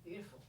Beautiful.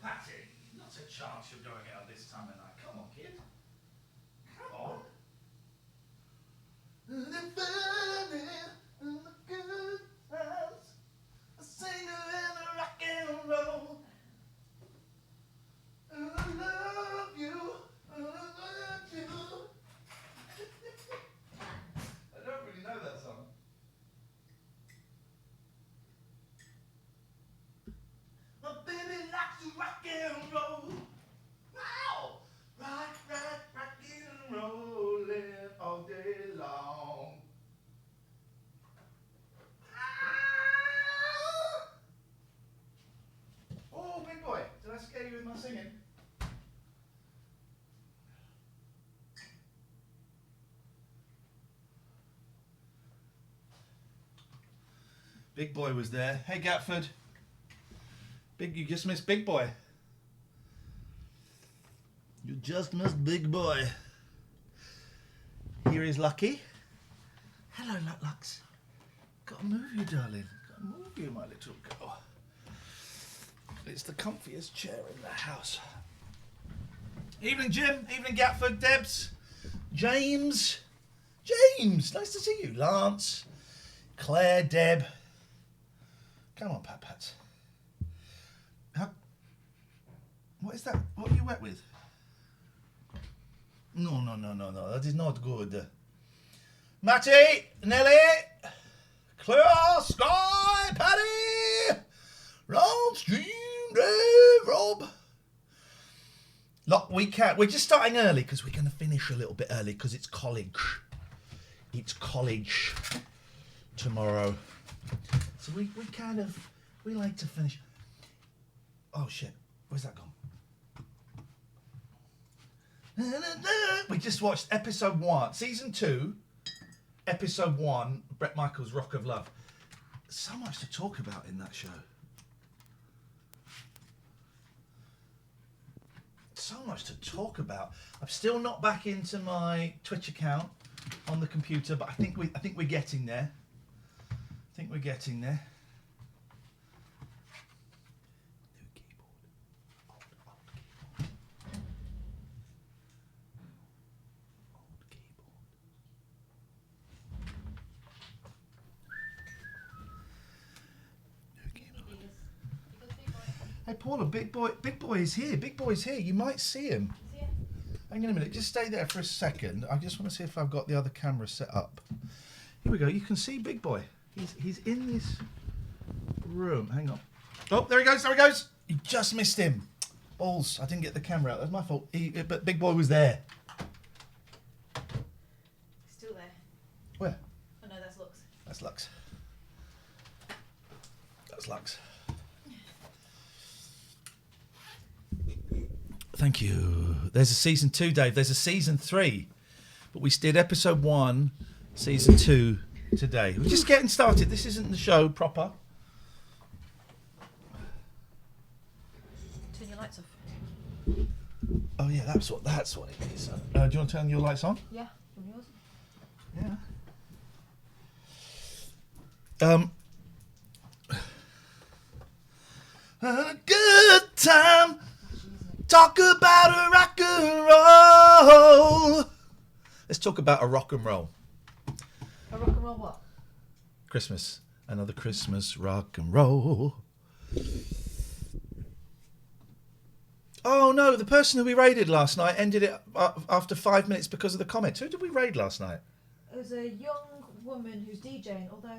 Patty, not a chance you're going out this time of night. Come on, kid. Come on. A singer in the rock and roll. I love you. I love you. I don't really know that song. My baby likes to rock and roll. Wow! Rock, rockin' and rollin' all day long. Ah! Oh, big boy, did I scare you with my singing? Big boy was there. Hey, Gatford. You just missed Big Boy. You just missed Big Boy. Here is Lucky. Hello, Lux. Gotta move you, darling. Gotta move you, my little girl. It's the comfiest chair in the house. Evening, Jim. Evening, Gatford. Debs. James. James, nice to see you. Lance. Claire, Deb. Come on, Pat Pats. What is that? What are you wet with? No. That is not good. Matty, Nelly, clear sky, Paddy, round stream, Dave, Rob. Look, we're just starting early because we're going to finish a little bit early because it's college. It's college tomorrow. So we like to finish. Oh shit, where's that gone? We just watched episode 1, season 2, episode 1, Bret Michaels' Rock of Love. So much to talk about in that show. So much to talk about. I'm still not back into my Twitch account on the computer, but I think we're getting there. I think we're getting there. Hey Paula, Big Boy is here. Big Boy's here. You might see him. Is he? Hang on a minute. Just stay there for a second. I just want to see if I've got the other camera set up. Here we go. You can see Big Boy. He's in this room. Hang on. Oh, there he goes. There he goes. You just missed him. Balls. I didn't get the camera out. That's my fault. But Big Boy was there. Still there. Where? Oh no, that's Lux. That's Lux. That's Lux. Thank you. There's a season 2, Dave. There's a season 3. But we did episode 1, season 2 today. We're just getting started. This isn't the show proper. Turn your lights off. Oh yeah, that's what it is. Do you want to turn your lights on? Yeah. From yours? Yeah. A good time. Talk about a rock and roll. Let's talk about a rock and roll. A rock and roll what? Christmas. Another Christmas rock and roll. Oh no, the person who we raided last night ended it after 5 minutes because of the comments. Who did we raid last night? It was a young woman who's DJing, although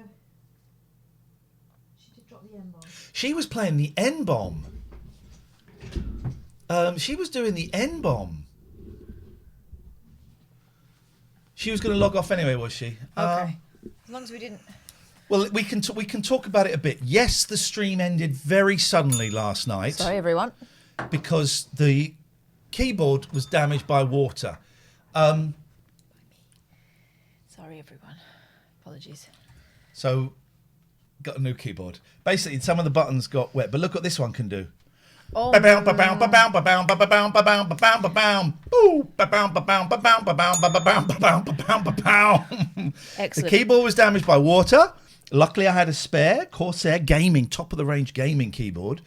she did drop the N-bomb. She was playing the N-bomb. She was doing the N-bomb. She was going to log off anyway, was she? Okay. As long as we didn't... Well, we can talk about it a bit. Yes, the stream ended very suddenly last night. Sorry, everyone. Because the keyboard was damaged by water. Sorry, everyone. Apologies. So, got a new keyboard. Basically, some of the buttons got wet, but look what this one can do. Oh, Ba-bow, ba-bow, ba-bow, ba-bow, ba-bow, ba-bow, ba-bow, ba-bow. Boo! Ba-bow, ba-bow, ba-bow, ba-bow, ba-bow, ba-bow, ba-bow, ba-bow. Excellent. The keyboard was damaged by water. Luckily, I had a spare Corsair gaming, top-of-the-range gaming keyboard.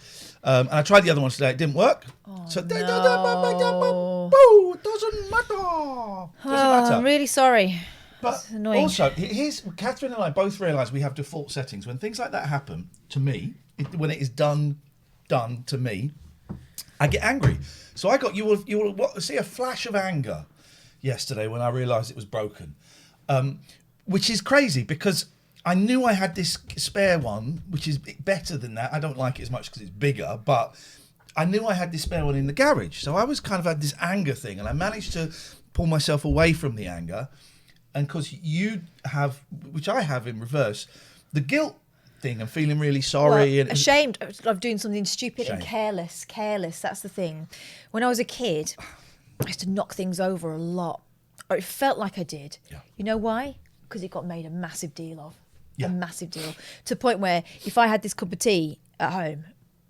And I tried the other one today. It didn't work. Oh, So, no. boo! It doesn't matter. I'm really sorry. But That's annoying. also, here's Katherine and I both realise we have default settings. When things like that happen to me, when it is done to me, I get angry. So I got you will see a flash of anger yesterday when I realised it was broken, which is crazy because I knew I had this spare one, which is better than that. I don't like it as much because it's bigger, but I knew I had this spare one in the garage. So I was kind of had this anger thing, and I managed to pull myself away from the anger. And because you have, which I have in reverse, the guilt thing and feeling really sorry. Well, and ashamed of doing something stupid Shame. and careless. That's the thing. When I was a kid, I used to knock things over a lot. Or it felt like I did. Yeah. You know why? Because it got made a massive deal of. Yeah. A massive deal. To the point where if I had this cup of tea at home,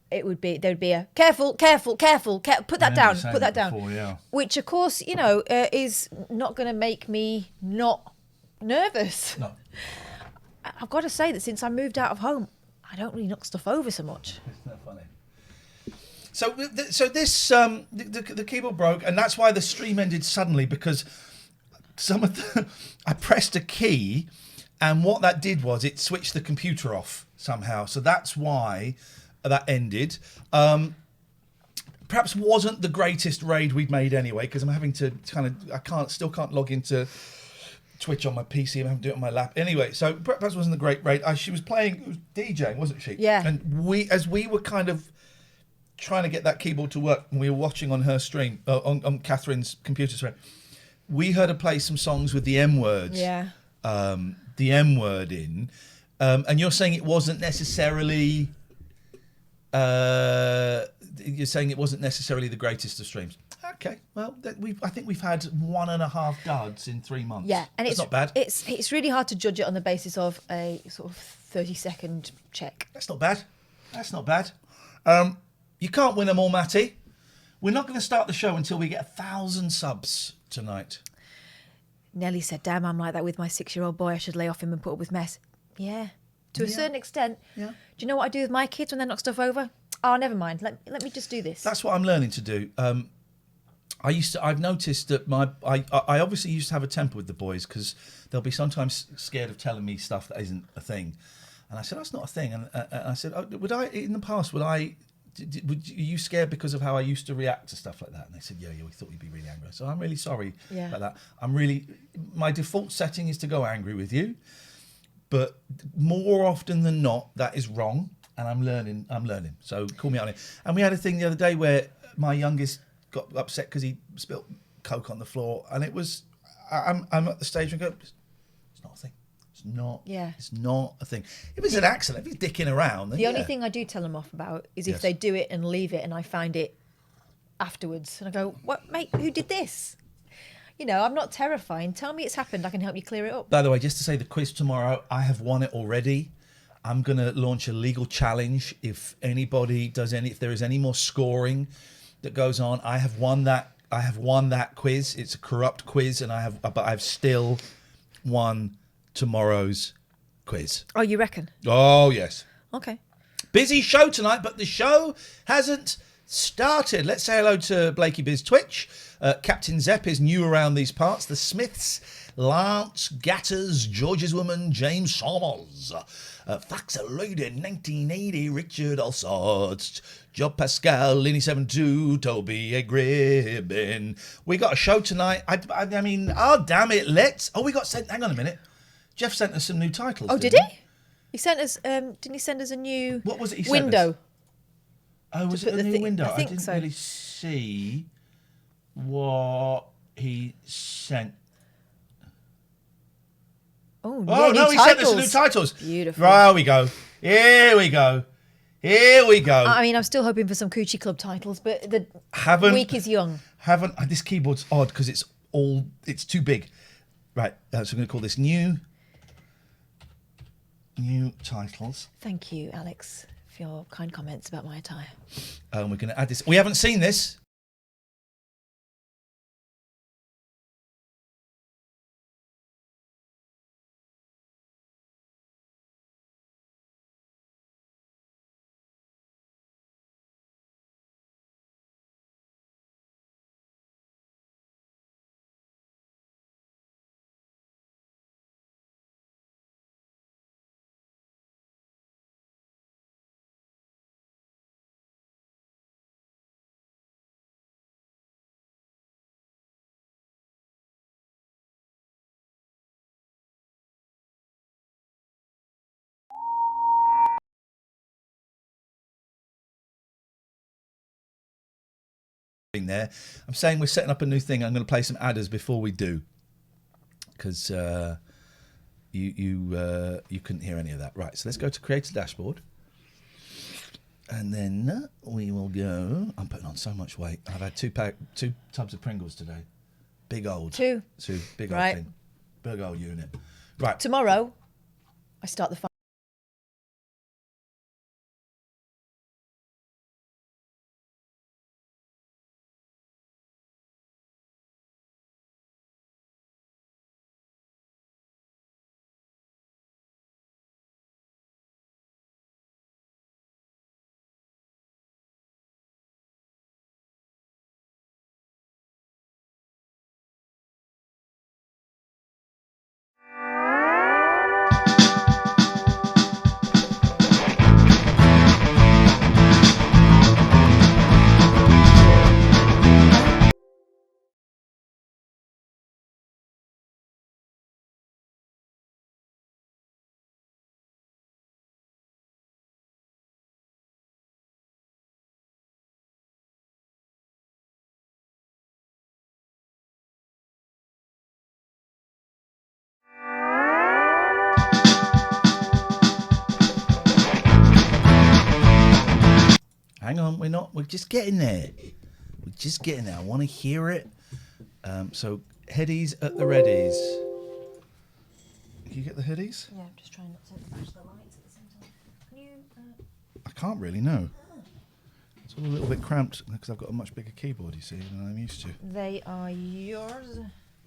there'd be a careful, put that down, put that down. Before, yeah. Which of course, is not going to make me not nervous. No. I've got to say that since I moved out of home, I don't really knock stuff over so much. Isn't that funny? So this the keyboard broke, and that's why the stream ended suddenly because I pressed a key, and what that did was it switched the computer off somehow. So that's why that ended. Perhaps wasn't the greatest raid we'd made anyway, because I'm having to still can't log into Twitch on my PC. I'm having to do it on my lap. Anyway, so perhaps wasn't a great raid. She was DJing, wasn't she? Yeah. And we were kind of trying to get that keyboard to work, and we were watching on her stream, on Catherine's computer screen. We heard her play some songs with the M words. Yeah. The M word in. And you're saying it wasn't necessarily... you're saying it wasn't necessarily the greatest of streams. Okay, well, I think we've had 1.5 duds in 3 months. Yeah, and it's not bad. It's really hard to judge it on the basis of a sort of 30-second check. That's not bad. You can't win them all, Matty. We're not going to start the show until we get 1,000 subs tonight. Nelly said, "Damn, I'm like that with my 6-year-old boy. I should lay off him and put up with mess." Yeah, to a certain extent. Yeah. Do you know what I do with my kids when they knock stuff over? Oh, never mind. Let me just do this. That's what I'm learning to do. I've noticed that I obviously used to have a temper with the boys because they'll be sometimes scared of telling me stuff that isn't a thing. And I said, that's not a thing. And I said, were you scared because of how I used to react to stuff like that? And they said, yeah, we thought you'd be really angry. So I'm really sorry about that. My default setting is to go angry with you. But more often than not, that is wrong. And I'm learning. So call me on it. And we had a thing the other day where my youngest got upset because he spilt Coke on the floor. And it was, I'm at the stage and go, it's not a thing. It's not a thing. If it's an accident, if he's dicking around, then the only thing I do tell them off about is if they do it and leave it and I find it afterwards. And I go, what, mate, who did this? I'm not terrifying. Tell me it's happened. I can help you clear it up. By the way, just to say the quiz tomorrow, I have won it already. I'm going to launch a legal challenge if there is any more scoring that goes on. I have won that quiz. It's a corrupt quiz, but I've still won tomorrow's quiz. Oh, you reckon? Oh, yes. Okay. Busy show tonight, but the show hasn't started. Let's say hello to Blakey Biz Twitch. Captain Zepp is new around these parts. The Smiths Lance Gatters, George's Woman, James Summers, Fax Lady 1980, Richard Alsott, Job Pascal, Lenny72, Toby A. Gribbin. We got a show tonight. I mean, oh, damn it, we got sent, hang on a minute. Jeff sent us some new titles. Oh, did he? He sent us, didn't he send us a new What was it he window? Sent us? Oh, was it a new window? I think didn't so. really see what he sent. Oh, Oh, yeah, no, he sent us some new titles. Beautiful. Right, here we go. Here we go. Here we go. I mean, I'm still hoping for some Coochie Club titles, but the week is young. This keyboard's odd because it's too big. Right, so I'm going to call this new titles. Thank you, Alex, for your kind comments about my attire. We're going to add this. We haven't seen this. There, I'm saying we're setting up a new thing. I'm going to play some adders before we do, because you couldn't hear any of that. Right, so let's go to create a dashboard, and then we will go. I'm putting on so much weight. I've had two tubs of Pringles today. Big old two big old right. thing, big old unit. Right, Tomorrow, I start the. hang on, we're just getting there. We're just getting there. I want to hear it. So headies at the readies. Can you get the headies? Yeah, I'm just trying not to flash the lights at the same time. Can you? I can't really, no. It's all a little bit cramped because I've got a much bigger keyboard, you see, than I'm used to. They are yours.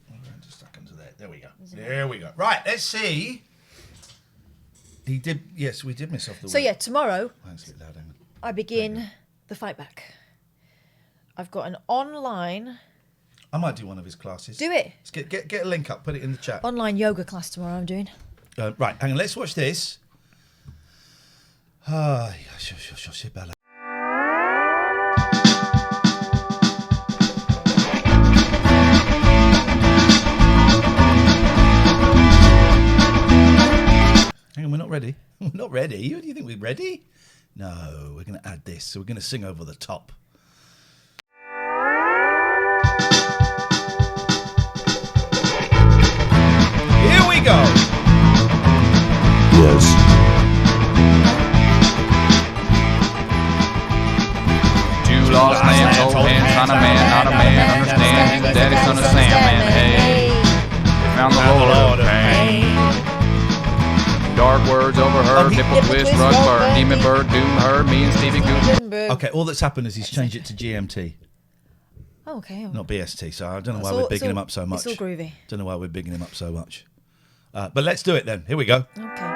I'm going to stuck into there. There we go. There we go. Right, let's see. He did. Yes, we did miss off the. So yeah, tomorrow. That's a bit loud, hang on. I begin the fight back. I've got an online. I might do one of his classes. Do it. Let's get a link up. Put it in the chat. Online yoga class tomorrow. I'm doing. Right, hang on. Let's watch this. Ah, sure, Bella. Hang on, we're not ready. We're not ready. What do you think? We're ready? No, we're going to add this. So we're going to sing over the top. Here we go. Yes. Two lost lambs, old hands, not a man, not a man. Understand, he's daddy's son of Sam, man. Hey, we found the Lord of pain. Dark words overheard, nipple twist, rug burn, demon bird, doom heard, me and Stevie Goose. Okay, all that's happened is he's changed it to GMT. Oh, okay. Not BST, so I don't know why we're bigging him up so much. It's all groovy. Don't know why we're bigging him up so much. But let's do it then. Here we go. Okay.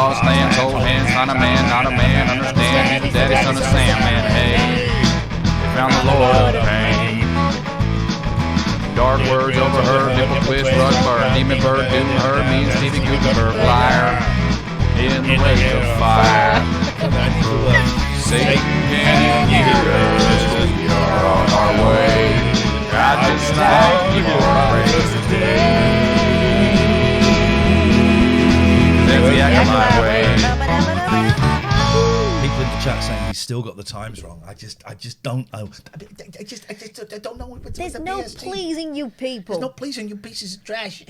lost lands, old hands, not a man, understand. His daddy, son of Sam, man, hey. They found the Lord of pain. Dark words overheard, nipple twist, rug burn, demon bird, doom heard, me and Stevie Gutenberg, liar, in the way of fire. Satan can hear us, we are on our way. I just like your praise today. That's the act of my way. People in the chat saying he's still got the times wrong. I just don't know. I don't know what's There's the no BST. pleasing you people. There's no pleasing you pieces of trash.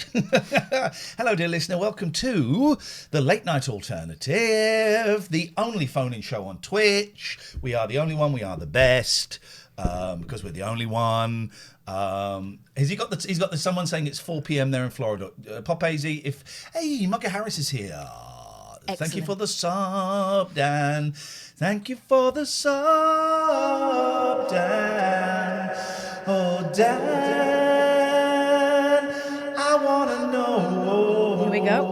Hello, dear listener. Welcome to the Late Night Alternative, the only phone-in show on Twitch. We are the only one. We are the best because we're the only one. He's got the someone saying it's 4 p.m. there in Florida. Pop AZ, hey, Mugger Harris is here. Excellent. Thank you for the sub, Dan. Thank you for the sub, Dan. Oh, Dan, I wanna know. Here we go.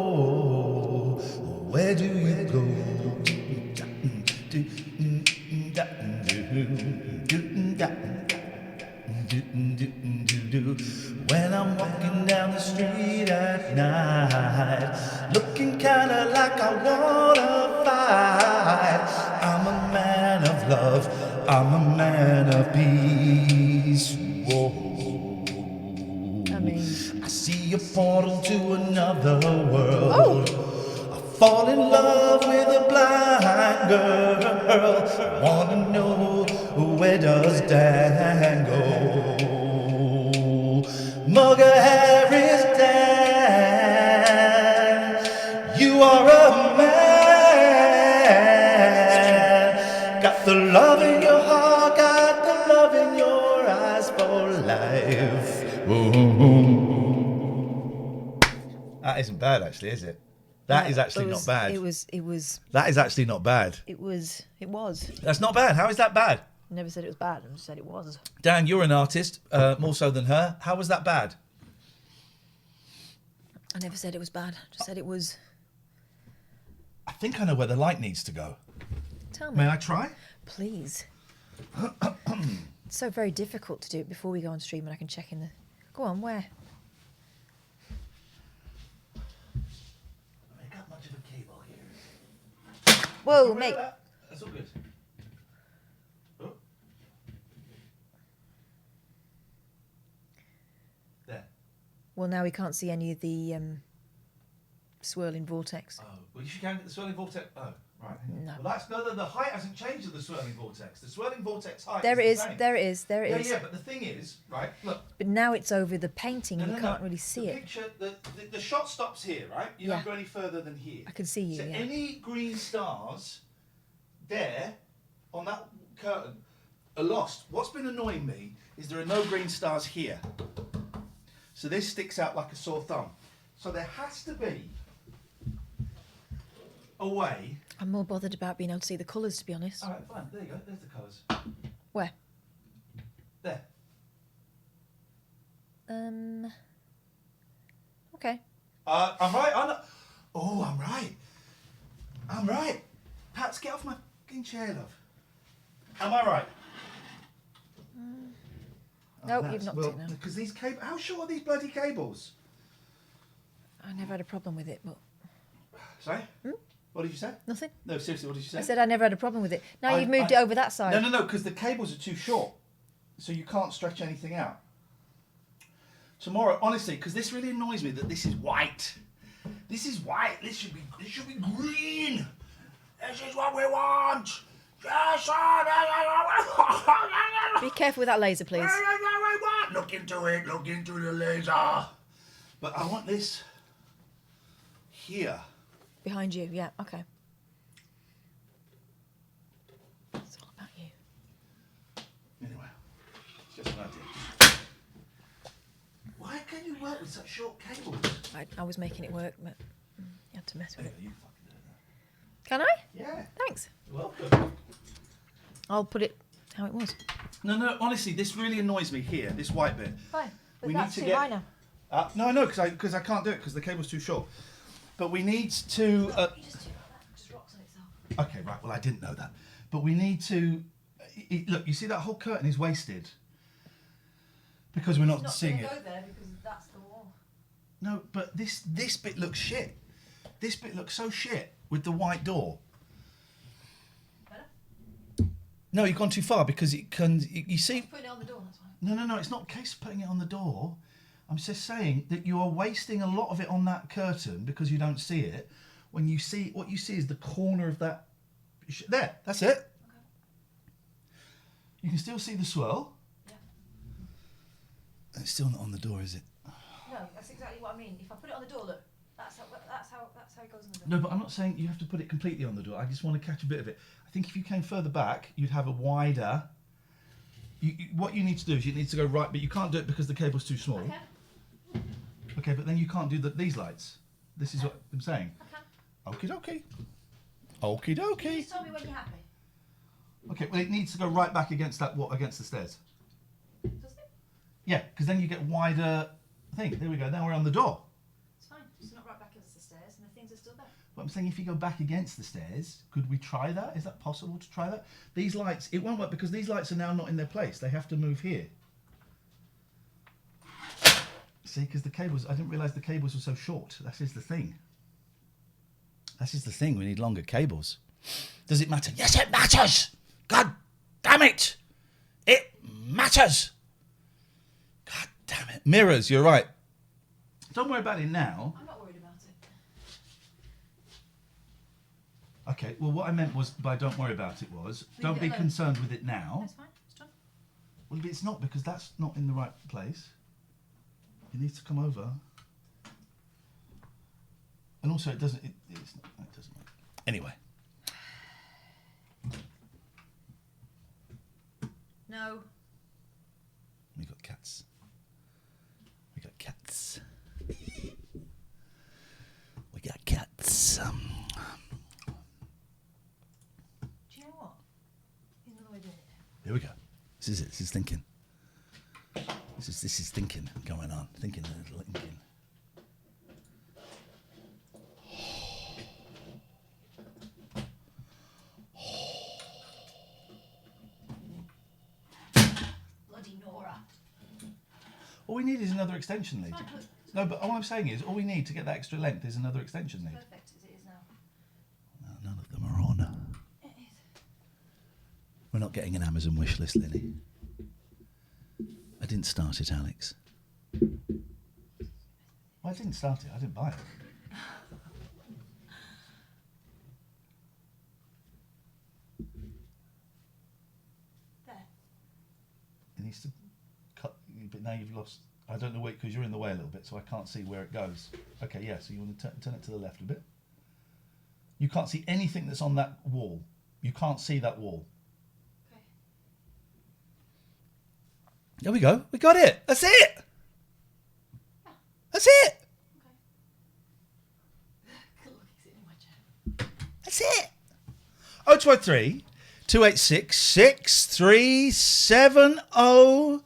Where do you go? When I'm walking down the street at night, looking kinda like I wanna fight. I'm a man of love, I'm a man of peace. Whoa. I see a portal to another world. I fall in love with a blind girl. I wanna know, where does Dan go? Mugger Harris Dan, you are a man. Got the love in your heart, got the love in your eyes for life. Ooh. That isn't bad, actually, is it? That is actually not bad. It was. That is actually not bad. It was. That's not bad. How is that bad? I never said it was bad. I just said it was. Dan, you're an artist, more so than her. How was that bad? I never said it was bad. I just said it was. I think I know where the light needs to go. Tell me. May I try? Please. It's so very difficult to do it before we go on stream and I can check in the... Go on, where? I got much of a cable here. Whoa, mate. That's all good. Oh. There. Well, now we can't see any of the swirling vortex. Oh, well, you can get the swirling vortex. Oh, right. No. Well, that's the height hasn't changed of the swirling vortex. The swirling vortex height. There it is. is. The same. There it is. There it is. Yeah, but the thing is, right? Look. But now it's over the painting. No, You can't really see the it. Picture, the shot stops here, right? You don't go any further than here. I can see you. So Yeah. any green stars there on that curtain are lost. What's been annoying me is there are no green stars here. So this sticks out like a sore thumb. So there has to be a way. I'm more bothered about being able to see the colours, to be honest. All right, fine. There you go. There's the colours. Where? There. Okay. I'm right. I'm right. I'm right. Pats, get off my fucking chair, love. Am I right? No, you've knocked it now. Because these cables. How short are these bloody cables? I never had a problem with it, but... Sorry? What did you say? Nothing. No, seriously, what did you say? I said I never had a problem with it. Now you've moved it over that side. No, because the cables are too short. So you can't stretch anything out. Tomorrow, honestly, because this really annoys me that this is white. This is white. This should be green. This is what we want. Be careful with that laser, please. Look into it. Look into the laser. But I want this here. Behind you, yeah, okay. It's all about you. Anyway, it's just an idea. Why can you work with such short cables? I was making it work, but you had to mess with it. You fucking do that. Can I? Yeah. Thanks. You're welcome. I'll put it how it was. No, honestly, this really annoys me here, this white bit. Fine, but We that's need to too get- high now. No, because I can't do it because the cable's too short. But we need to. Okay, right. Well, I didn't know that. But we need to... Look, you see that whole curtain is wasted? Because we're not seeing it. It's not going to go there because that's the wall. No, but this bit looks shit. This bit looks so shit with the white door. Better? No, you've gone too far because it can... You see... Putting it on the door, that's fine. No. It's not a case of putting it on the door. I'm just saying that you are wasting a lot of it on that curtain because you don't see it. When you see... What you see is the corner of that... There, that's it. Okay. You can still see the swirl. Yeah. And it's still not on the door, is it? No, that's exactly what I mean. If I put it on the door, look, that's how it goes on the door. No, but I'm not saying you have to put it completely on the door. I just want to catch a bit of it. I think if you came further back, you'd have a wider... what you need to do is you need to go right, but you can't do it because the cable's too small. Okay. Okay, but then you can't do these lights. This is what I'm saying. Okay. Okie dokie. Okie dokie. Just tell me when you're happy. Okay, well it needs to go right back against against the stairs. Does it? Yeah, because then you get wider thing. There we go. Now we're on the door. It's fine. It's not right back against the stairs and the things are still there. But I'm saying if you go back against the stairs, could we try that? Is that possible to try that? These lights, it won't work because these lights are now not in their place. They have to move here. See, because the cables, I didn't realise the cables were so short. That is the thing. That is the thing. We need longer cables. Does it matter? Yes, it matters. God damn it. It matters. God damn it. Mirrors, you're right. Don't worry about it now. I'm not worried about it. Okay, well, what I meant was by don't worry about it was Leave don't it be alone. concerned with it now. That's fine. It's done. Well, it's not because that's not in the right place. It needs to come over. And also, it doesn't. It doesn't work. Anyway. No. We got cats. We got cats. We got cats. Do you know what? Here's another way of doing it. Here we go. This is it. This is thinking. This is thinking going on. Thinking. Bloody Nora. All we need is another extension lead. No, but all I'm saying is, all we need to get that extra length is another extension lead. Perfect as it is now. No, none of them are on. It is. We're not getting an Amazon wish list, Lily. I didn't start it, Alex. Well, I didn't start it. I didn't buy it. There. It needs to cut, but now you've lost. I don't know where, because you're in the way a little bit, so I can't see where it goes. Okay, yeah, so you want to turn it to the left a bit. You can't see anything that's on that wall. You can't see that wall. Okay. There we go. We got it. That's it. Yeah. That's it. Okay. Look, he's sitting in my chair. That's it. 0203 286 6370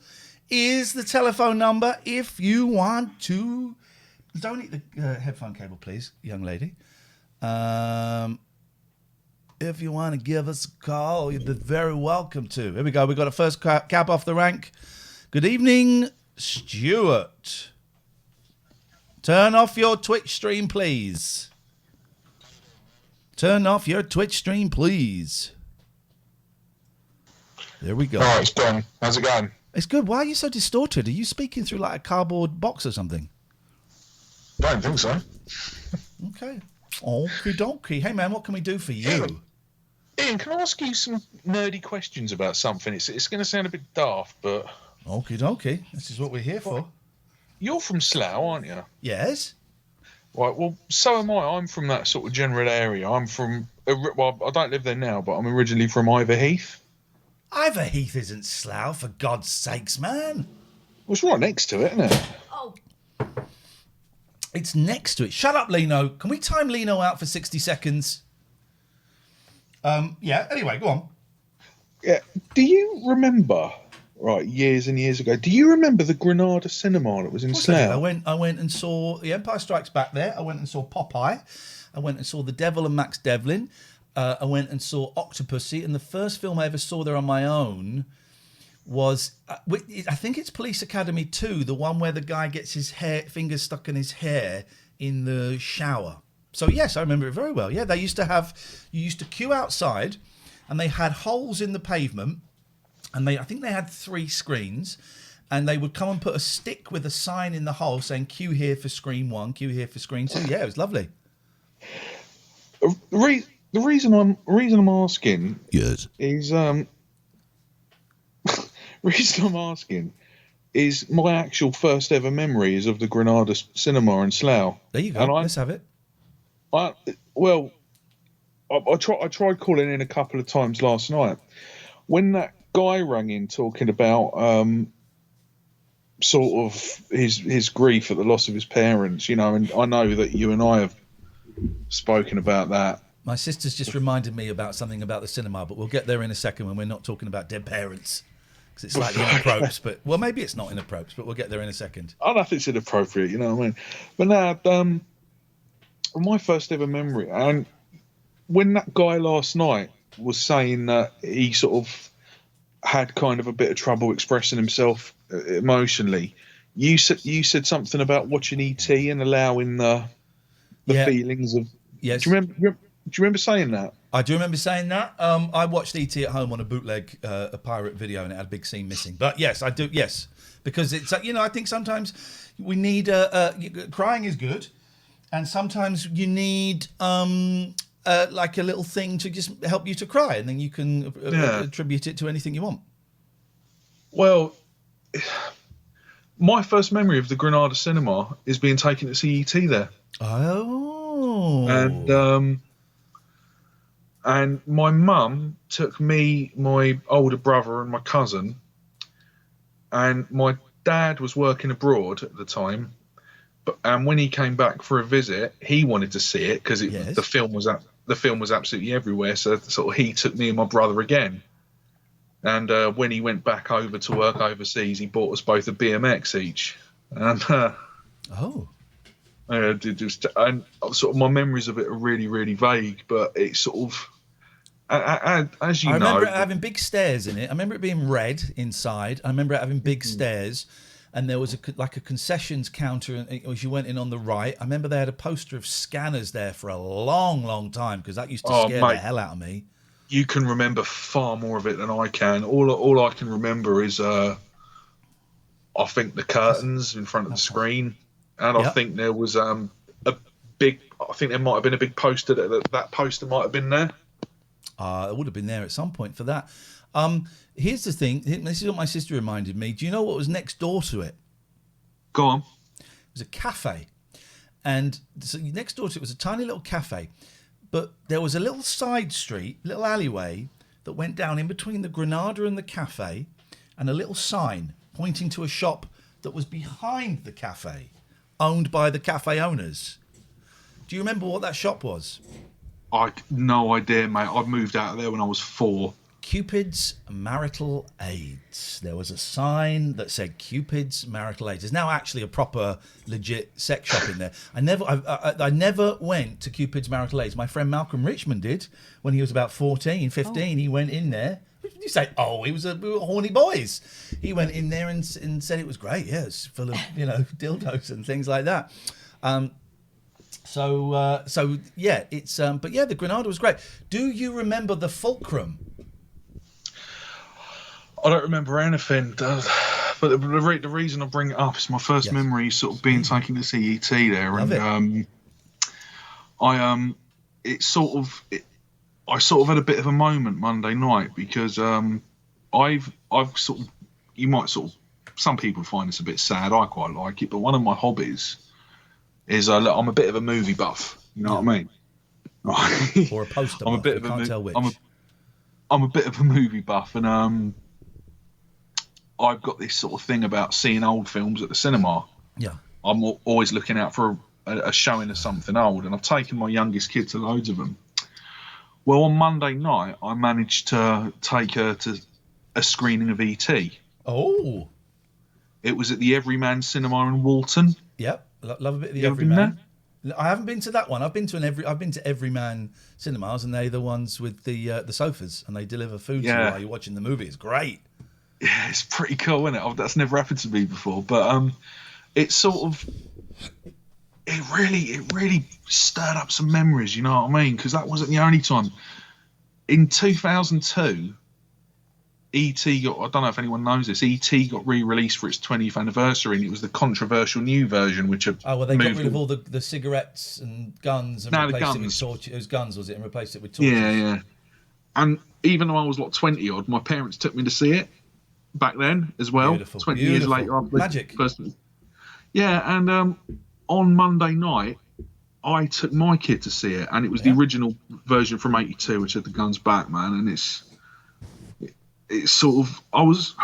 is the telephone number if you want to. Don't eat the headphone cable, please, young lady. If you want to give us a call, you'd be very welcome to. Here we go. We've got a first cab off the rank. Good evening, Stuart. Turn off your Twitch stream, please. Turn off your Twitch stream, please. There we go. All right, it's done. How's it going? It's good. Why are you so distorted? Are you speaking through like a cardboard box or something? Don't think so. Okay. Okie dokie. Hey, man, what can we do for you? Ian, can I ask you some nerdy questions about something? It's going to sound a bit daft, but... Okie dokie. This is what we're here for. You're from Slough, aren't you? Yes. Right, well, so am I. I'm from that sort of general area. I'm from... Well, I don't live there now, but I'm originally from Iverheath. Iverheath isn't Slough, for God's sakes, man. Well, it's right next to it, isn't it? Oh. It's next to it. Shut up, Lino. Can we time Lino out for 60 seconds? Yeah, anyway, go on. Yeah. Do you remember, right, years and years ago, do you remember the Granada cinema that was in Slough? I went and saw The Empire Strikes Back there. I went and saw Popeye. I went and saw The Devil and Max Devlin. I went and saw Octopussy, and the first film I ever saw there on my own was, I think it's Police Academy 2, the one where the guy gets his fingers stuck in his hair in the shower. So yes, I remember it very well. Yeah, you used to queue outside, and they had holes in the pavement, and I think they had 3 screens, and they would come and put a stick with a sign in the hole saying queue here for screen 1, queue here for screen 2. Yeah, it was lovely. The reason I'm asking is reason I'm asking is my actual first ever memory is of the Granada Cinema in Slough. There you go. Let's have it. I tried calling in a couple of times last night. When that guy rang in talking about sort of his grief at the loss of his parents, and I know that you and I have spoken about that. My sister's just reminded me about something about the cinema, but we'll get there in a second when we're not talking about dead parents. Because it's slightly inappropriate, but maybe it's not inappropriate, but we'll get there in a second. I don't know if it's inappropriate, you know what I mean? But now, my first ever memory, and when that guy last night was saying that he sort of had kind of a bit of trouble expressing himself emotionally, you said something about watching ET and allowing the feelings of. Yes. Do you remember saying that? I do remember saying that. I watched ET at home on a bootleg, a pirate video, and it had a big scene missing. But yes, I do. Yes, because it's I think sometimes we need crying is good, and sometimes you need like a little thing to just help you to cry, and then you can attribute it to anything you want. Well, my first memory of the Granada Cinema is being taken to see ET there. Oh. And my mum took me, my older brother, and my cousin. And my dad was working abroad at the time, and when he came back for a visit, he wanted to see it because the film was absolutely everywhere. So sort of he took me and my brother again. And when he went back over to work overseas, he bought us both a BMX each. And and sort of my memories of it are really, really vague, but it's sort of. As you know, I remember it having big stairs in it. I remember it being red inside. I remember it having big stairs, and there was a concessions counter as you went in on the right. I remember they had a poster of scanners there for a long, long time because that used to scare the hell out of me. You can remember far more of it than I can. All I can remember is I think the curtains in front of the screen, and I think there was a big. I think there might have been a big poster that poster might have been there. It would have been there at some point for that. Here's the thing. This is what my sister reminded me. Do you know what was next door to it? Go on. It was a cafe. And so next door to it was a tiny little cafe. But there was a little side street, little alleyway, that went down in between the Granada and the cafe, and a little sign pointing to a shop that was behind the cafe, owned by the cafe owners. Do you remember what that shop was? No idea, mate. I moved out of there when I was 4. Cupid's Marital Aids. There was a sign that said Cupid's Marital Aids. There's now actually a proper, legit sex shop in there. I never went to Cupid's Marital Aids. My friend Malcolm Richmond did when he was about 14, 15. He went in there. You say, we were horny boys. He went in there and said it was great. Yeah, it's full of dildos and things like that. So yeah, it's but yeah, the Granada was great. Do you remember the Fulcrum? I don't remember anything, but the reason I bring it up is my first memory sort of being taken to see ET there, Love and I sort of had a bit of a moment Monday night because I've sort of, you might sort of, some people find this a bit sad. I quite like it, but one of my hobbies is I'm a bit of a movie buff. You know what I mean? Right. Or a poster buff. I'm a bit of can't tell which. I'm a bit of a movie buff, and I've got this sort of thing about seeing old films at the cinema. Yeah. I'm always looking out for a showing of something old, and I've taken my youngest kid to loads of them. Well, on Monday night, I managed to take her to a screening of E.T. Oh. It was at the Everyman Cinema in Walton. Yep. Love a bit of the Everyman. I haven't been to that one. I've been to Everyman Cinemas, and they're the ones with the sofas, and they deliver food to you while you're watching the movie. It's great. Yeah, it's pretty cool, isn't it? That's never happened to me before, but it's sort of it really stirred up some memories. You know what I mean? Because that wasn't the only time. In 2002, E.T. got, I don't know if anyone knows this, E.T. got re-released for its 20th anniversary, and it was the controversial new version, which had they got rid of all the cigarettes and guns and replaced it with torches. It was guns, was it? And replaced it with torches. Yeah. And even though I was like 20 odd, my parents took me to see it back then as well. Beautiful. 20 years later. Magic. Yeah, and on Monday night, I took my kid to see it, and it was the original version from '82, which had the guns back, man, and it's sort of, I was,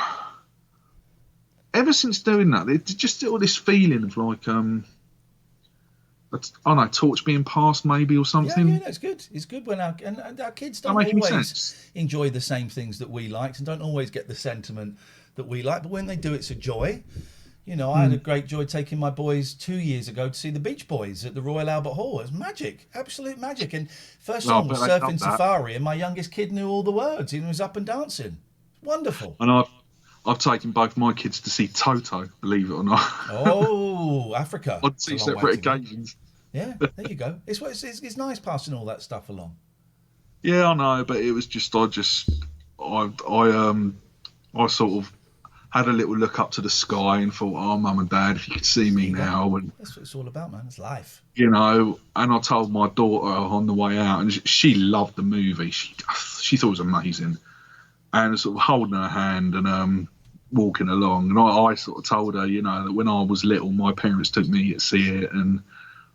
ever since doing that, it's just still this feeling of like, I don't know, torch being passed maybe or something. Yeah, that's good. It's good when our kids don't always enjoy the same things that we liked and don't always get the sentiment that we like, but when they do, it's a joy. You know, I had a great joy taking my boys 2 years ago to see the Beach Boys at the Royal Albert Hall. It was magic, absolute magic. And first song was Surfing Safari, and my youngest kid knew all the words. He was up and dancing. Wonderful. And I've taken both my kids to see Toto, believe it or not. Oh, Africa. On 2 separate occasions. Yeah, there you go. It's nice passing all that stuff along. Yeah, I know, but it was just I sort of had a little look up to the sky and thought, oh, Mum and Dad, if you could see me now. And that's what it's all about, man. It's life. You know, and I told my daughter on the way out, and she loved the movie. She thought it was amazing. And sort of holding her hand and walking along. And I sort of told her, you know, that when I was little, my parents took me to see it. And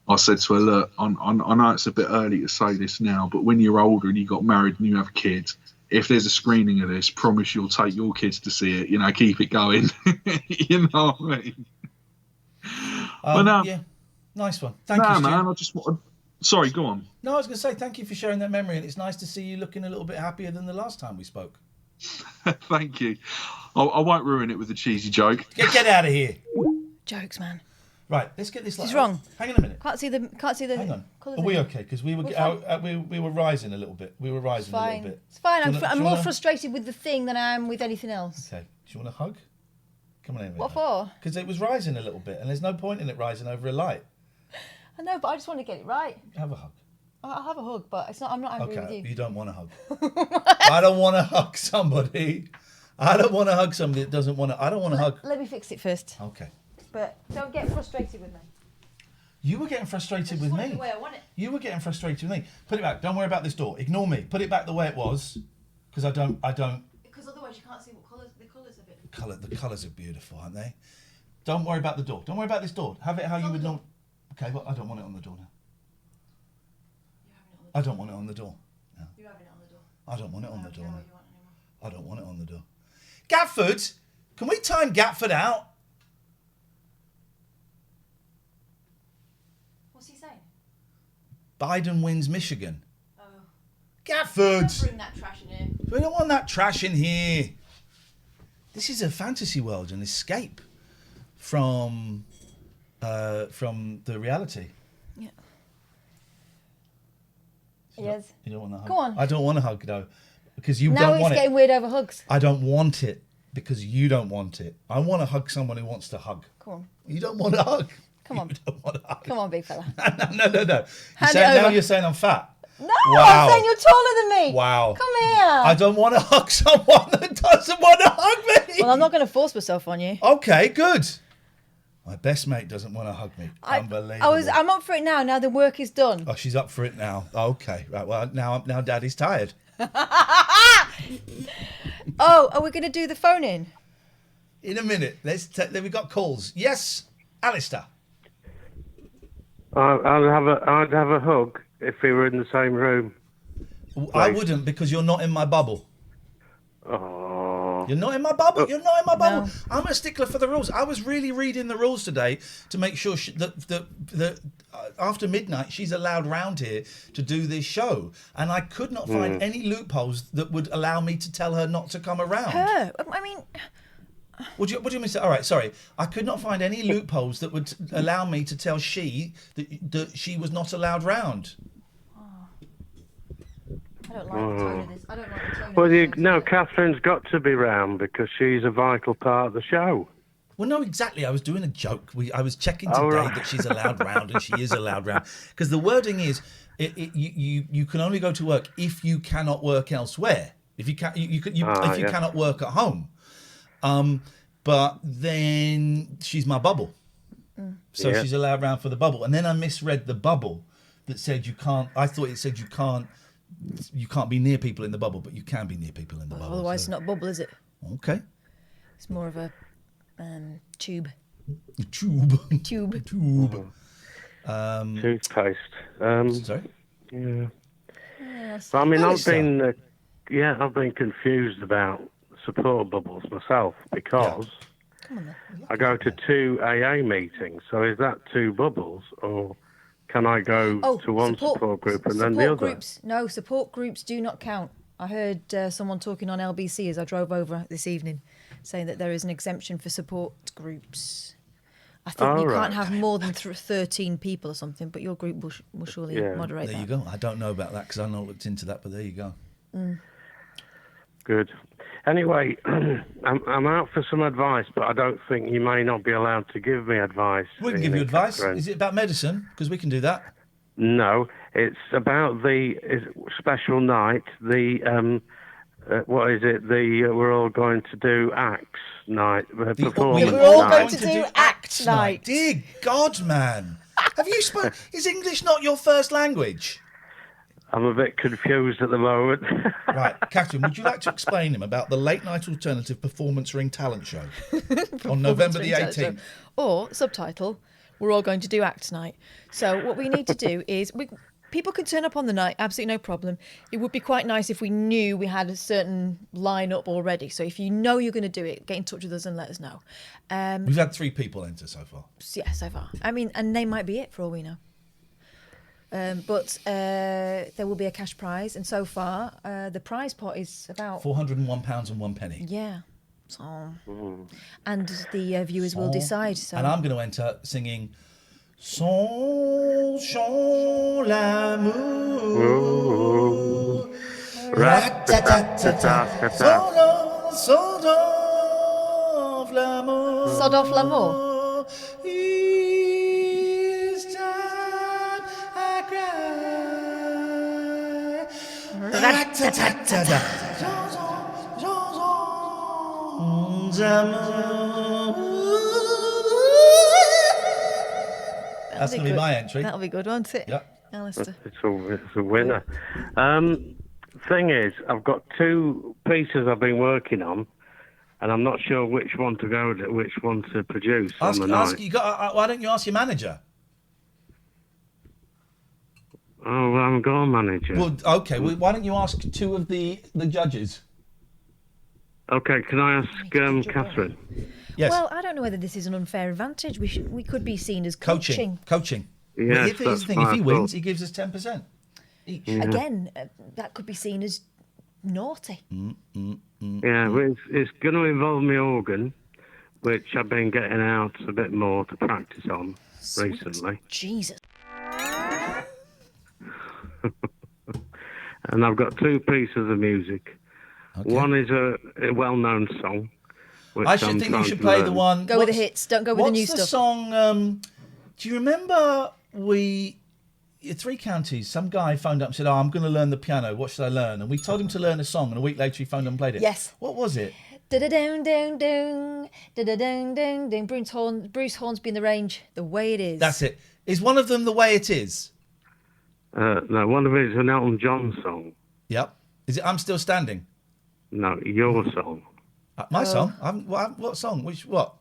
I said to her, look, I know it's a bit early to say this now, but when you're older and you got married and you have kids, if there's a screening of this, promise you'll take your kids to see it. You know, keep it going. You know what I mean? Yeah, nice one. Thank you, Stu. Man. I just wanted. Sorry, go on. No, I was going to say thank you for sharing that memory, and it's nice to see you looking a little bit happier than the last time we spoke. Thank you. I won't ruin it with a cheesy joke. Get out of here. Jokes, man. Right, let's get this. He's wrong. Hang on a minute. Can't see the. Hang on. Are we okay? Because we were rising a little bit. We were rising a little bit. It's fine. I'm more frustrated with the thing than I am with anything else. Okay. Do you want a hug? Come on in. What for? Because it was rising a little bit, and there's no point in it rising over a light. I know, but I just want to get it right. Have a hug. I'll have a hug, but it's not. I'm not angry with you. You don't want a hug. I don't want to hug somebody. I don't want to hug somebody that doesn't want to. I don't want to hug. Let me fix it first. Okay. But don't get frustrated with me. You were getting frustrated with me. The way I want it. You were getting frustrated with me. Put it back. Don't worry about this door. Ignore me. Put it back the way it was, because I don't. Because otherwise you can't see what colours. The colours are a bit. The colours are beautiful, aren't they? Don't worry about the door. Don't worry about this door. Have it how you would know. Okay, well, I don't want it on the door now. I don't want it on the door. No. You're having it on the door. I don't want it on the door. I don't want it on the door. Gatford, can we time Gatford out? What's he saying? Biden wins Michigan. Oh. Gatford! Don't bring that trash in here. We don't want that trash in here. This is a fantasy world, an escape from the reality. Yeah. Yes. You don't want a hug? Go on. I don't want a hug, though, because you now don't want it. Now it's getting weird over hugs. I don't want it because you don't want it. I want to hug someone who wants to hug. Come on. You don't want a hug. Come on. You don't want a hug. Come on, big fella. No. Now you're saying I'm fat. No, wow. I'm saying you're taller than me. Wow. Come here. I don't want to hug someone that doesn't want to hug me. Well, I'm not going to force myself on you. Okay, good. My best mate doesn't want to hug me. Unbelievable. I'm up for it now. Now the work is done. Oh, she's up for it now. Okay, right. Well, now Daddy's tired. Oh, are we going to do the phone in? In a minute. We've got calls. Yes, Alistair. I'd have a hug if we were in the same room. I wouldn't, because you're not in my bubble. Oh. You're not in my bubble. You're not in my bubble. No. I'm a stickler for the rules. I was really reading the rules today to make sure that after midnight she's allowed round here to do this show, and I could not find any loopholes that would allow me to tell her not to come around. Her? I mean, What do you mean? All right, sorry. I could not find any loopholes that would allow me to tell she that she was not allowed round. I don't like the tone of this. I don't like the tone Well, of this. no, Catherine's got to be round because she's a vital part of the show. Well, no, exactly. I was doing a joke. I was checking today that she's allowed round, and she is allowed round. Because the wording is, you can only go to work if you cannot work elsewhere. If you cannot work at home. But then she's my bubble, so she's allowed round for the bubble. And then I misread the bubble that said you can't. I thought it said you can't be near people in the bubble, but you can be near people in the bubble. Otherwise, it's not a bubble, is it? Okay. It's more of a tube. Tube. Toothpaste. Sorry. Yeah. Yes. But, I mean, I've been confused about support bubbles myself because I go to 2 AA meetings. So is that 2 bubbles, or can I go to one support group and then the other? No, support groups do not count. I heard someone talking on LBC as I drove over this evening, saying that there is an exemption for support groups. I think you can't have more than 13 people or something, but your group will surely moderate that. There you go. I don't know about that because I've not looked into that, but there you go. Good. Anyway, I'm out for some advice, but I don't think you may not be allowed to give me advice. We can give you advice. Katherine. Is it about medicine? Because we can do that. No, it's about the special night. What is it? We're all going to do acts night. Performance We're all night. going to do act night. Dear God, man. Have you spoken... Is English not your first language? I'm a bit confused at the moment. Right, Katherine, would you like to explain him about the late night alternative performance ring talent show on November the 18th? Or, subtitle, we're all going to do act night. So what we need to do is... People can turn up on the night, absolutely no problem. It would be quite nice if we knew we had a certain lineup already. So if you know you're going to do it, get in touch with us and let us know. We've had 3 people enter so far. Yeah, so far. I mean, and they might be it for all we know. But there will be a cash prize, and so far the prize pot is about £401 and 1 penny. Yeah. So, and the viewers will decide. So, and I'm going to enter singing Son chant l'amour, rat-ta-ta-ta-ta, sod of l'amour, Sod of l'amour. Each time I cry, rat-ta-ta-ta-ta, chansons d'amour. That's going to be my entry. That'll be good, won't it? Yeah. Alistair. It's a winner. Thing is, I've got 2 pieces I've been working on, and I'm not sure which one to go with, which one to produce on the night. Why don't you ask your manager? Oh, well, I haven't got a manager. Well, okay. Well, why don't you ask 2 of the judges? Okay, can I ask Katherine? Yes. Well, I don't know whether this is an unfair advantage. We could be seen as coaching. Coaching. Yes, If he wins, he gives us 10% each. Yeah. Again, that could be seen as naughty. Yeah, well, it's going to involve my organ, which I've been getting out a bit more to practice on recently. Jesus. And I've got 2 pieces of music. Okay. One is a well-known song. I should think you should play the one. Go with the hits. Don't go with the new stuff. What's the song? Do you remember 3 Counties? Some guy phoned up and said, I'm going to learn the piano. What should I learn? And we told him to learn a song, and a week later he phoned up and played it. Yes. What was it? Da-da-ding-ding-ding, da-da-ding-ding-ding. Bruce Hornsby in the Range, The Way It Is. That's it. Is one of them The Way It Is? No, one of it is an Elton John song. Yep. Is it I'm Still Standing? No, your song. My song? What song? What?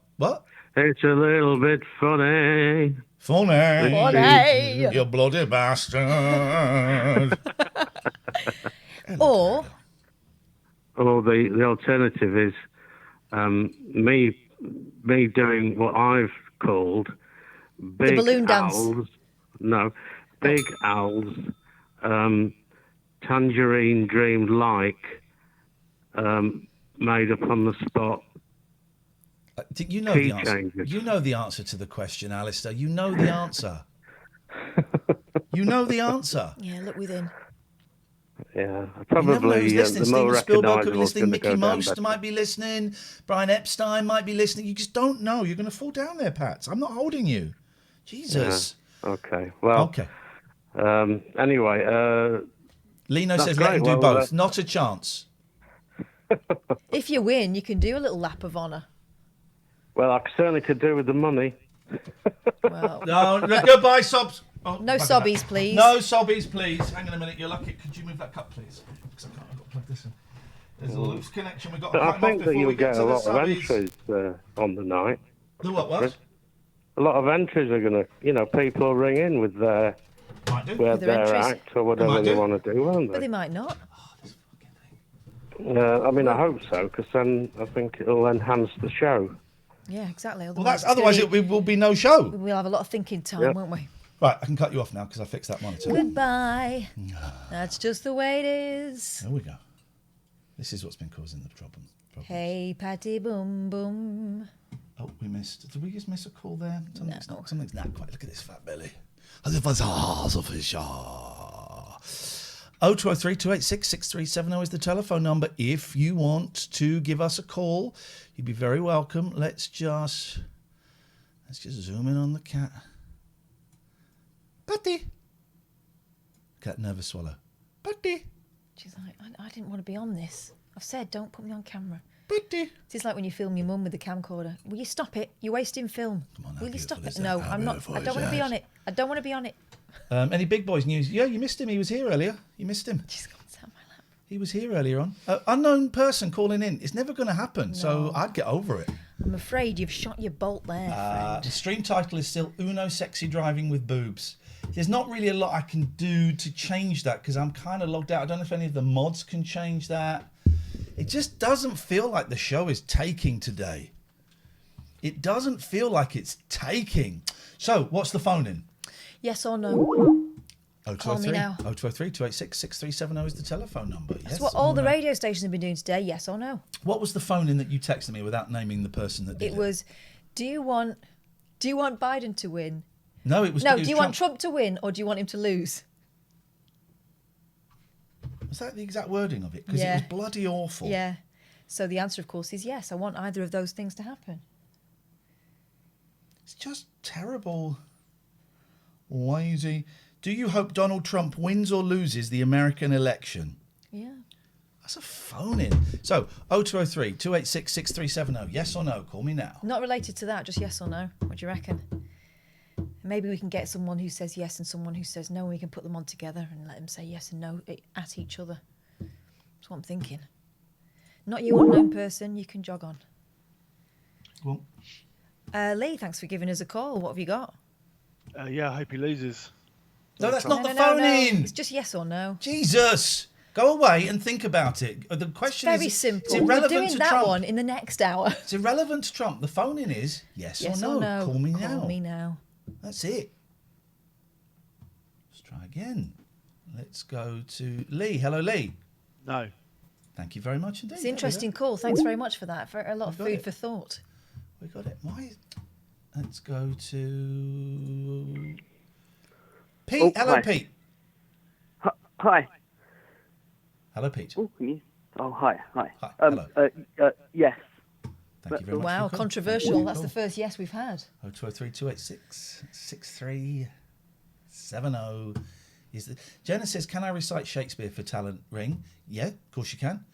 It's a little bit funny. Funny. You bloody bastard. Or the alternative is me doing what I've called Big the balloon dance. Owls. No, Big Owls. Tangerine Dream Like. Made up on the spot You know the answer. You know the answer to the question, Alistair. You know the answer. You know the answer. Yeah, look within. Yeah, You never know who's listening. Steven Spielberg could be listening. Mickey Mouse better. might be listening. Brian Epstein might be listening. You just don't know. You're going to fall down there, Pat. I'm not holding you. Jesus. Yeah. Okay. Well. Okay. Anyway. Lino says let him do both. Not a chance. If you win, you can do a little lap of honour. Well, I certainly could do with the money. Well, no, goodbye, sobs. Oh, no sobbies, please. No sobbies, please. Hang on a minute. You're lucky. Could you move that cup, please? Because I've got to plug this in. There's a loose connection. We've got to I think that you'll get a lot of entries on the night. The what? A lot of entries are going to, people will ring in with their act or whatever they want to do, won't they? But they might not. I hope so, because then I think it'll enhance the show. Yeah, exactly. Otherwise it will be no show. We'll have a lot of thinking time, won't we? Right, I can cut you off now because I fixed that monitor. Goodbye. That's just the way it is. There we go. This is what's been causing the problems. Hey, Patty Boom Boom. Oh, we missed. Did we just miss a call there? Something's not quite. Look at this fat belly. 0203 286 6370 is the telephone number. If you want to give us a call, you'd be very welcome. Let's just zoom in on the cat. Patty. Cat nervous swallow. Patty. She's like, I didn't want to be on this. I've said don't put me on camera. Patty. It's like when you film your mum with the camcorder. Will you stop it? You're wasting film. Come on, will you stop it? No, I'm not. I don't want to be on it. I don't want to be on it. Any big boys news? Yeah, you missed him. He was here earlier. You missed him. She's got on my lap. He was here earlier on. Unknown person calling in. It's never going to happen, so I'd get over it. I'm afraid you've shot your bolt there, friend. The stream title is still Uno Sexy Driving with Boobs. There's not really a lot I can do to change that because I'm kind of logged out. I don't know if any of the mods can change that. It just doesn't feel like the show is taking today. It doesn't feel like it's taking. So, what's the phone in? Yes or no? Call me now. 0203 286 6370 is the telephone number. That's what all the radio stations have been doing today, yes or no. What was the phone in that you texted me without naming the person that did it? It was, do you want Biden to win? No, it was... No, do you want Trump to win or do you want him to lose? Was that the exact wording of it? Because it was bloody awful. Yeah. So the answer, of course, is yes. I want either of those things to happen. It's just terrible. Lazy. Do you hope Donald Trump wins or loses the American election? Yeah. That's a phone in. So, 0203 286 6370. Yes or no? Call me now. Not related to that, just yes or no. What do you reckon? Maybe we can get someone who says yes and someone who says no, and we can put them on together and let them say yes and no at each other. That's what I'm thinking. Not you, unknown person. You can jog on. Well, Lee, thanks for giving us a call. What have you got? Yeah, I hope he loses. No, that's not the phone in. It's just yes or no. Jesus. Go away and think about it. The question it's very is... simple. It's irrelevant We're doing to that Trump. one in the next hour. It's irrelevant to Trump. The phone in is yes or no. Call me now. Call me now. That's it. Let's try again. Let's go to Lee. Hello, Lee. No. Thank you very much indeed. It's an interesting call. Thanks very much for that. For a lot of food for thought. We got it. Let's go to Pete. Oh, hello, hi. Pete. Hi. Hello, Pete. Oh, can you? Oh, hi. Hi. Hello. Yes. Thank you very much. Wow, controversial. That's the first yes we've had. 0203 286 6370 is the... Jenna says, can I recite Shakespeare for talent ring? Yeah, of course you can.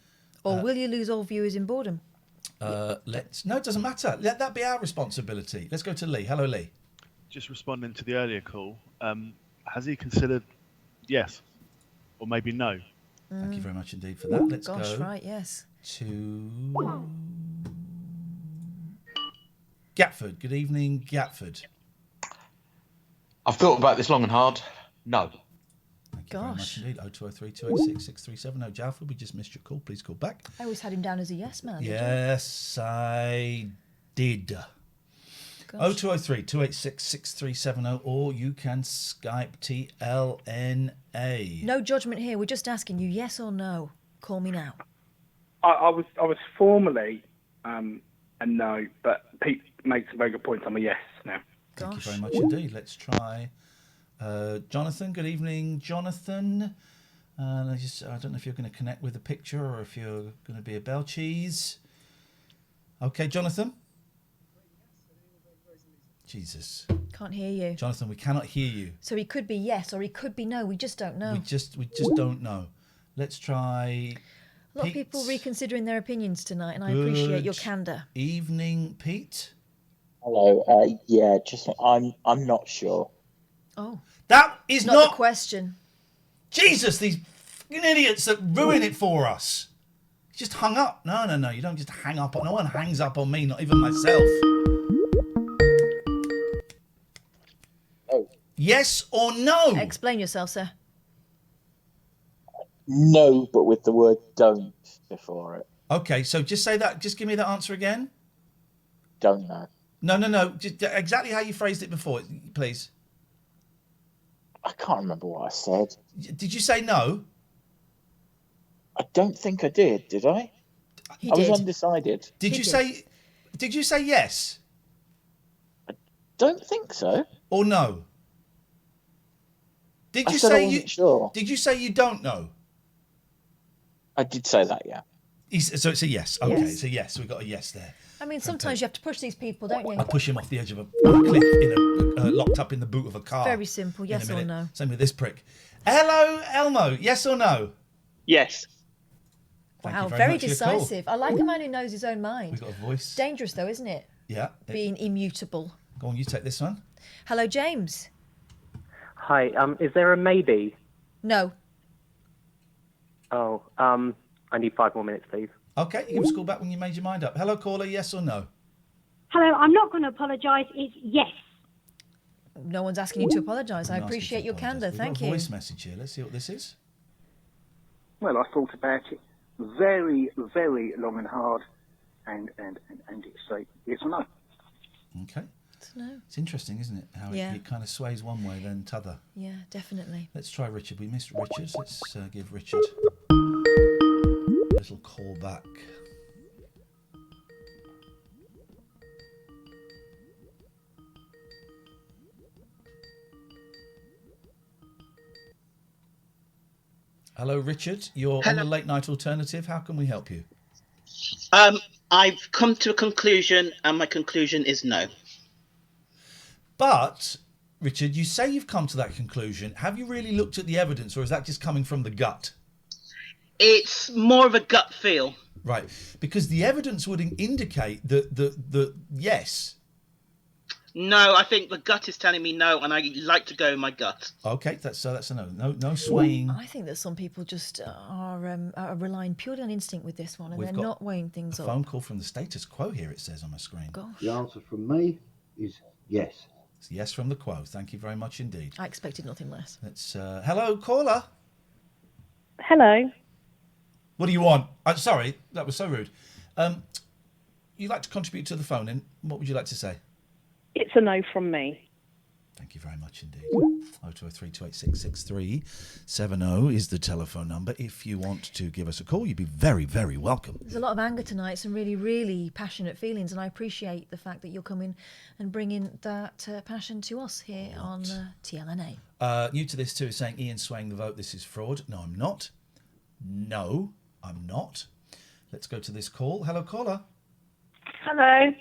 Or will you lose all viewers in boredom? No, it doesn't matter. Let that be our responsibility. Let's go to Lee. Hello, Lee. Just responding to the earlier call, has he considered yes or maybe no? Thank you very much indeed for that. Let's Gosh, go right, yes. to Gatford. Good evening, Gatford. I've thought about this long and hard. No. Thank you very much indeed. 0203 286 6370. Jalford, we just missed your call. Please call back. I always had him down as a yes man. Yes, I did. 0203 286 6370, or you can Skype TLNA. No judgment here. We're just asking you yes or no. Call me now. I was formerly and no. But Pete makes a very good point. I'm a yes now. Thank you very much indeed. Let's try Jonathan. Good evening, Jonathan. I don't know if you're going to connect with the picture or if you're going to be a bell cheese. Okay, Jonathan. Jesus. Can't hear you. Jonathan, we cannot hear you. So he could be yes or he could be no. We just don't know. We just don't know. Let's try. A lot of people reconsidering their opinions tonight, and I appreciate your candour. Evening, Pete. Hello. I'm not sure. Oh, that is not the question. Jesus, these fucking idiots that ruin it for us. Just hung up. No. You don't just hang up. No one hangs up on me, not even myself. Oh. Yes or no? Explain yourself, sir. No, but with the word don't before it. Okay, so just say that. Just give me that answer again. Don't know. No. Just exactly how you phrased it before, please. I can't remember what I said. Did you say no? I don't think I did I? I was undecided. Did you say yes? I don't think so. Or no? Did I you said say I wasn't sure. Did you say you don't know? I did say that, yeah. So it's a yes. Okay, Yes. it's a yes. We got a yes there. I mean, sometimes you have to push these people, don't you? I push him off the edge of a cliff, locked up in the boot of a car. Very simple, yes or no. Same with this prick. Hello, Elmo. Yes or no? Yes. Wow, very decisive. I like a man who knows his own mind. We've got a voice. Dangerous, though, isn't it? Yeah. Being immutable. Go on, you take this one. Hello, James. Hi. Is there a maybe? No. Oh. I need 5 more minutes, please. Okay, you give us a call back when you made your mind up. Hello, caller. Yes or no? Hello, I'm not going to apologise. It's yes. No one's asking you to apologise. I appreciate your candour. Thank you. We've got a voice message here. Let's see what this is. Well, I thought about it very, very long and hard, and it's a no. Okay. It's a no. It's interesting, isn't it? How it kind of sways one way, then t'other. Yeah, definitely. Let's try Richard. We missed Richard. Let's give Richard a little call back. Hello, Richard. You're on the Late Night Alternative. How can we help you? I've come to a conclusion, and my conclusion is no. But, Richard, you say you've come to that conclusion. Have you really looked at the evidence, or is that just coming from the gut? It's more of a gut feel. Right, because the evidence would indicate that yes. No, I think the gut is telling me no, and I like to go with my gut. Okay, that's a no. No swaying. I think that some people just are relying purely on instinct with this one, and they're not weighing things up. Phone call from the status quo here, it says on my screen. Gosh. The answer from me is yes. It's yes from the quo. Thank you very much indeed. I expected nothing less. Let's. Hello, caller. Hello. What do you want? Sorry, that was so rude. You'd like to contribute to the phone in. What would you like to say? It's a no from me. Thank you very much indeed. 0203 286 6370 is the telephone number. If you want to give us a call, you'd be very, very welcome. There's a lot of anger tonight, some really, really passionate feelings, and I appreciate the fact that you're coming and bringing that passion to us here on TLNA. New to this too is saying Iain swaying the vote. This is fraud. No, I'm not. No, I'm not. Let's go to this call. Hello, caller. Hello.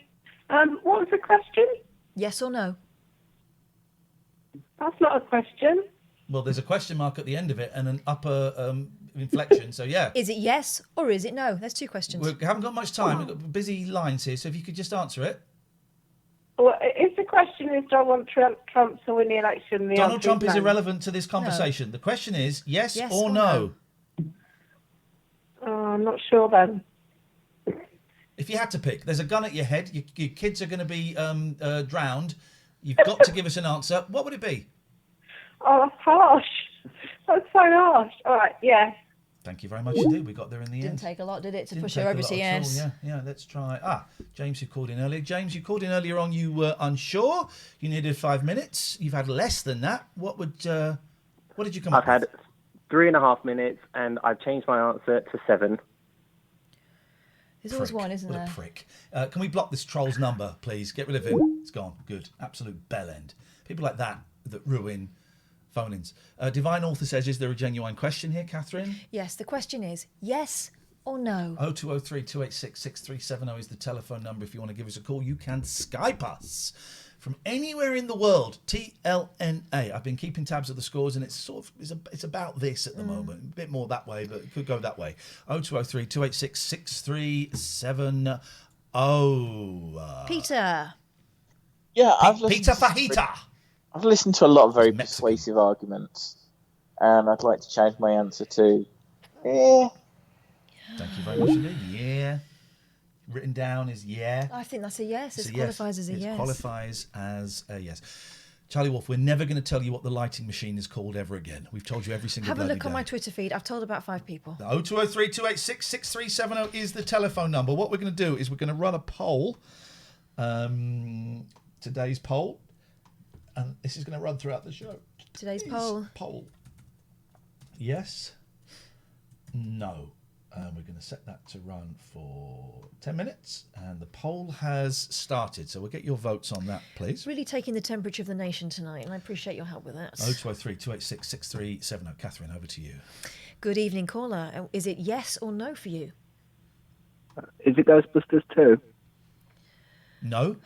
What was the question? Yes or no? That's not a question. Well, there's a question mark at the end of it and an upper inflection, so yeah. Is it yes or is it no? There's two questions. We haven't got much time. We've got busy lines here, so if you could just answer it. Well, if the question is, do I want Trump to win the election? Donald Trump is irrelevant to this conversation. No. The question is yes or no? I'm not sure then. If you had to pick, there's a gun at your head, your kids are going to be drowned, you've got to give us an answer. What would it be? Oh, that's harsh. That's so harsh. All right, yeah. Thank you very much indeed. We got there in the end. Didn't take a lot, did it, to push her over to yes? Yeah, let's try. James, you called in earlier. James, you called in earlier on. You were unsure. You needed 5 minutes. You've had less than that. What did you come up with? I've had 3.5 minutes, and I've changed my answer to 7. There's always one, isn't there? What a prick. Can we block this troll's number, please? Get rid of him. It's gone. Good. Absolute bellend. People like that ruin phone-ins. Divine Author says, is there a genuine question here, Catherine? Yes, the question is, yes or no? 0203 286 6370 is the telephone number. If you want to give us a call, you can Skype us from anywhere in the world. TLNA. I've been keeping tabs of the scores, and it's it's about this at the moment. A bit more that way, but it could go that way. 0203 286 6370. Peter. Yeah, Peter Fajita. I've listened to a lot of very persuasive arguments, and I'd like to change my answer to, Thank you very much indeed. Yeah. Written down is yeah. I think that's a yes. It's It a qualifies yes. as a It yes. qualifies as a yes. Charlie Wolf, we're never going to tell you what the lighting machine is called ever again. We've told you every single Have a bloody look on day. my Twitter feed. I've told about 5 people. 0203 286 6370 is the telephone number. What we're going to do is we're going to run a poll. Today's poll. And this is going to run throughout the show. Today's poll. Yes. No. We're going to set that to run for 10 minutes. And the poll has started. So we'll get your votes on that, please. Really taking the temperature of the nation tonight, and I appreciate your help with that. 0203 286 6370. Catherine, over to you. Good evening, caller. Is it yes or no for you? Is it Ghostbusters 2? No.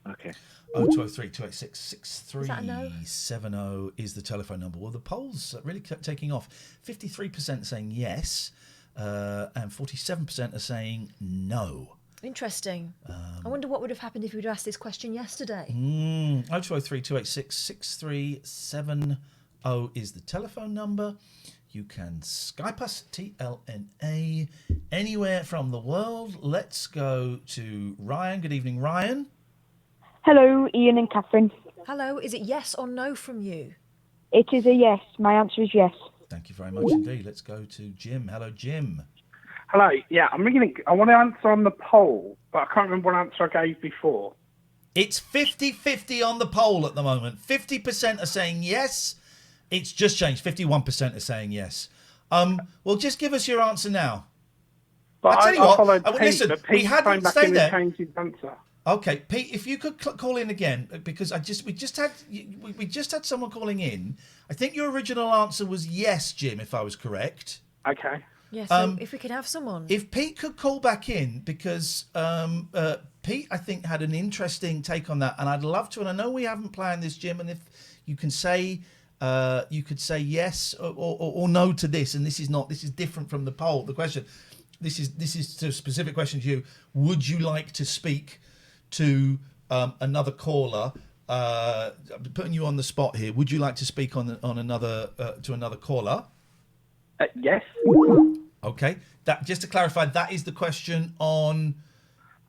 Okay. 0203 286 Is that a no? 6370 is the telephone number. Well, the polls are really taking off. 53% saying yes, and 47% are saying no. Interesting. I wonder what would have happened if you'd asked this question yesterday. 0203 286 6370 is the telephone number. You can Skype us, TLNA, anywhere from the world. Let's go to Ryan. Good evening, Ryan. Hello, Iain and Katherine. Hello, is it yes or no from you? It is a yes. My answer is yes. Thank you very much indeed. Let's go to Jim. Hello, Jim. Hello. Yeah, I want to answer on the poll, but I can't remember what answer I gave before. It's 50-50 on the poll at the moment. 50% are saying yes. It's just changed. 51% are saying yes. Well, just give us your answer now. But I tell you what. followed Pete, Listen, but we Pete had came back stay in there. and changed his answer. Okay, Pete, if you could call in again, because we just had someone calling in. I think your original answer was yes, Jim, if I was correct. Okay. Yeah, so if we could have someone. If Pete could call back in, because Pete, I think, had an interesting take on that, and I'd love to. And I know we haven't planned this, Jim, and if you can say, you could say yes or no to this, and this is different from the poll. The question, this is a specific question to you. Would you like to speak to another caller? I'm putting you on the spot here. Would you like to speak on another to another caller? Yes. Okay. That, just to clarify, that is the question on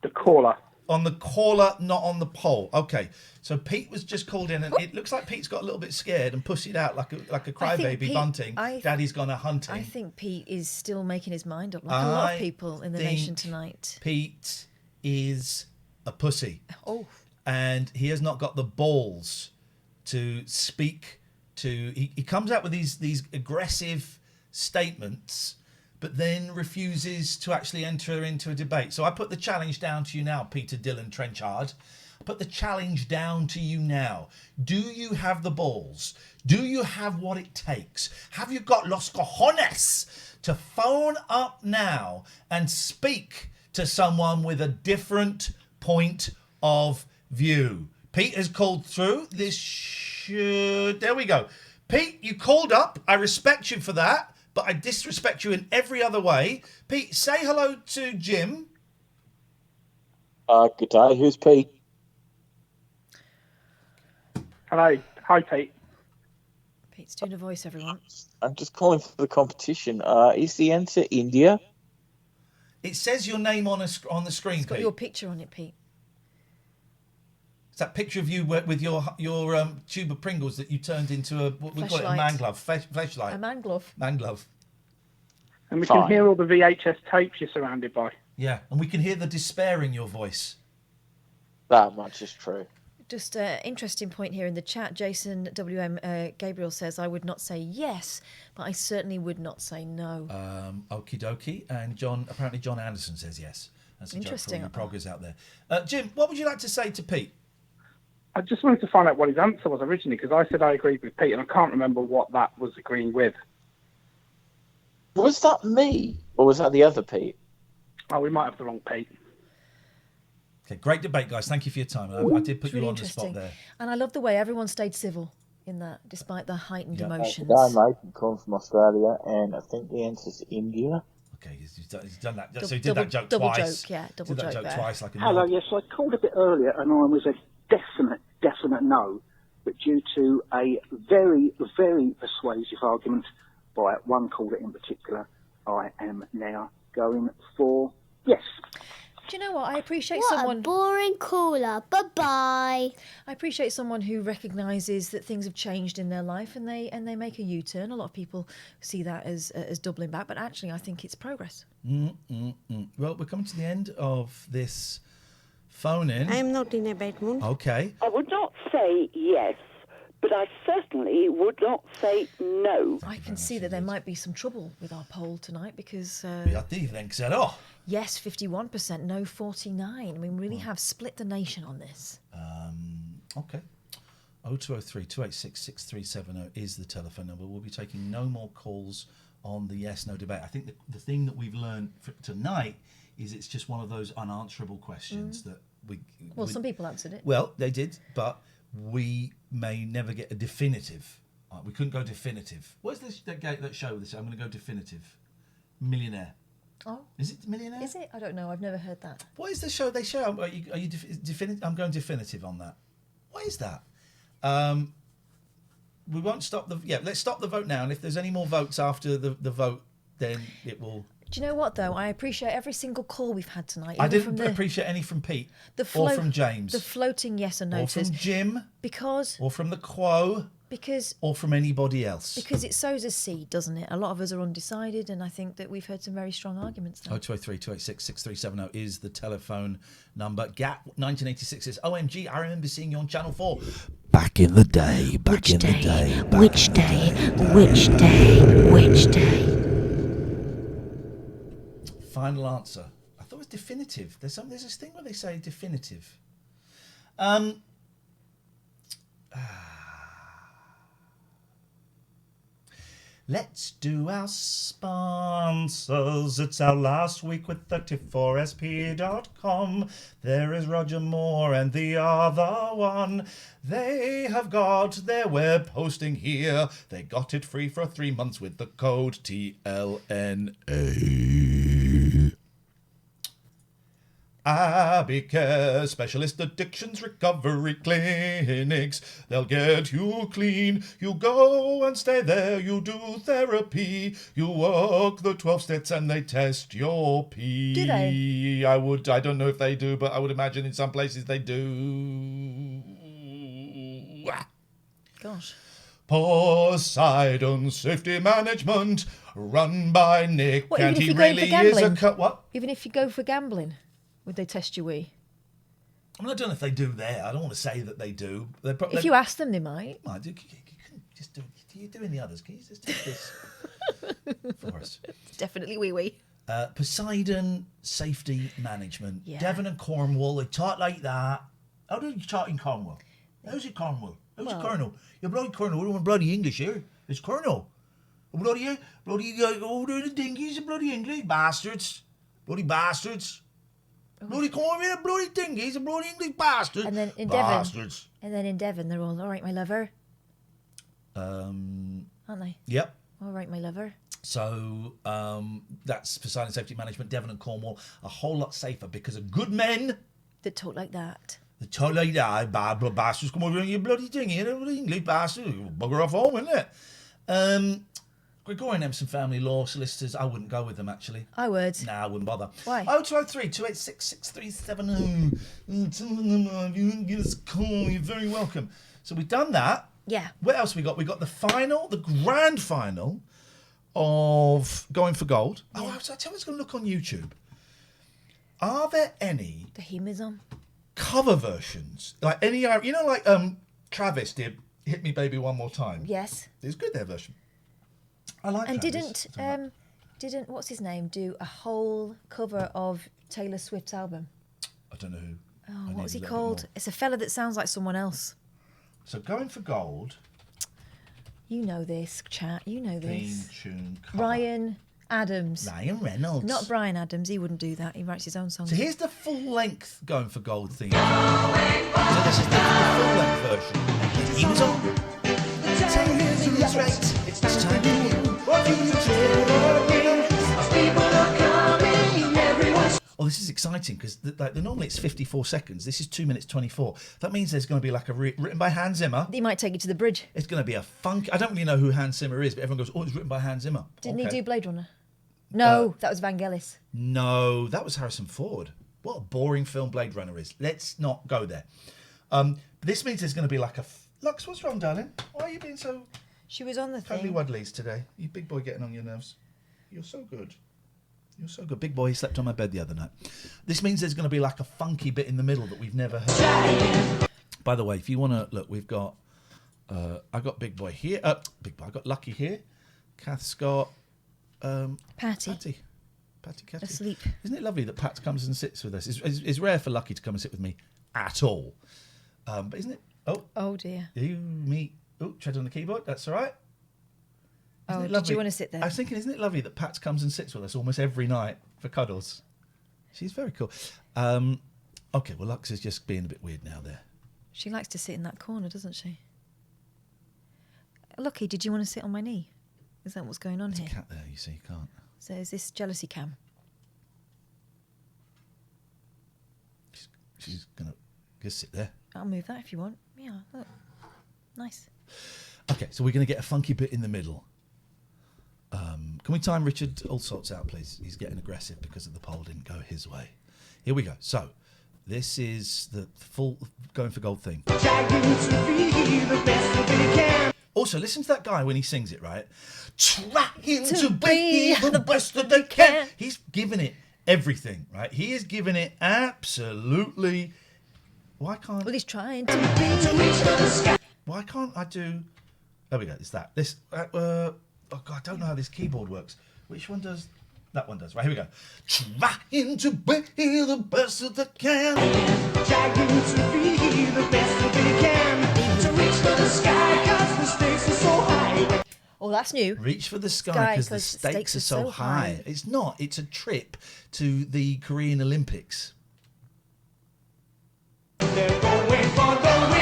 the caller. On the caller, not on the poll. Okay. So Pete was just called in, and it looks like Pete's got a little bit scared and pussied out like a crybaby bunting. Daddy's gone a hunting. I think Pete is still making his mind up, like a lot of people in the nation tonight. Pete is a pussy. Oh. And he has not got the balls to speak to. He comes out with these aggressive statements, but then refuses to actually enter into a debate. So I put the challenge down to you now, Peter Dillon Trenchard. I put the challenge down to you now. Do you have the balls? Do you have what it takes? Have you got los cojones to phone up now and speak to someone with a different point of view? Pete has called through. There we go. Pete, you called up. I respect you for that, but I disrespect you in every other way. Pete, say hello to Jim. Good day. Who's Pete? Hello. Hi, Pete. Pete's doing a voice, everyone. I'm just calling for the competition. Is the answer India? It says your name on the screen, It's got Pete. your picture on it, Pete. It's that picture of you with your tube of Pringles that you turned into a, what we call it, a Fleshlight. man glove, fleshlight. A man glove. Man glove. And we can hear all the VHS tapes you're surrounded by. Yeah, and we can hear the despair in your voice. That much is true. Just an interesting point here in the chat. Jason WM Gabriel says, I would not say yes, but I certainly would not say no. Okie dokie. And apparently John Anderson says yes. That's a joke for all you proggers out there. Jim, what would you like to say to Pete? I just wanted to find out what his answer was originally, because I said I agreed with Pete, and I can't remember what that was agreeing with. Was that me, or was that the other Pete? Oh, we might have the wrong Pete. Okay, great debate, guys. Thank you for your time. I did put you on the spot there. And I love the way everyone stayed civil in that, despite the heightened emotions. I'm mate. I'm calling from Australia, and I think the answer's India. Okay, he's done that. So he did that joke double twice. Joke, yeah, double did that joke joke there. twice, like a Hello, nod. yes, I called a bit earlier and I was a definite no, but due to a very, very persuasive argument by one caller in particular, I am now going for yes. Do you know what? I appreciate What someone. a boring caller. Bye-bye. I appreciate someone who recognises that things have changed in their life and they make a U-turn. A lot of people see that as doubling back, but actually I think it's progress. Well, we're coming to the end of this phone-in. I'm not in a bad mood. Okay. I would not say yes, but I certainly would not say no. I can see that there might be some trouble with our poll tonight because... Jag think so. Yes, 51%, no 49. We really have split the nation on this. Okay. 0203 286 6370 is the telephone number. We'll be taking no more calls on the yes-no debate. I think the thing that we've learned tonight is it's just one of those unanswerable questions that we... Well, some people answered it. Well, they did, but we may never get a definitive. We couldn't go definitive. What's that show with this? I'm going to go definitive. Millionaire. Oh. Is it Millionaire? Is it? I don't know. I've never heard that. What is the show they show? Are you definitive? I'm going definitive on that. What is that? We won't stop the... Yeah, let's stop the vote now. And if there's any more votes after the vote, then it will... Do you know what, though? I appreciate every single call we've had tonight. I didn't appreciate any from Pete or from James. The floating yes or no. Or from Jim. Because... Or from the Quo. Because... Or from anybody else. Because it sows a seed, doesn't it? A lot of us are undecided, and I think that we've heard some very strong arguments there. 0203 286 6370 is the telephone number. Gap 1986 says, OMG, I remember seeing you on Channel 4. Back in the day. Which day? Which day? Which day? Which day? Final answer. I thought it was definitive. There's this thing where they say definitive. Let's do our sponsors. It's our last week with 34sp.com. There is Roger Moore and the other one. They have got their web hosting here. They got it free for 3 months with the code TLNA. Abacare Specialist Addictions Recovery Clinics. They'll get you clean. You go and stay there. You do therapy. You walk the 12 steps and they test your pee. Do they? I don't know if they do, but I would imagine in some places they do. Gosh. Poseidon Safety Management, run by Nick, What, and even if he you go really for gambling? is a what? Even if you go for gambling, would they test your wee? I mean, I don't know if they do there. I don't want to say that they do. If you ask them, they might. I do. You can just do. You're doing the others. Can you just do this for us? It's definitely wee. Poseidon Safety Management. Yeah. Devon and Cornwall. They talk like that. How do you talk in Cornwall? How's it Cornwall? How's it Colonel? You're bloody Colonel. We don't want bloody English here. It's Colonel. Bloody, over the dinghies, bloody English bastards. Bloody bastards. Bloody Cornwall, bloody dinghies, bloody English bastards. And then in bastards. Devon, they're all right, my lover. Aren't they? Yep. All right, my lover. So that's Poseidon Safety Management, Devon and Cornwall, a whole lot safer because of good men that talk like that. They talk like that. Bad bastards come over in your bloody dinghy, you know, English bastards. Bugger off home, isn't it? Gregorian Empson Family Law Solicitors, I wouldn't go with them, actually. I would. Nah, I wouldn't bother. Why? 0203 286 6370. Give us a call. You're very welcome. So we've done that. Yeah. What else we got? We got the final, the grand final of Going for Gold. Yeah. Oh, I tell you what's going to look on YouTube. Are there any... The him is on. cover versions, like any, like Travis did "Hit Me Baby One More Time." Yes, it's good, their version. I like. And Travis. didn't what's his name do a whole cover of Taylor Swift's album? I don't know who. Oh, what was he called? It's a fella that sounds like someone else. So Going for Gold. You know this, chat. You know this. Theme tune cover. Ryan Adams. Ryan Reynolds. Not Brian Adams. He wouldn't do that. He writes his own songs. So here's the full length Going for Gold theme. So this is the full length version. He was on. It's right. It's time to Oh, this is exciting because normally it's 54 seconds. This is 2 minutes 24. That means there's going to be like a written by Hans Zimmer. He might take you to the bridge. It's going to be a funky. I don't really know who Hans Zimmer is, but everyone goes, "Oh, it's written by Hans Zimmer." Didn't he do Blade Runner? No, that was Vangelis. No, that was Harrison Ford. What a boring film Blade Runner is. Let's not go there. But this means there's going to be like a. Lux, what's wrong, darling? Why are you being so? She was on the thing. Totally wuddlies today. You big boy getting on your nerves. You're so good. You're so good. Big boy, he slept on my bed the other night. This means there's going to be like a funky bit in the middle that we've never heard. By the way, if you want to look, we've got. I got Big Boy here. Big Boy. I got Lucky here. Kath's got. Patty. Catty. Asleep. Isn't it lovely that Pat comes and sits with us? It's rare for Lucky to come and sit with me at all. But isn't it? Oh dear. Me. Oh, tread on the keyboard. That's all right. Oh, did you want to sit there? I was thinking, isn't it lovely that Pat comes and sits with us almost every night for cuddles? She's very cool. Okay, well, Lux is just being a bit weird now there. She likes to sit in that corner, doesn't she? Lucky, did you want to sit on my knee? Is that what's going on There's here? a cat there, you see, you can't. So is this jealousy cam? She's going to just sit there. I'll move that if you want. Yeah, look. Nice. Okay, so we're going to get a funky bit in the middle. Can we time Richard Allsorts out, please? He's getting aggressive because of the poll didn't go his way. Here we go. So, this is the full Going for Gold theme. Also, listen to that guy when he sings it, right? Trying to be the best that they can. He's giving it everything, right? He is giving it absolutely... Why can't... Well, he's trying to be... Why can't I do... There we go, it's that. This... oh, God, I don't know how this keyboard works. Which one does... That one does. Right, here we go. Trying to be the best that they can. Trying to be the best that they can. To reach for the sky, cause the stakes are so high. Oh, that's new. Reach for the sky because the stakes are so high. It's not. It's a trip to the Korean Olympics. They're going for gold.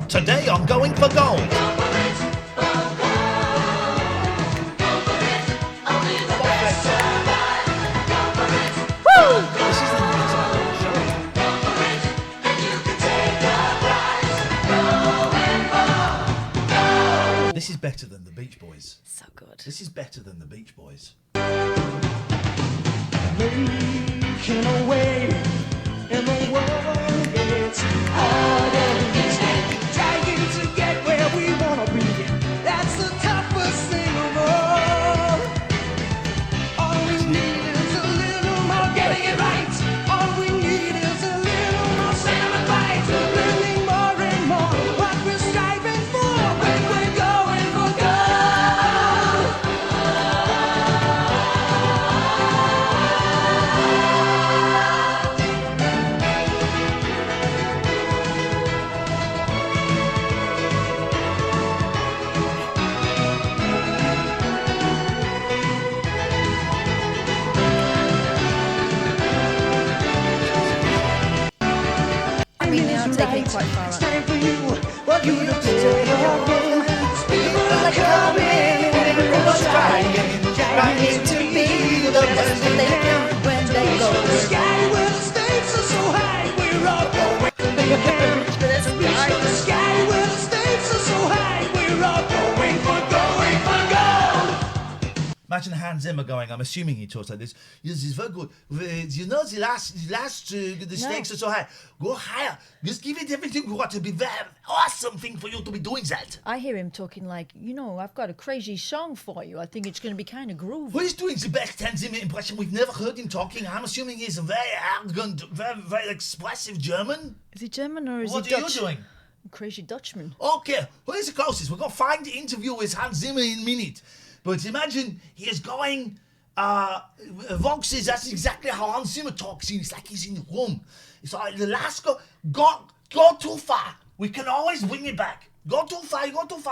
Today I'm going for gold. This is better than the Beach Boys. So good. This is better than the Beach Boys. Making a way in the world gets harder each day. Trying to get where we want to be. That's the toughest thing of all. All we need is a little more getting it right. All we need is a little more sacrifice. Learning more and more what we're striving for when we're going for gold. I mean, they are taking it quite far out. You to take your game. People are coming, everyone's trying to be the best that they can when they go to the sky where the stakes are so high. We're all going for the can. Reach for the sky where the stakes are so high. We're all going for gold. Imagine Hans Zimmer going, I'm assuming he talks like this. Yes, it's very good. You know, the stakes are so high. Go higher. Just give it everything you want to be very awesome thing for you to be doing that. I hear him talking like, I've got a crazy song for you. I think it's going to be kind of groovy. Who is doing the best Hans Zimmer impression? We've never heard him talking. I'm assuming he's a very arrogant, very, very expressive German. Is he German or is what he Dutch? What are you doing? Crazy Dutchman. Okay, who is the closest? We're going to find the interview with Hans Zimmer in a minute. But imagine he is going, Vonk says that's exactly how Hans Zimmer talks. It's like he's in the room. It's like the last go too far. We can always bring it back. Go too far,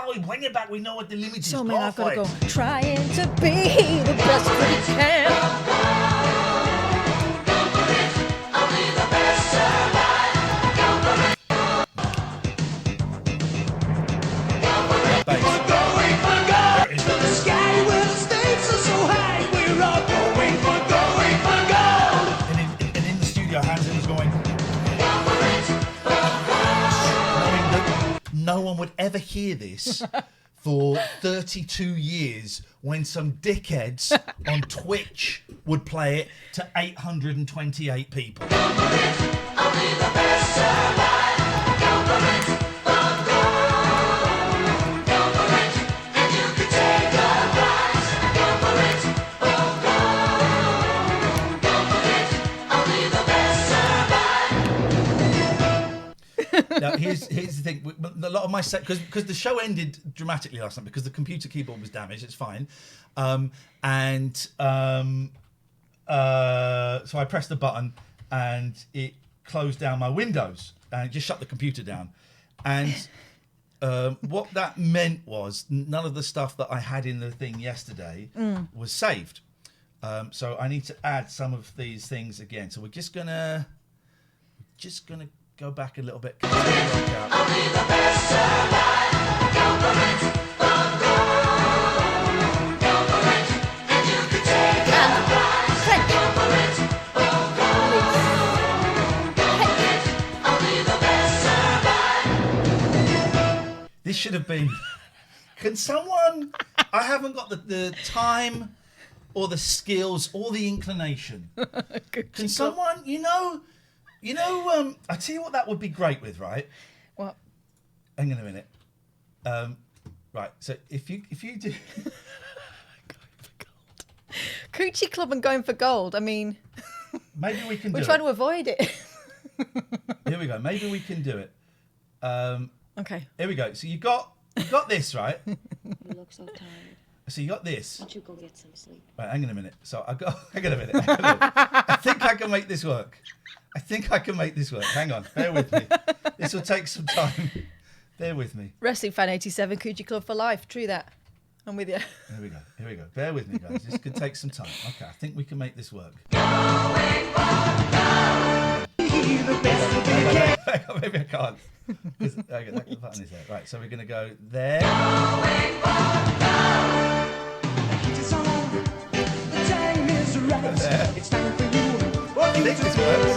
we bring it back. We know what the limit is. So man, I've got to go. Trying to be the best we can. No one would ever hear this for 32 years when some dickheads on Twitch would play it to 828 people. Now, here's the thing. A lot of my set, because the show ended dramatically last night because the computer keyboard was damaged. It's fine, so I pressed the button and it closed down my Windows and just shut the computer down. And what that meant was none of the stuff that I had in the thing yesterday was saved. So I need to add some of these things again. So we're just gonna go back a little bit. I'll be the best survivor. And you can take the prize. I'll be the best survivor. This should have been. Can someone? I haven't got the time, or the skills, or the inclination. Can someone? I tell you what that would be great with, right? What? Hang on a minute. Right, so if you do Coochie Club and going for gold. I mean, maybe we can. We're trying to avoid it. Here we go. Maybe we can do it. Okay. Here we go. So you got this, right? You look so tired. So you got this. Why don't you go get some sleep? Right, hang on a minute. So hang on a minute. I think I can make this work. Hang on, bear with me. This will take some time. Bear with me. Wrestling Fan 87, Coochie Club for life. True that. I'm with you. Here we go. Bear with me, guys. This could take some time. Okay, I think we can make this work. Maybe I can't. Okay, the button is there. Right, so we're going to go there. There. It's time for you. I think this works.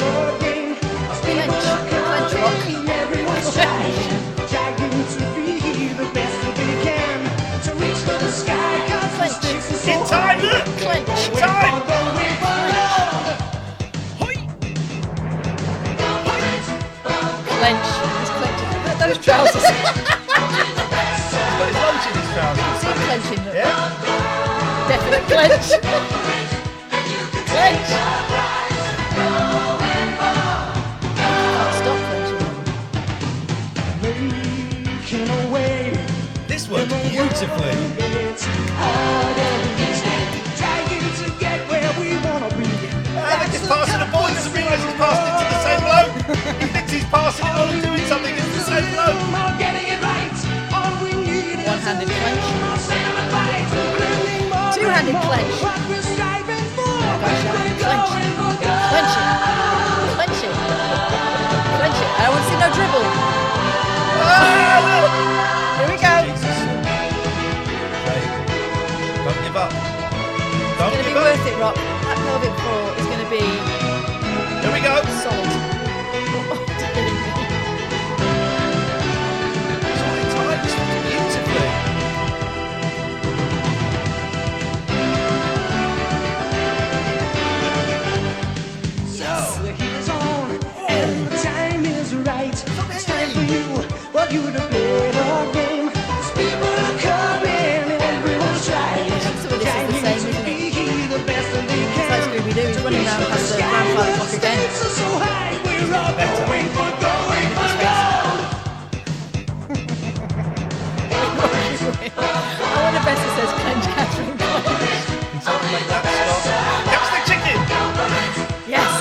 In time, look! In time! Clench. He's clenching. Those trousers. He's got his lunch in his trousers. See clenching, look. Yeah? Definite clench. Clench. Stop clenching. This works beautifully. I think he's passing the ball. He doesn't realise he's passed it to the same bloke. He thinks he's passing it on and doing something. It's the same bloke. One-handed clench. Two-handed clench. Clench it. Clench it. Clench it. I don't want to see no dribble. Here we go. Don't give up. has the grandfather clock again. I wonder if Bessie says clench Catherine clench. Something like that. That's the chicken. Yes.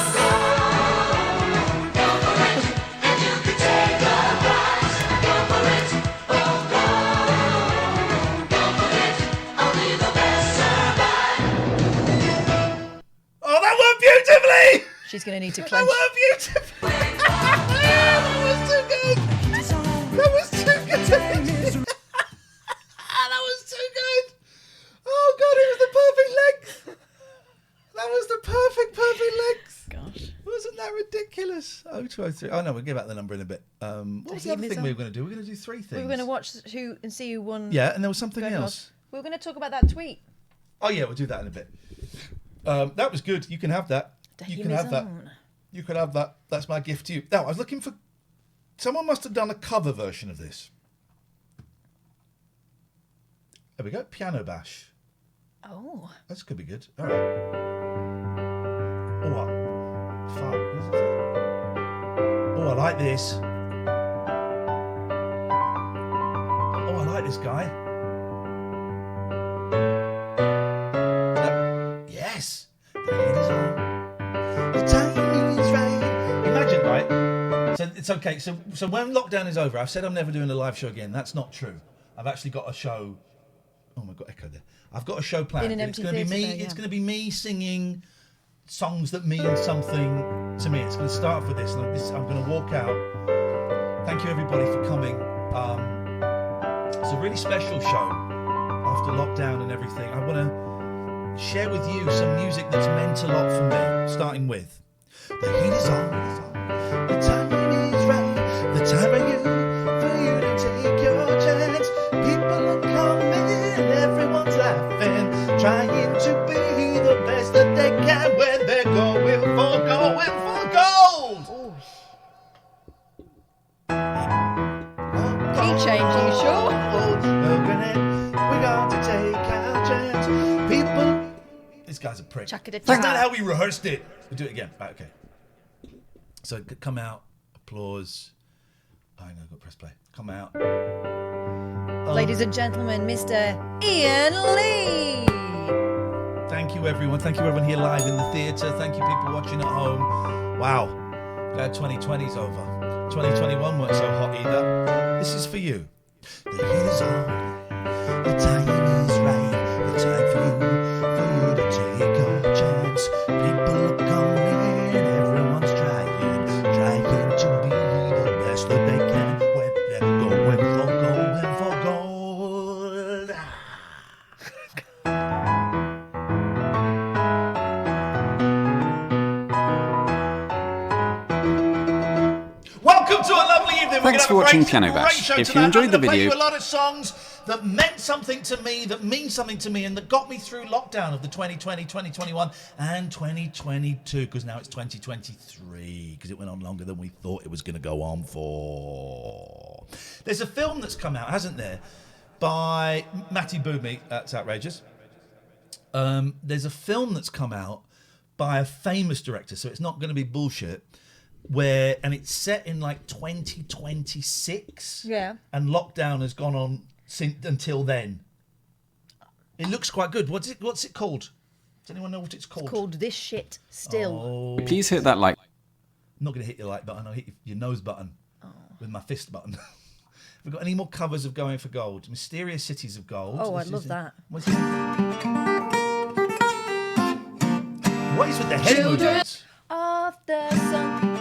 Oh, that worked beautifully. She's going to need to clench. That worked beautifully. That was too good. That was too good. That was too good. Oh God, it was the perfect length. That was the perfect length. Gosh. Wasn't that ridiculous? 0203. Oh no, we'll give out the number in a bit. What was the other thing we were going to do? We were going to do three things. We were going to watch who and see who won. Yeah, and there was something else. We were going to talk about that tweet. Oh yeah, we'll do that in a bit. That was good. You can have that. You can have that. You can have that. That's my gift to you. Now, I was looking for... Someone must have done a cover version of this. There we go. Piano bash. Oh. This could be good. All right. Oh, what? Fuck. Oh, I like this. Oh, I like this guy. Yes. The time is right. Imagine, right? So it's okay. So when lockdown is over, I've said I'm never doing a live show again. That's not true. I've actually got a show. Oh my God, echo there. I've got a show planned. In an empty it's going to be me. theatre, yeah. It's going to be me singing songs that mean something to me. It's going to start with this, and I'm going to walk out. Thank you everybody for coming. It's a really special show after lockdown and everything. I want to share with you some music that's meant a lot for me, starting with the heat is on, the time is right, the time for you to take your chance. People are coming, everyone's laughing, trying to be the best that they can when they're going for gold. Key change, are you sure? We're going to take our chance. People. This guy's a prick. Chaka-da-cha. That's not how we rehearsed it. We'll do it again. Right, okay. So come out, applause. Oh, no, I've got to press play. Come out. Ladies and gentlemen, Mr. Iain Lee. Thank you, everyone. Thank you, everyone here live in the theatre. Thank you, people watching at home. Wow. Glad 2020's over. 2021 weren't so hot either. This is for you. The heat is on. The time is right. The time for you to take your chance. People are coming. Everyone's trying to be the best that they can when they're going for gold. Welcome to a lovely evening. Thanks for watching Piano Bash. If you enjoyed the video, a lot of songs that meant something to me, that mean something to me, and that got me through lockdown of the 2020, 2021, and 2022. Because now it's 2023. Because it went on longer than we thought it was going to go on for. There's a film that's come out, hasn't there, by Matty Boomy. That's outrageous. There's a film that's come out by a famous director, so it's not going to be bullshit. And it's set in like 2026. Yeah. And lockdown has gone on until then. It looks quite good. What's it called? Does anyone know what it's called? It's called This Shit Still. Oh. please hit that like. I'm not going to hit your like button. I'll hit your nose button with my fist button. Have we got any more covers of Going for Gold? Mysterious Cities of Gold. Oh, I love that. What is with the head movements? Of the sun,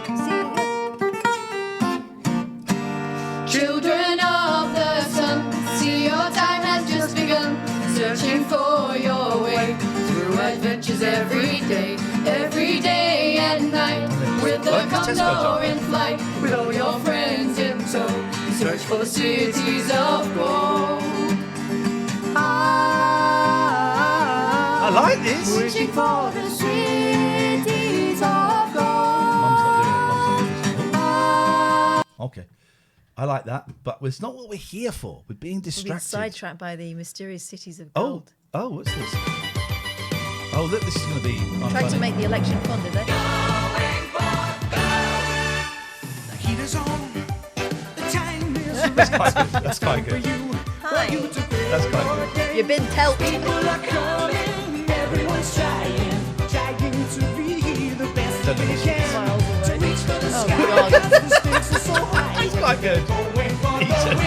Children of the sun, see your time has just begun. Searching for your way through adventures every day and night. With the condor in flight, with all your friends in tow. Search for cities of gold. I like this. Wishing for the cities of gold. Okay. I like that, but it's not what we're here for. We're being We've been distracted. sidetracked by the mysterious cities of Oh, gold. what's this? Oh, look, this is going to be. Tried to make the election fun, did they? The heat is on. The time is right. That's quite good. Hi. That's quite good. You've been telt. People are coming. Everyone's trying to be the best Don't know they this can. To reach for the sky. God. The stakes are so high. That's quite good. Going for gold.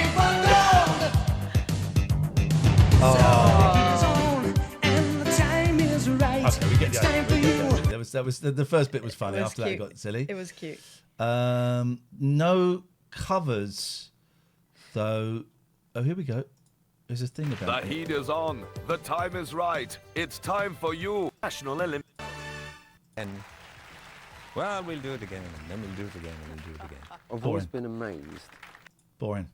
Okay, we get the Time for idea. That was the first bit was funny. It was After cute. that, it got silly. It was cute. No covers, though. Oh, here we go. There's a thing about The it. heat is on. The time is right. It's time for you. National Olympic. And, well, we'll do it again, and then we'll do it again, and we'll do it again. I've always been amazed. Boring.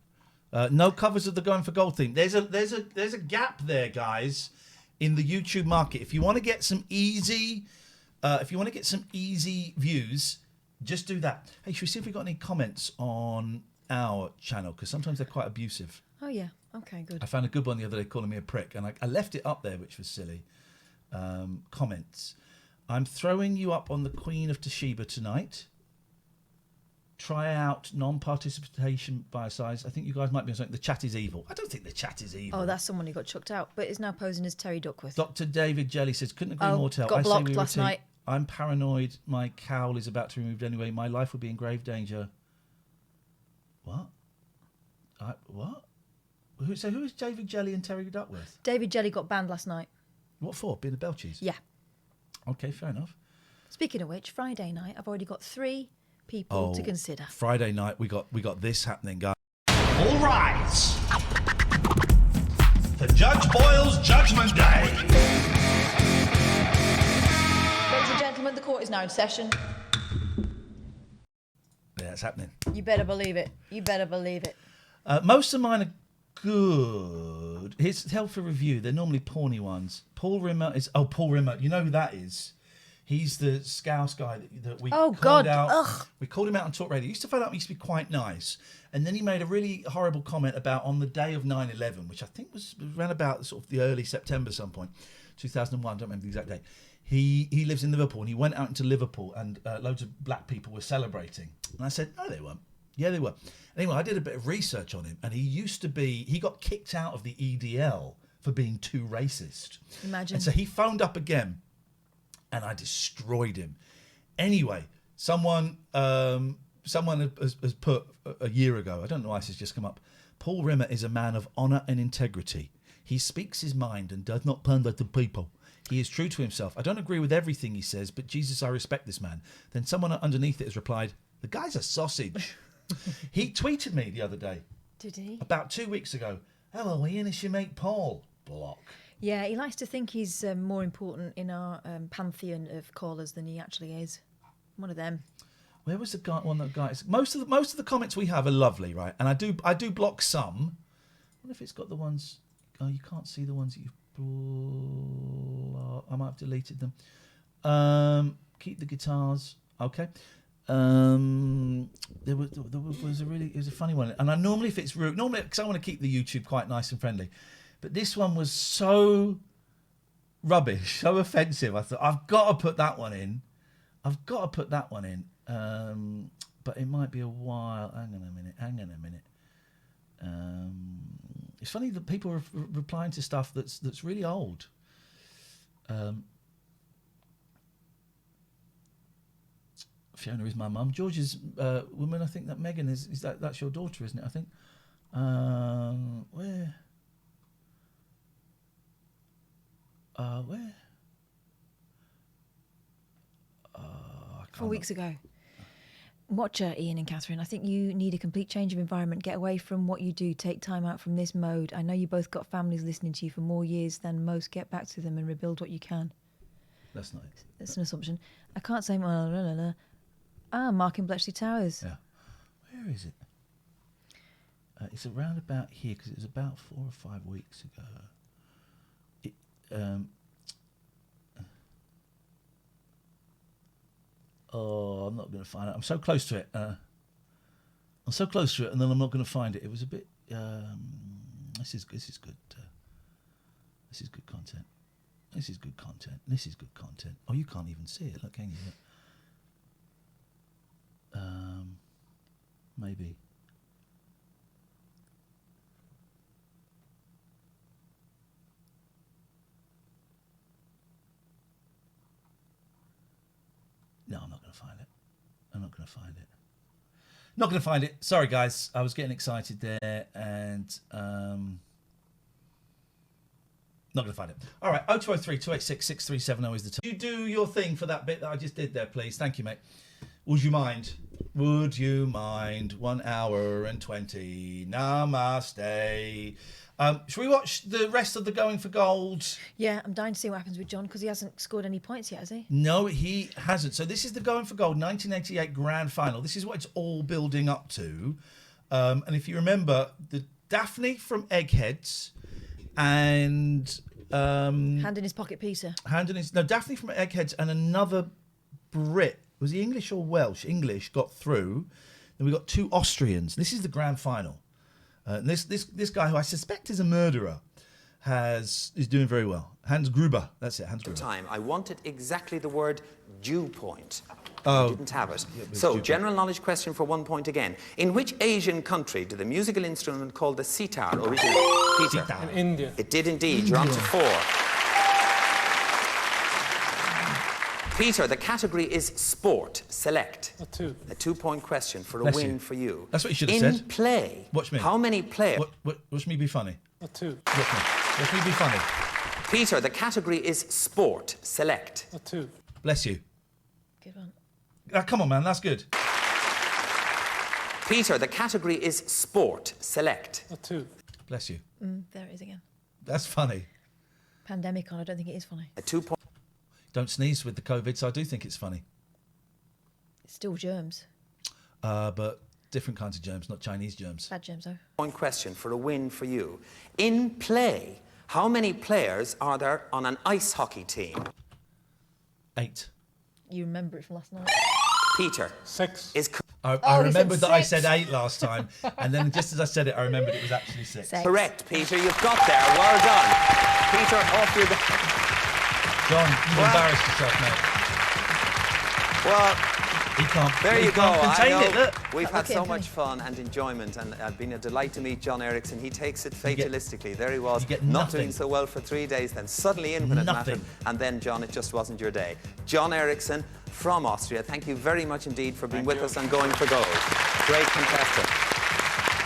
No covers of the Going for Gold theme. There's a gap there, guys, in the YouTube market. If you want to get some easy, views, just do that. Hey, should we see if we got any comments on our channel? Because sometimes they're quite abusive. Oh, yeah. Okay, good. I found a good one the other day calling me a prick, and I left it up there, which was silly. Comments. I'm throwing you up on the Queen of Toshiba tonight. Try out non-participation biocides. I think you guys might be on something. The chat is evil. I don't think the chat is evil. Oh, that's someone who got chucked out, but is now posing as Terry Duckworth. Dr. David Jelly says, couldn't agree more. Tell. Got I say blocked we last retain- night. I'm paranoid. My cowl is about to be removed anyway. My life would be in grave danger. What? What? Who is David Jelly and Terry Duckworth? David Jelly got banned last night. What for? Being the Belchies? Yeah. Okay, fair enough. Speaking of which, Friday night, I've already got 3 people to consider. Friday night, we got this happening, guys. All rise for Judge Boyle's Judgment Day. Ladies and gentlemen, the court is now in session. Yeah, it's happening. You better believe it. You better believe it. Most of mine are good. Here's held for review. They're normally porny ones. Paul Rimmer is... Oh, Paul Rimmer. You know who that is? He's the Scouse guy that we called out. Ugh. We called him out on Talk Radio. He used to find out he used to be quite nice. And then he made a really horrible comment about on the day of 9/11, which I think was around about sort of the early September some point, 2001. I don't remember the exact date. He lives in Liverpool, and he went out into Liverpool, and loads of black people were celebrating. And I said, no, they weren't. Yeah, they were. Anyway, I did a bit of research on him, and he got kicked out of the EDL for being too racist. Imagine. And so he phoned up again, and I destroyed him. Anyway, someone has put a year ago, I don't know why this has just come up, Paul Rimmer is a man of honour and integrity. He speaks his mind and does not pander to people. He is true to himself. I don't agree with everything he says, but Jesus, I respect this man. Then someone underneath it has replied, the guy's a sausage. He tweeted me the other day. Did he? About 2 weeks ago. Hello, Ian, it's your mate Paul. Block. Yeah, he likes to think he's more important in our pantheon of callers than he actually is. One of them. Where was the guy? Most of the comments we have are lovely, right? And I do block some. What if it's got the ones? Oh, you can't see the ones that you've blocked. I might have deleted them. Keep the guitars. Okay. There was a funny one, and I normally, if it's rude, because I want to keep the YouTube quite nice and friendly, but this one was so rubbish, so offensive. I thought I've got to put that one in. But it might be a while. Hang on a minute. It's funny that people are replying to stuff that's really old. Fiona is my mum. George is woman. I think that Megan is that's your daughter, isn't it? I think. Where? 4 weeks ago. Watch Ian and Katherine. I think you need a complete change of environment. Get away from what you do. Take time out from this mode. I know you both got families listening to you for more years than most. Get back to them and rebuild what you can. That's nice. That's an assumption. I can't say... Mark in Bletchley Towers. Yeah. Where is it? It's around about here because it was about 4 or 5 weeks ago. I'm not going to find it. I'm so close to it. And then I'm not going to find it. It was a bit. This is good. This is good content. This is good content. This is good content. Oh, you can't even see it. Look, can you? Maybe. No, I'm not going to find it. I'm not going to find it. Not going to find it. Sorry, guys. I was getting excited there and not going to find it. All right. 0203 286 6370 is the time. You do your thing for that bit that I just did there, please. Thank you, mate. Would you mind? Would you mind? 1 hour and 20. Namaste. Shall we watch the rest of the Going for Gold? Yeah, I'm dying to see what happens with John because he hasn't scored any points yet, has he? No, he hasn't. So this is the Going for Gold 1988 Grand Final. This is what it's all building up to. And if you remember, the Daphne from Eggheads and... Hand in his pocket, Peter. Daphne from Eggheads and another Brit. Was he English or Welsh? English got through. Then we got 2 Austrians. This is the Grand Final. This guy, who I suspect is a murderer, is doing very well. Hans Gruber, that's it, Hans Gruber. Time. I wanted exactly the word dew point. Oh. I didn't have it. So, general knowledge question for 1 point again. In which Asian country did the musical instrument called the sitar originate? Peter. In India. It did indeed. You're on to 4. Peter, the category is sport. Select. A 2. A 2-point question for a Bless win you. for you. That's what you should have In said. play. Watch me. How many players? Watch me be funny. A 2. Watch me be funny. Peter, the category is sport. Select. A 2. Bless you. Good one. Come on, man, that's good. Peter, the category is sport. Select. A 2. Bless you. There it is again. That's funny. Pandemic on, I don't think it is funny. A 2-point. Don't sneeze with the COVID, so I do think it's funny. It's still germs. But different kinds of germs, not Chinese germs. Bad germs, though. One question for a win for you. In play, how many players are there on an ice hockey team? 8. You remember it from last night. Peter. 6. I remembered that I said 8 last time, and then just as I said it, I remembered it was actually 6. Correct, Peter. You've got there. Well done. Peter, off you go. John, you've embarrassed yourself, mate. Well, there you go. Contain I know it, look. We've had so much fun and enjoyment, and it's been a delight to meet John Erickson. He takes it fatalistically. There he was, not doing so well for 3 days, then suddenly Infinite Matter, and then, John, it just wasn't your day. John Erickson from Austria, thank you very much indeed for being with us and Going for Gold. Great contestant.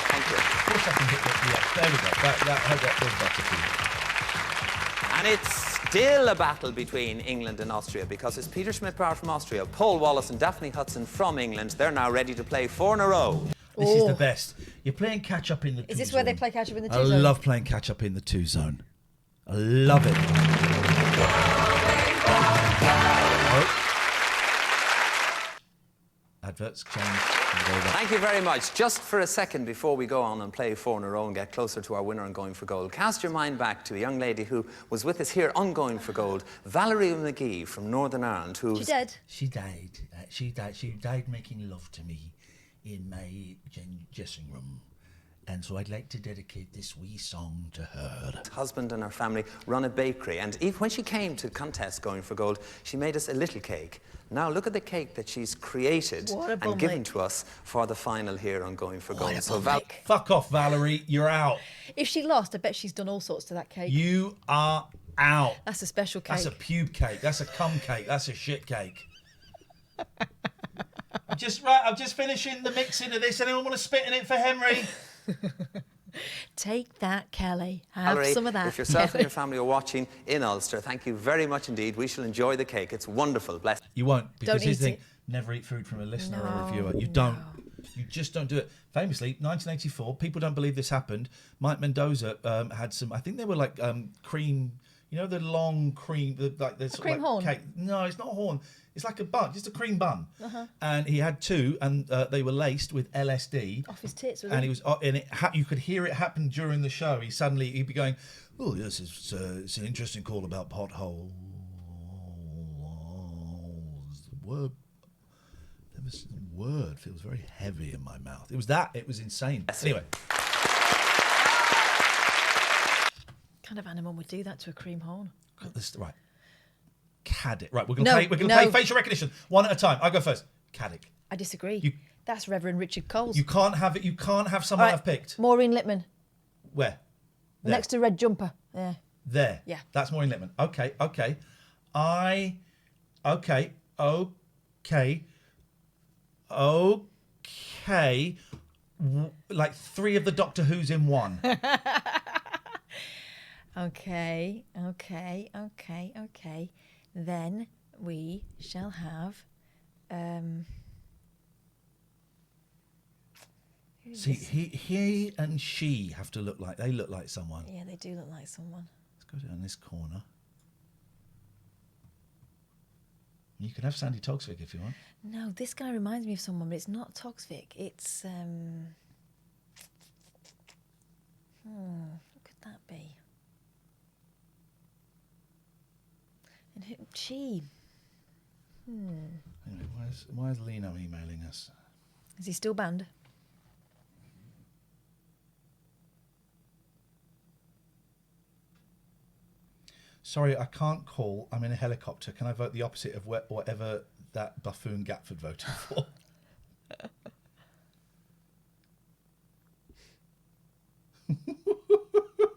Thank you. Of course I can hit that. There we go. That feels better for you. And it's still a battle between England and Austria because it's Peter Schmidt-Bauer from Austria, Paul Wallace and Daphne Hudson from England. They're now ready to play 4 in a row. This is the best. You're playing catch-up in the 2 zone. Is this where they play catch-up in the 2 I zone? love playing catch-up in the 2 zone. I love it. Adverts change. Thank you very much. Just for a second before we go on and play 4 in a row and get closer to our winner and Going for Gold, cast your mind back to a young lady who was with us here on Going for Gold, Valerie McGee from Northern Ireland. Who's... She dead? She died. She died making love to me in my dressing room. And so I'd like to dedicate this wee song to her. Husband and her family run a bakery, and even when she came to contest Going for Gold, she made us a little cake. Now look at the cake that she's created and given to us for the final here on Going for Gold. So fuck off, Valerie. You're out. If she lost, I bet she's done all sorts to that cake. You are out. That's a special cake. That's a pube cake. That's a cum cake. That's a shit cake. I'm just finishing the mixing of this. Anyone want to spit in it for Henry? Take that, Kelly. Have Valerie, some of that. if yourself and your family are watching in Ulster, thank you very much indeed. We shall enjoy the cake. It's wonderful. Bless. You won't, because Don't here's the eat thing. Never eat food from a listener or a reviewer. You don't. You just don't do it. Famously, 1984, people don't believe this happened. Mike Mendoza had some, I think they were like cream, you know, the long cream, like the sort cream of like horn? cake. No, it's not a horn. It's like a bun, just a cream bun. Uh-huh. And he had 2, and they were laced with LSD. Off his tits, was And it? he was, and you could hear it happen during the show. He'd be going, "Oh yes, it's an interesting call about potholes." Word, word feels very heavy in my mouth. It was that. It was insane. Anyway, What kind of animal would do that to a cream horn? got this right. Caddick. Right, we're gonna play facial recognition one at a time. I go first. Caddick. I disagree. That's Reverend Richard Coles. You can't have it. You can't have someone I've picked. Maureen Lipman. Where? There. Next to Red Jumper. Yeah. There. Yeah. That's Maureen Lipman. Okay. Like 3 of the Doctor Who's in one. Okay. Then we shall have. See, he and she have to look like someone. Yeah, they do look like someone. Let's go down this corner. You can have Sandy Toksvig if you want. No, this guy reminds me of someone, but it's not Toksvig. It's who could that be? And who? She. Anyway, why is Lino emailing us? Is he still banned? Sorry, I can't call. I'm in a helicopter. Can I vote the opposite of whatever that buffoon Gatford voted for?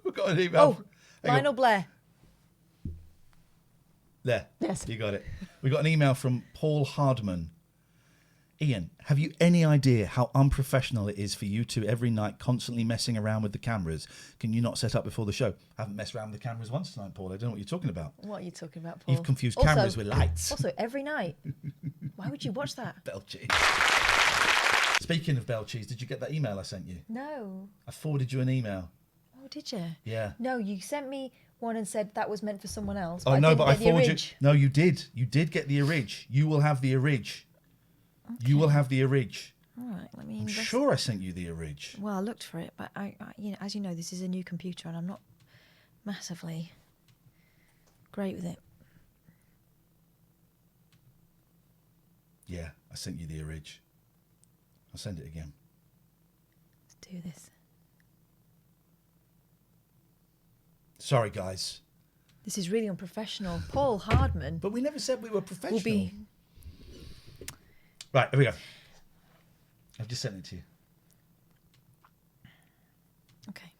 We've got an email. Lionel Blair. There. Yes. You got it. We got an email from Paul Hardman. Ian, have you any idea how unprofessional it is for you two every night constantly messing around with the cameras? Can you not set up before the show? I haven't messed around with the cameras once tonight, Paul. I don't know what you're talking about. What are you talking about, Paul? You've confused cameras with lights. Also, every night. Why would you watch that? Bell cheese. Speaking of bell cheese, did you get that email I sent you? No. I forwarded you an email. Oh, did you? Yeah. No, you sent me one and said that was meant for someone else. Oh, no, but I forwarded you. No, you did. You did get the orig. You will have the orig. Okay. You will have the orig. All right, let me. I'm sure I sent you the orig. Well, I looked for it, but I, as you know, this is a new computer, and I'm not massively great with it. Yeah, I sent you the orig. I'll send it again. Let's do this. Sorry, guys. This is really unprofessional. Paul Hardman. But we never said we were professional. Will be. Right, here we go. I've just sent it to you. Okay.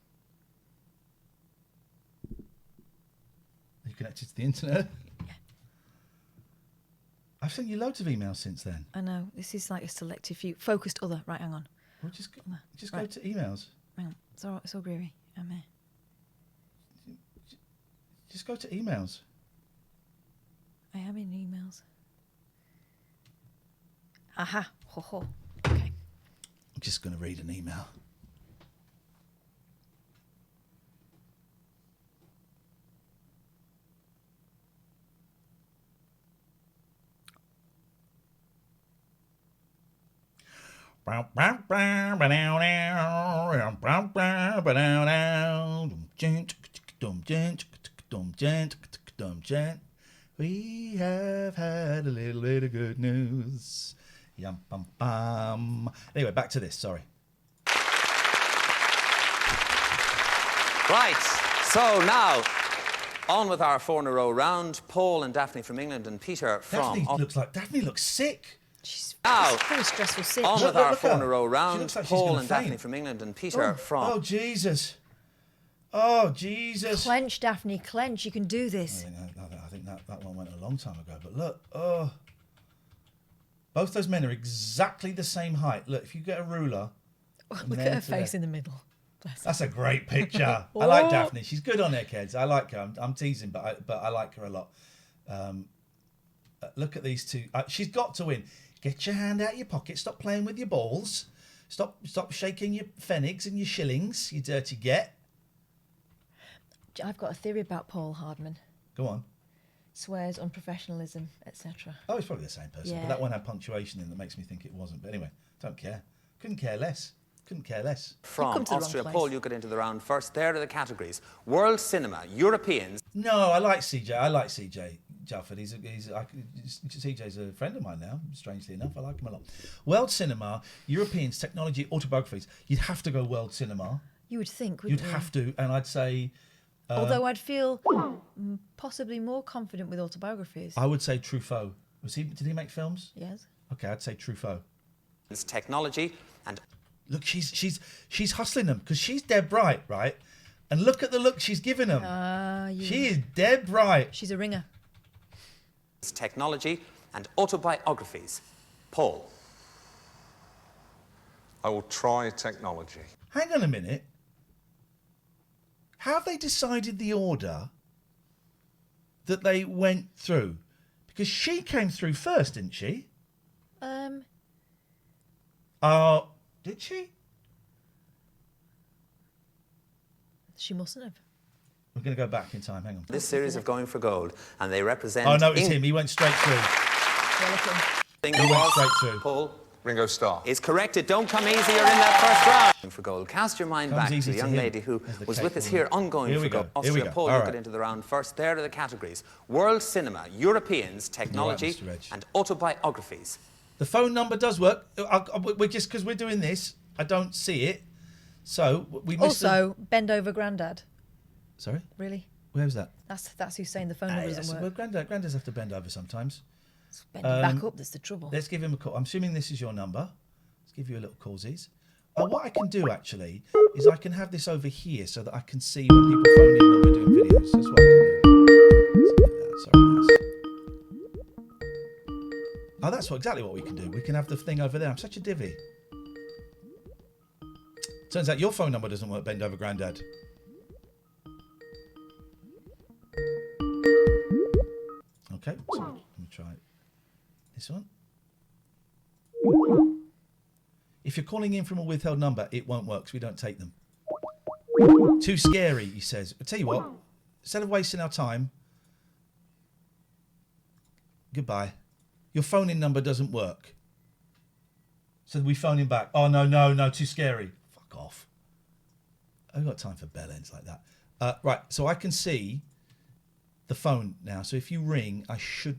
Are you connected to the internet? Yeah. I've sent you loads of emails since then. I know. This is like a selective few. Focused other. Right, hang on. Well, just go to emails. Hang on. It's all groovy. I'm here. Just go to emails. I am in emails. Aha. Ho ho. Okay. I'm just going to read an email. We have had a little bit of good news. Yum, bum, bum. Anyway, back to this. Sorry. Right. So now, on with our 4 in a row round. Paul and Daphne from England and Peter from... Daphne looks sick. She's now, very stressful sick. On with our 4 in a row round. Like Paul and Daphne from England and Peter from... Oh, Jesus. Oh, Jesus. Clench, Daphne, clench. You can do this. I think that one went a long time ago. But look, both those men are exactly the same height. Look, if you get a ruler... Look at her face in the middle. That's a great picture. I like Daphne. She's good on her kids. I like her. I'm teasing, but I like her a lot. Look at these two. She's got to win. Get your hand out of your pocket. Stop playing with your balls. Stop shaking your pfennigs and your shillings, you dirty get. I've got a theory about Paul Hardman. Go on. Swears, unprofessionalism, etc. Oh, it's probably the same person. Yeah. But that one had punctuation in that makes me think it wasn't. But anyway, don't care. Couldn't care less. From Austria, Paul, you get into the round first. There are the categories. World cinema, Europeans. No, I like CJ. I like CJ Jalford. CJ's a friend of mine now, strangely enough. I like him a lot. World cinema, Europeans, technology, autobiographies. You'd have to go world cinema. You would think, wouldn't you? You'd have to. And I'd say Although I'd feel possibly more confident with autobiographies. I would say Truffaut. Did he make films? Yes. Okay, I'd say Truffaut. It's technology and... Look, she's hustling them because she's dead bright, right? And look at the look she's giving them. She is dead bright. She's a ringer. It's technology and autobiographies. Paul. I will try technology. Hang on a minute. How have they decided the order that they went through? Because she came through first, didn't she? Did she? She mustn't have. We're going to go back in time. Hang on. This series of Going for Gold, and they represent... Oh, no, it's him. He went straight through. He went straight through. Paul. Ringo Starr. Is correct. It don't come easy. You're in that first round. Going for Gold. Cast your mind back to the young him. lady who was with us here on Going for Gold. Austria. Paul, you get into the round first. There are the categories. World cinema, Europeans, technology, and autobiographies. The phone number does work. We're just because we're doing this, I don't see it. So we missed Also, bend over Grandad. Sorry? Really? Where was that? That's who's saying the phone number doesn't work. Well, Grandad's have to bend over sometimes. It's bending back up, that's the trouble. Let's give him a call. I'm assuming this is your number. Let's give you a little callsies. What I can do, actually, is I can have this over here so that I can see when people phone in when we're doing videos. That's what I can do. Sorry, oh, that's exactly what we can do. We can have the thing over there. I'm such a divvy. Turns out your phone number doesn't work, bend over Grandad. Okay, so let me try this one. If you're calling in from a withheld number, it won't work, so we don't take them. Too scary, he says. I'll tell you what, instead of wasting our time, goodbye. Your phone-in number doesn't work. So we phone him back. Oh, no, too scary. Fuck off. I haven't got time for bell ends like that. Right, so I can see the phone now. So if you ring, I should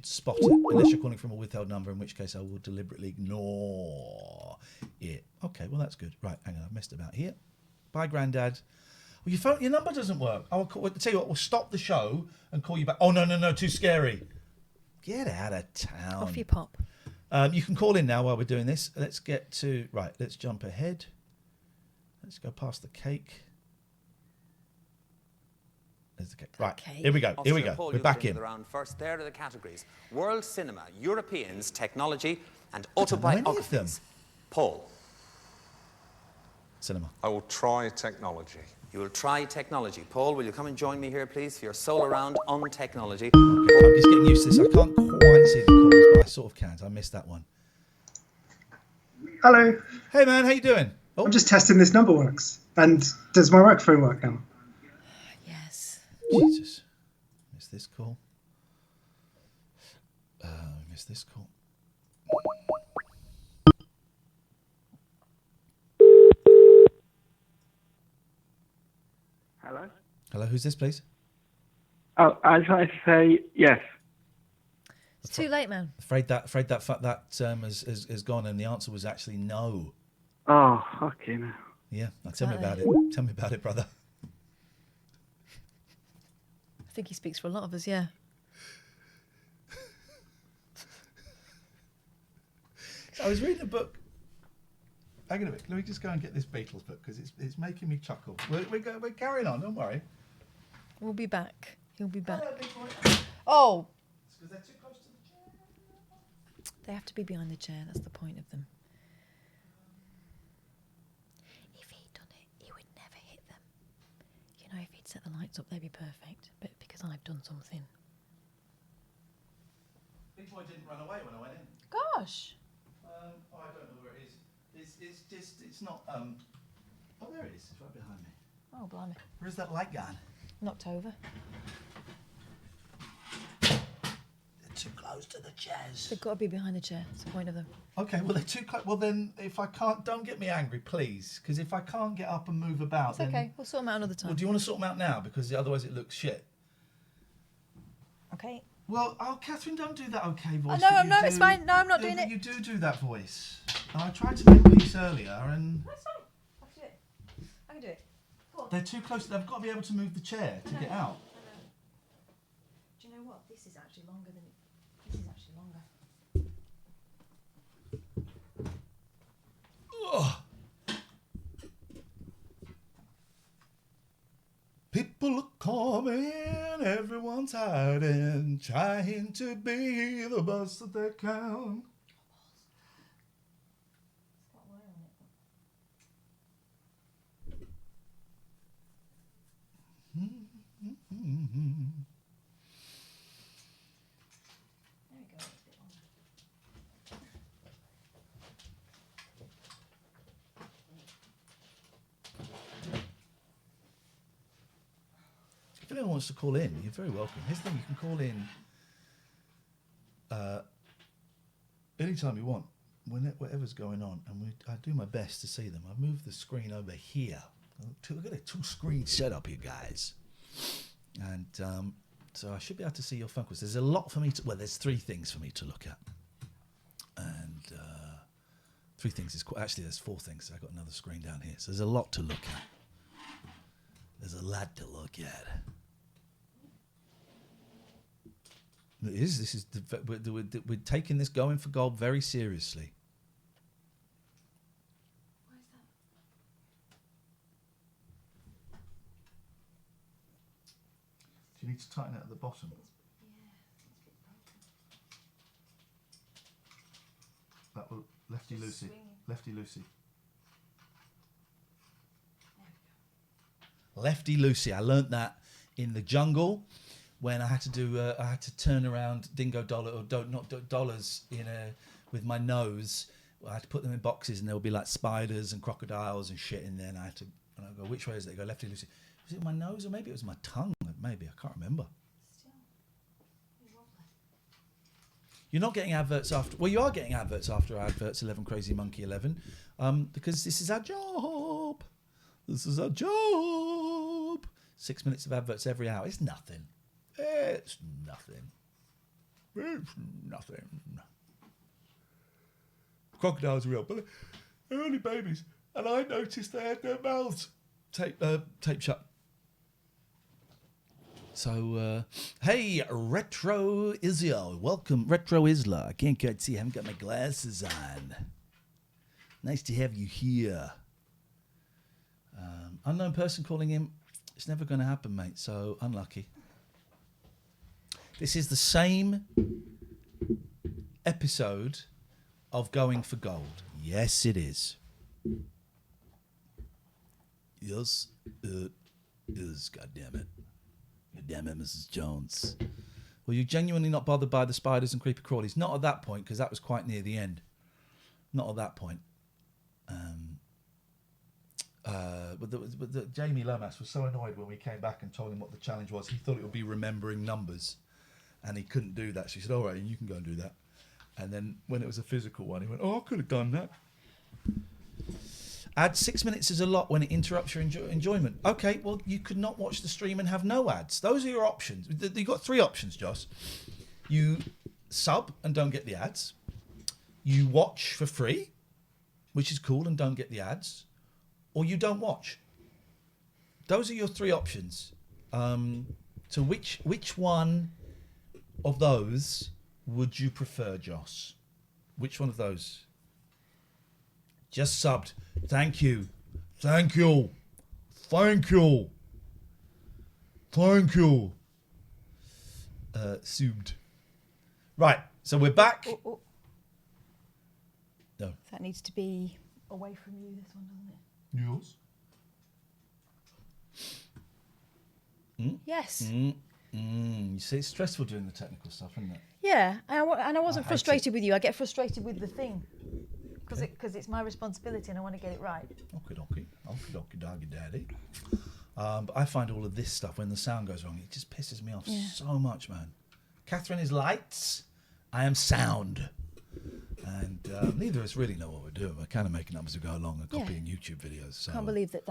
spot it, unless you're calling from a withheld number, in which case I will deliberately ignore it. Okay, well, that's good. Right, hang on, I've messed about here. Bye, Grandad. Well, your number doesn't work. I'll tell you what, we'll stop the show and call you back. Oh, no, too scary. Get out of town. Off you pop. You can call in now while we're doing this. Let's get to... Right, let's jump ahead. Let's go past the cake. There's the cake. Right, here we go. Paul, We're back in. The round first. There are the categories. World cinema, Europeans, technology, and autobiographies. Paul. Cinema. I will try technology. You will try technology. Paul, will you come and join me here, please, for your solo round on technology? Okay, I'm just getting used to this. I can't quite see the calls, but I sort of can. I missed that one. Hello. Hey, man, how you doing? Oh. I'm just testing this number works. And does my microphone work now? Yes. Jesus. Missed this call. Missed this call. Hello? Hello, who's this, please? Oh, I tried to say yes. It's too late, man. Afraid that has gone, and the answer was actually no. Oh, fucking hell. Yeah, now tell me about it. Tell me about it, brother. I think he speaks for a lot of us, yeah. So I was reading a book. Hang on a minute. Let me just go and get this Beatles book because it's making me chuckle. We're carrying on. Don't worry. We'll be back. He'll be back. Oh. Because they're too close to the chair. They have to be behind the chair. That's the point of them. If he'd done it, he would never hit them. You know, if he'd set the lights up, they'd be perfect. But because I've done something. Big boy didn't run away when I went in. Gosh. I don't know where it is. It's not. Oh, there it is. It's right behind me. Oh, blimey. Where's that light gone? Knocked over. They're too close to the chairs. They've got to be behind the chair. That's the point of them. Okay, well, they're too close. Well, then, if I can't, don't get me angry, please. Because if I can't get up and move about, It's okay. We'll sort them out another time. Well, do you want to sort them out now? Because otherwise it looks shit. Okay. Well, Catherine, don't do that okay voice. No, it's fine. No, I'm not doing it. You do that voice. I tried to make peace earlier and... That's fine. I can do it. I can do it. Come They're too close. They've got to be able to move the chair to get out. Do you know what? This is actually longer than it. This is actually longer. Ugh. People are coming, everyone's hiding, trying to be the best that they can. If anyone wants to call in, you're very welcome. Here's the thing, you can call in anytime you want, whatever's going on, and I do my best to see them. I've moved the screen over here. I've got a two-screen setup, you guys. And so I should be able to see your phone calls. There's a lot for me to... Well, there's 3 things for me to look at. And 3 things is... Actually, there's 4 things. I've got another screen down here. So there's a lot to look at. There's a lot to look at. It is. This is we're taking this going for gold very seriously. Why is that? Do you need to tighten it at the bottom? That will lefty loosey. Lefty loosey. Lefty loosey. I learnt that in the jungle when I had to do. I had to turn around dingo dollar or dollars with my nose. I had to put them in boxes, and there would be like spiders and crocodiles and shit in there. And I had to. And I go, which way is it? They go lefty loosey. Was it my nose or maybe it was my tongue? Maybe I can't remember. You're not getting adverts after. Well, you are getting adverts after adverts 11 Crazy Monkey 11, because this is our job. This is our job. 6 minutes of adverts every hour. It's nothing. It's nothing. It's nothing. Crocodiles are real, but they're only babies. And I noticed they had their mouths taped shut. So, hey, Retro Izio. Welcome, Retro Isla. I can't quite see. I haven't got my glasses on. Nice to have you here. Unknown person calling in. It's never going to happen, mate. So, unlucky. This is the same episode of Going for Gold. Yes, it is. Yes, it is. God damn it. God damn it, Mrs. Jones. Well, you're genuinely not bothered by the spiders and creepy crawlies. Not at that point, because that was quite near the end. Not at that point. But Jamie Lomas was so annoyed when we came back and told him what the challenge was. He thought it would be remembering numbers, and he couldn't do that. So he said, all right, you can go and do that. And then when it was a physical one, he went, oh, I could have done that. Add 6 minutes is a lot when it interrupts your enjoyment. Okay, well, you could not watch the stream and have no ads. Those are your options. You've got 3 options, Joss. You sub and don't get the ads. You watch for free, which is cool, and don't get the ads. Or you don't watch. Those are your 3 options. So which one of those would you prefer, Joss? Which one of those? Just subbed. Thank you. Thank you. Thank you. Thank you. Subbed. Right, so we're back. Oh. No. That needs to be away from you, this one, doesn't it? Yours? Yes. You see, it's stressful doing the technical stuff, isn't it? Yeah, and I wasn't frustrated with you. I get frustrated with the thing. Because it's my responsibility and I want to get it right. Okie doggy daddy. But I find all of this stuff, when the sound goes wrong, it just pisses me off so much, man. Katherine is lights, I am sound. And neither of us really know what we're doing. We're kind of making up as we go along and copying YouTube videos. So. Can't believe that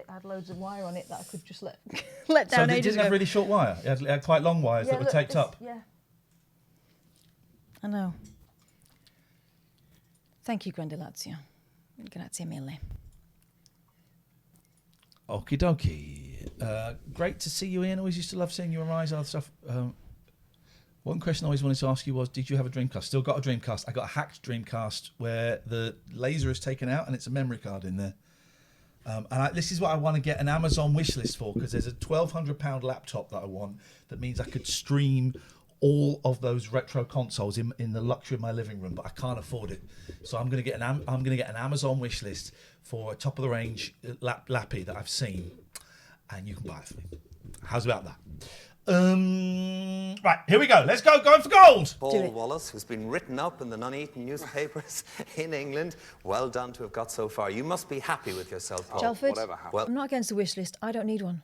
had loads of wire on it that I could just let down so ages it didn't ago. have really short wire? It had quite long wires that were taped up? Yeah. I know. Thank you, Grandilazio. Grazie mille. Okie dokie. Great to see you, Ian. Always used to love seeing you arise. Other stuff. One question I always wanted to ask you was, did you have a Dreamcast? Still got a Dreamcast. I got a hacked Dreamcast where the laser is taken out and it's a memory card in there. This is what I want to get an Amazon wish list for, because there's a £1,200 laptop that I want that means I could stream all of those retro consoles in the luxury of my living room, but I can't afford it. So I'm going to get an Amazon wish list for a top of the range lappy that I've seen, and you can buy it for me. How's about that? Right, here we go. Let's go. Going for gold. Paul Wallace, who's been written up in the Nuneaton newspapers in England. Well done to have got so far. You must be happy with yourself, Paul. Chelford, Whatever happened. I'm not against the wish list. I don't need one.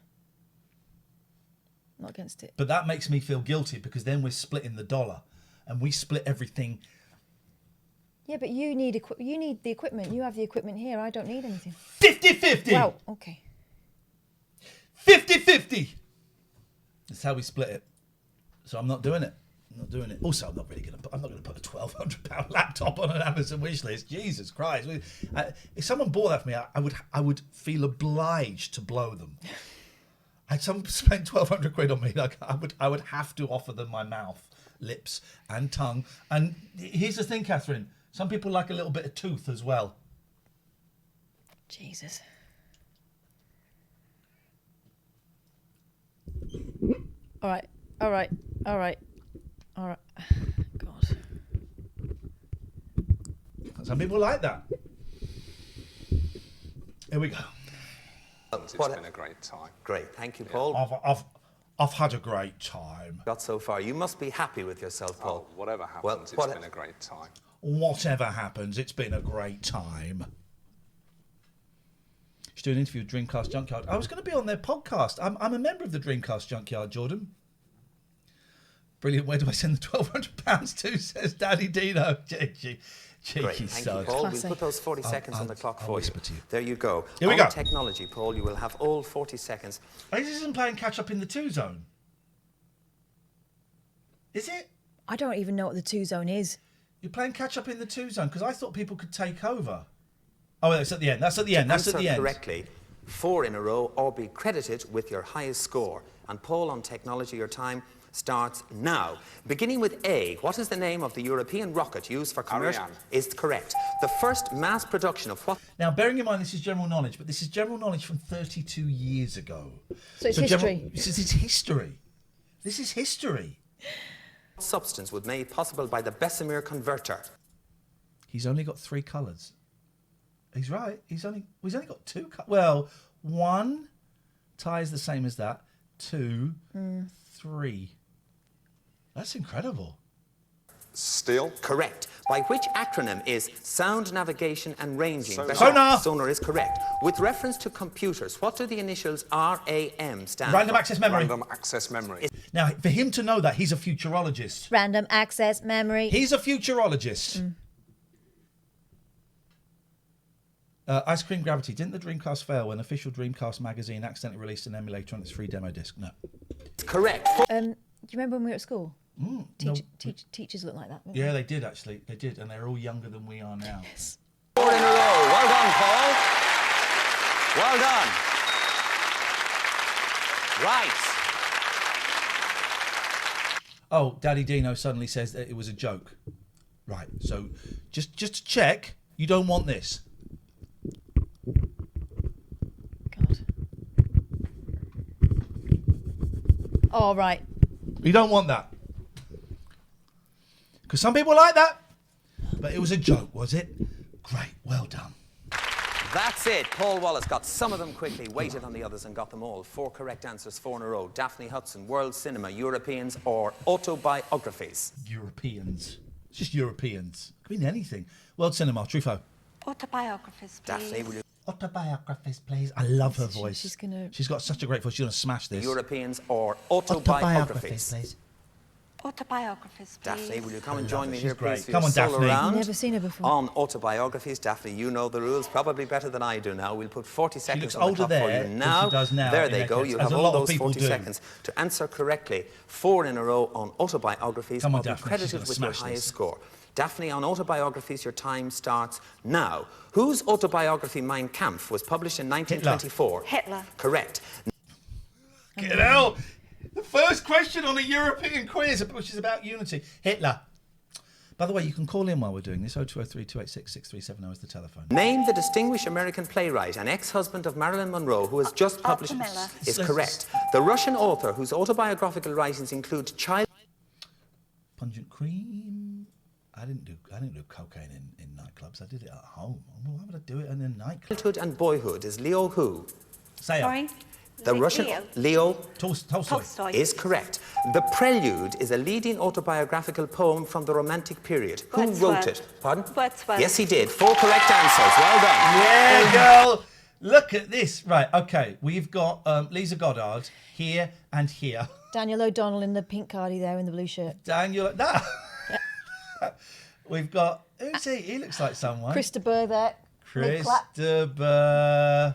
Not against it. But that makes me feel guilty, because then we're splitting the dollar, and we split everything. Yeah, but you need the equipment. You have the equipment here. I don't need anything. 50-50. Wow. Okay. 50-50. That's how we split it. So I'm not doing it. Also, I'm not going to put a £1,200 laptop on an Amazon wish list. Jesus Christ! If someone bought that for me, I would feel obliged to blow them. Someone spent £1,200 on me. Like I would have to offer them my mouth, lips, and tongue. And here's the thing, Catherine. Some people like a little bit of tooth as well. Jesus. All right. God. Some people like that. Here we go. It's been a great time. Great, thank you, Paul. I've had a great time. Got so far. You must be happy with yourself, Paul. Whatever happens, it's been a great time. Whatever happens, it's been a great time. She's doing an interview with Dreamcast Junkyard. I was going to be on their podcast. I'm a member of the Dreamcast Junkyard, Jordan. Brilliant. Where do I send the £1,200 to, says Daddy Dino. Cheeky Thank sod. you, Paul. We'll put those 40 seconds on the clock for you. To you. There you go. Here we go. Technology, Paul, you will have all 40 seconds. This isn't playing catch up in the 2 zone. Is it? I don't even know what the 2 zone is. You're playing catch up in the 2 zone, because I thought people could take over. Oh, that's at the end. That's at the end. That's at the end. Correctly, 4 in a row, or be credited with your highest score. And Paul, on technology, your time starts now. Beginning with A, what is the name of the European rocket used for commercial? Ariane. Is correct. The first mass production of what? Now, bearing in mind this is general knowledge, but this is general knowledge from 32 years ago. So it's history. This is history. This is history. Substance was made possible by the Bessemer converter. He's only got 3 colours. He's right. He's only got 2 colours. Well, 1 tie is the same as that. 2, 3. That's incredible. Still? Correct. By which acronym is sound navigation and ranging? Sonar. Sonar is correct. With reference to computers, what do the initials RAM stand Random for? access memory. Random access memory. Now, for him to know that, he's a futurologist. Random access memory. He's a futurologist. Ice Cream Gravity. Didn't the Dreamcast fail when official Dreamcast magazine accidentally released an emulator on its free demo disc? No. Correct. Do you remember when we were at school? No. Teachers look like that. Don't Yeah, they? they did actually. They did, and they're all younger than we are now. Yes. 4 in a row. Well done, Paul. Well done. Right. Oh, Daddy Dino suddenly says that it was a joke. Right. So, just to check, you don't want this. Oh, right. You don't want that. Because some people like that. But it was a joke, was it? Great. Well done. That's it. Paul Wallace got some of them quickly, waited on the others and got them all. 4 correct answers, 4 in a row. Daphne Hudson, world cinema, Europeans or autobiographies? Europeans. It's just Europeans. Could mean anything. World cinema, Truffaut. Autobiographies, please. Daphne, will you? Autobiographies, please. I love her voice. She's got such a great voice. She's going to smash this. Europeans or autobiographies? please. Autobiographies, please. Daphne, will you come and join me She's here, great. please? for Come your on, solo Daphne. round? Never seen her before. On autobiographies, Daphne, you know the rules probably better than I do now. We'll put 40 seconds looks on the older clock there for you than now. she does now There in they her go. case, You as have a all lot of those people 40 do. seconds to answer correctly. 4 in a row on autobiographies. Come on, or be Daphne, she's credited gonna with your smash highest this. score. Daphne, on autobiographies, your time starts now. Whose autobiography, Mein Kampf, was published in 1924? Hitler. Correct. Get out! The first question on a European quiz, which is about unity. Hitler. By the way, you can call in while we're doing this. 0203 286 6370 is the telephone. Name the distinguished American playwright and ex-husband of Marilyn Monroe who has just published... Is correct. The Russian author whose autobiographical writings include child... Pungent cream. I didn't do cocaine in nightclubs. I did it at home. Why would I do it in a nightclub? Childhood and boyhood is Leo who? Say Sorry? The Russian Leo Tolstoy is correct. The Prelude is a leading autobiographical poem from the Romantic period. Who wrote it? Pardon? Wordsworth. Yes, he did. 4 correct answers. Well done. Yeah, girl. Look at this. Right, okay. We've got Lisa Goddard here and here. Daniel O'Donnell in the pink cardie there in the blue shirt. Daniel... No. We've got... Who's he? He looks like someone. Christopher there. Christopher...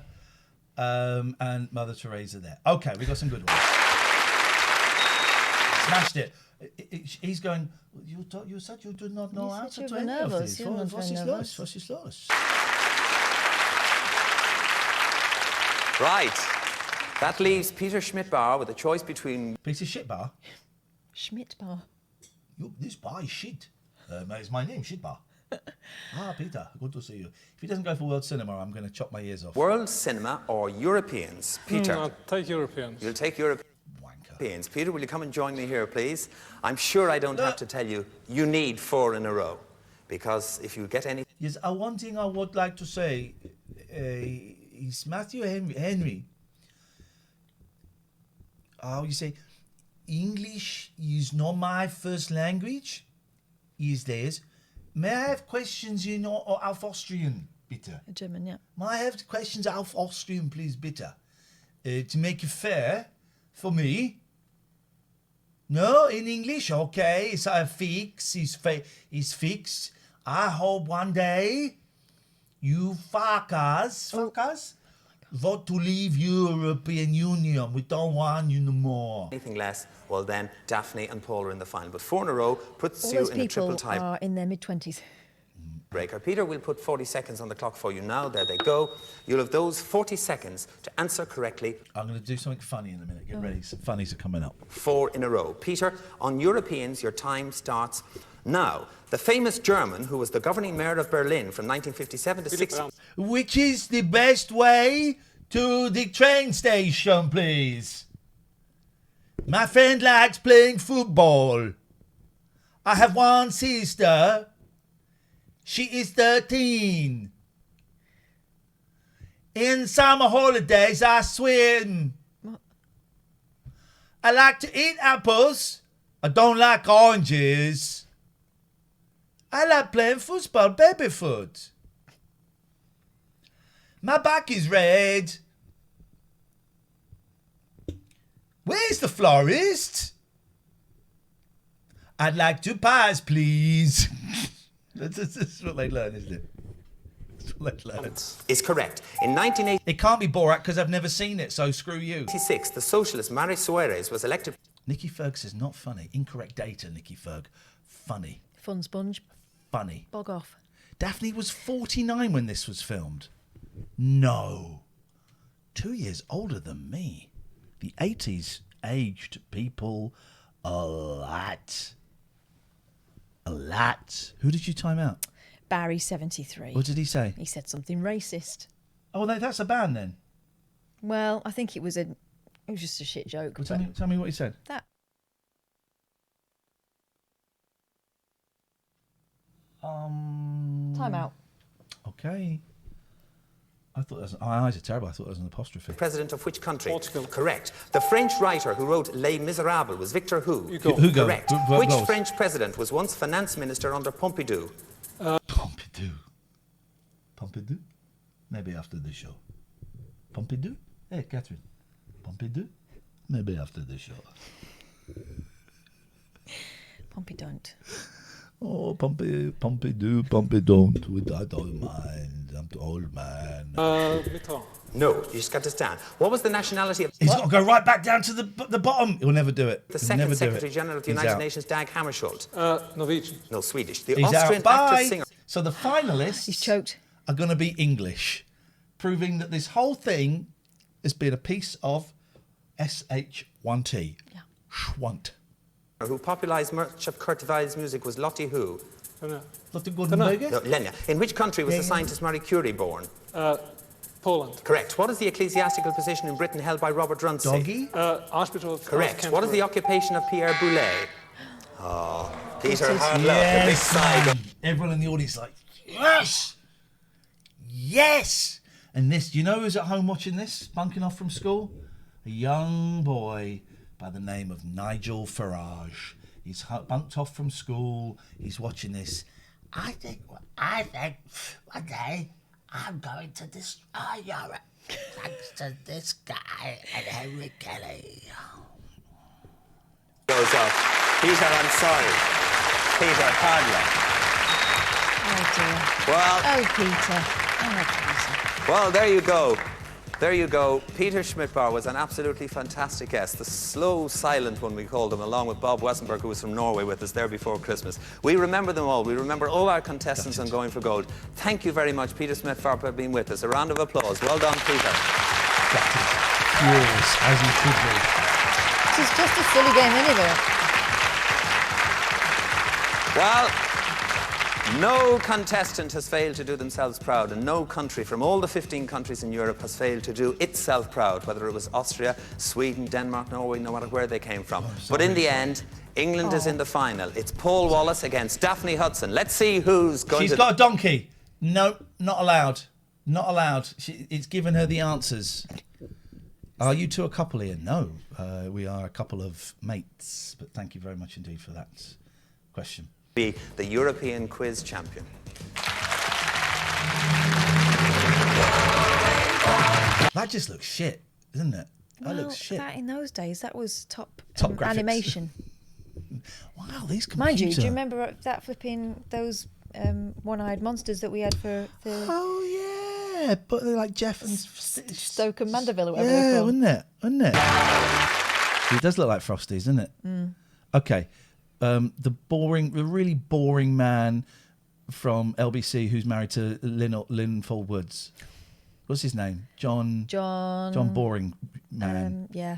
and Mother Teresa there. Okay, we got some good ones. Smashed it. He's going, you said you do not know answer to any of these. Was ist los? Right. That leaves Peter Schmidt-Bar with a choice between... Peter Schmidt-Bar? Schmidt-Bar. This bar is shit. It's my name, Schmidt-Bar. Peter, good to see you. If he doesn't go for world cinema, I'm going to chop my ears off. World cinema or Europeans? Peter. I'll take Europeans. You'll take Europeans. Peter, will you come and join me here, please? I'm sure I don't have to tell you, you need 4 in a row. Because if you get any... Yes, one thing I would like to say is Matthew Henry. How you say, English is not my first language. Is theirs. May I have questions in auf Austrian, bitte? German, yeah. May I have questions auf Austrian, please, bitte? To make it fair for me. No, in English, okay. It's it's fixed. I hope one day you fuckers vote to leave European Union. We don't want you no more. Anything less, well then, Daphne and Paul are in the final. But 4 in a row puts All you those in a triple people tie. are in their mid-20s. Breaker. Peter, we'll put 40 seconds on the clock for you now. There they go. You'll have those 40 seconds to answer correctly. I'm going to do something funny in a minute. Get ready. Some funnies are coming up. 4 in a row. Peter, on Europeans, your time starts now. The famous German who was the governing mayor of Berlin from 1957 to 60. Which is the best way to the train station, please? My friend likes playing football. I have one sister. She is 13. In summer holidays, I swim. What? I like to eat apples. I don't like oranges. I like playing football, baby foot. My back is red. Where's the florist? I'd like 2 pies, please. That's what they learn, isn't it? That's what they learn. Is correct. In 1980... It can't be Borat because I've never seen it, so screw you. 1986, the socialist Mary Suarez was elected... Nicky Ferg says not funny. Incorrect data, Nicky Ferg. Funny. Fun sponge. Funny. Bog off. Daphne was 49 when this was filmed. No. 2 years older than me. The 80s aged people a lot. A lot. Who did you time out? Barry, 73. What did he say? He said something racist. Oh, that's a band then? Well, I think it was just a shit joke. Well, tell me what he said. That. Time out. Okay. I thought that was, my eyes are terrible. I thought that was an apostrophe. President of which country? Portugal. Correct. The French writer who wrote Les Miserables was Victor Hugo. Hugo. Correct. Which French president was once finance minister under Pompidou? Pompidou? Maybe after the show. Pompidou? Hey, Catherine. Pompidou? Maybe after the show. Pompidou. Oh, Pompidou, Pompidou, I don't mind. slumped old man. Mitterrand. No, you just got to stand. What was the nationality of... He's got to go right back down to the bottom. He'll never do it. The He'll second never Secretary do it. General of the He's United out. Nations, Dag Hammarskjöld. Norwegian. No, Swedish. The He's Austrian out. Bye. actress-singer... So the finalists He's choked. are going to be English, proving that this whole thing has been a piece of SH1T. Yeah. Schwant. Who popularised much of Kurt Weill's music was Lotte who? Lotte Gordon-Berger? No, Lenya. In which country was the scientist Marie Curie born? Poland. Correct. What is the ecclesiastical position in Britain held by Robert Runcie? Doggy? Archbishop of Correct. What is the occupation of Pierre Boulez? Oh, Peter, Yes, hard luck. A big sigh. man. Everyone in the audience is like, yes! Yes! And this, do you know who's at home watching this, bunking off from school? A young boy by the name of Nigel Farage. He's bunked off from school. He's watching this. I think one day I'm going to destroy Europe thanks to this guy and Henry Kelly. Goes off. Peter, I'm sorry. Peter, hard luck. Oh dear. Well, Oh, Peter. Oh, Peter. well, there you go. There you go. Peter Schmidbauer was an absolutely fantastic guest. The slow, silent one, we called him, along with Bob Wesenberg, who was from Norway with us there before Christmas. We remember them all. We remember all our contestants on Going for Gold. Thank you very much, Peter Schmidbauer, for being with us. A round of applause. Well done, Peter. Furious, as he should be. This is just a silly game anyway. Well, no contestant has failed to do themselves proud, and no country from all the 15 countries in Europe has failed to do itself proud, whether it was Austria, Sweden, Denmark, Norway, no matter where they came from. But in the end, England is in the final. It's Paul Wallace against Daphne Hudson. Let's see who's going to... She's got a donkey. No, not allowed. Not allowed. It's given her the answers. Are you two a couple, Ian? No, we are a couple of mates. But thank you very much indeed for that question. Be the European quiz champion. That just looks shit, doesn't it? That looks shit. That in those days, that was top graphics. animation. Wow, these computers. Mind you, do you remember that flipping those one-eyed monsters that we had for the... Oh yeah, but they're like Jeff and Stoke and Mandeville or whatever they're yeah, called. wouldn't it? Wouldn't it? It does look like Frosties, doesn't it? Mm. Okay. The really boring man from LBC who's married to Lynn Fullwoods. What's his name? John Boring Man. Yeah.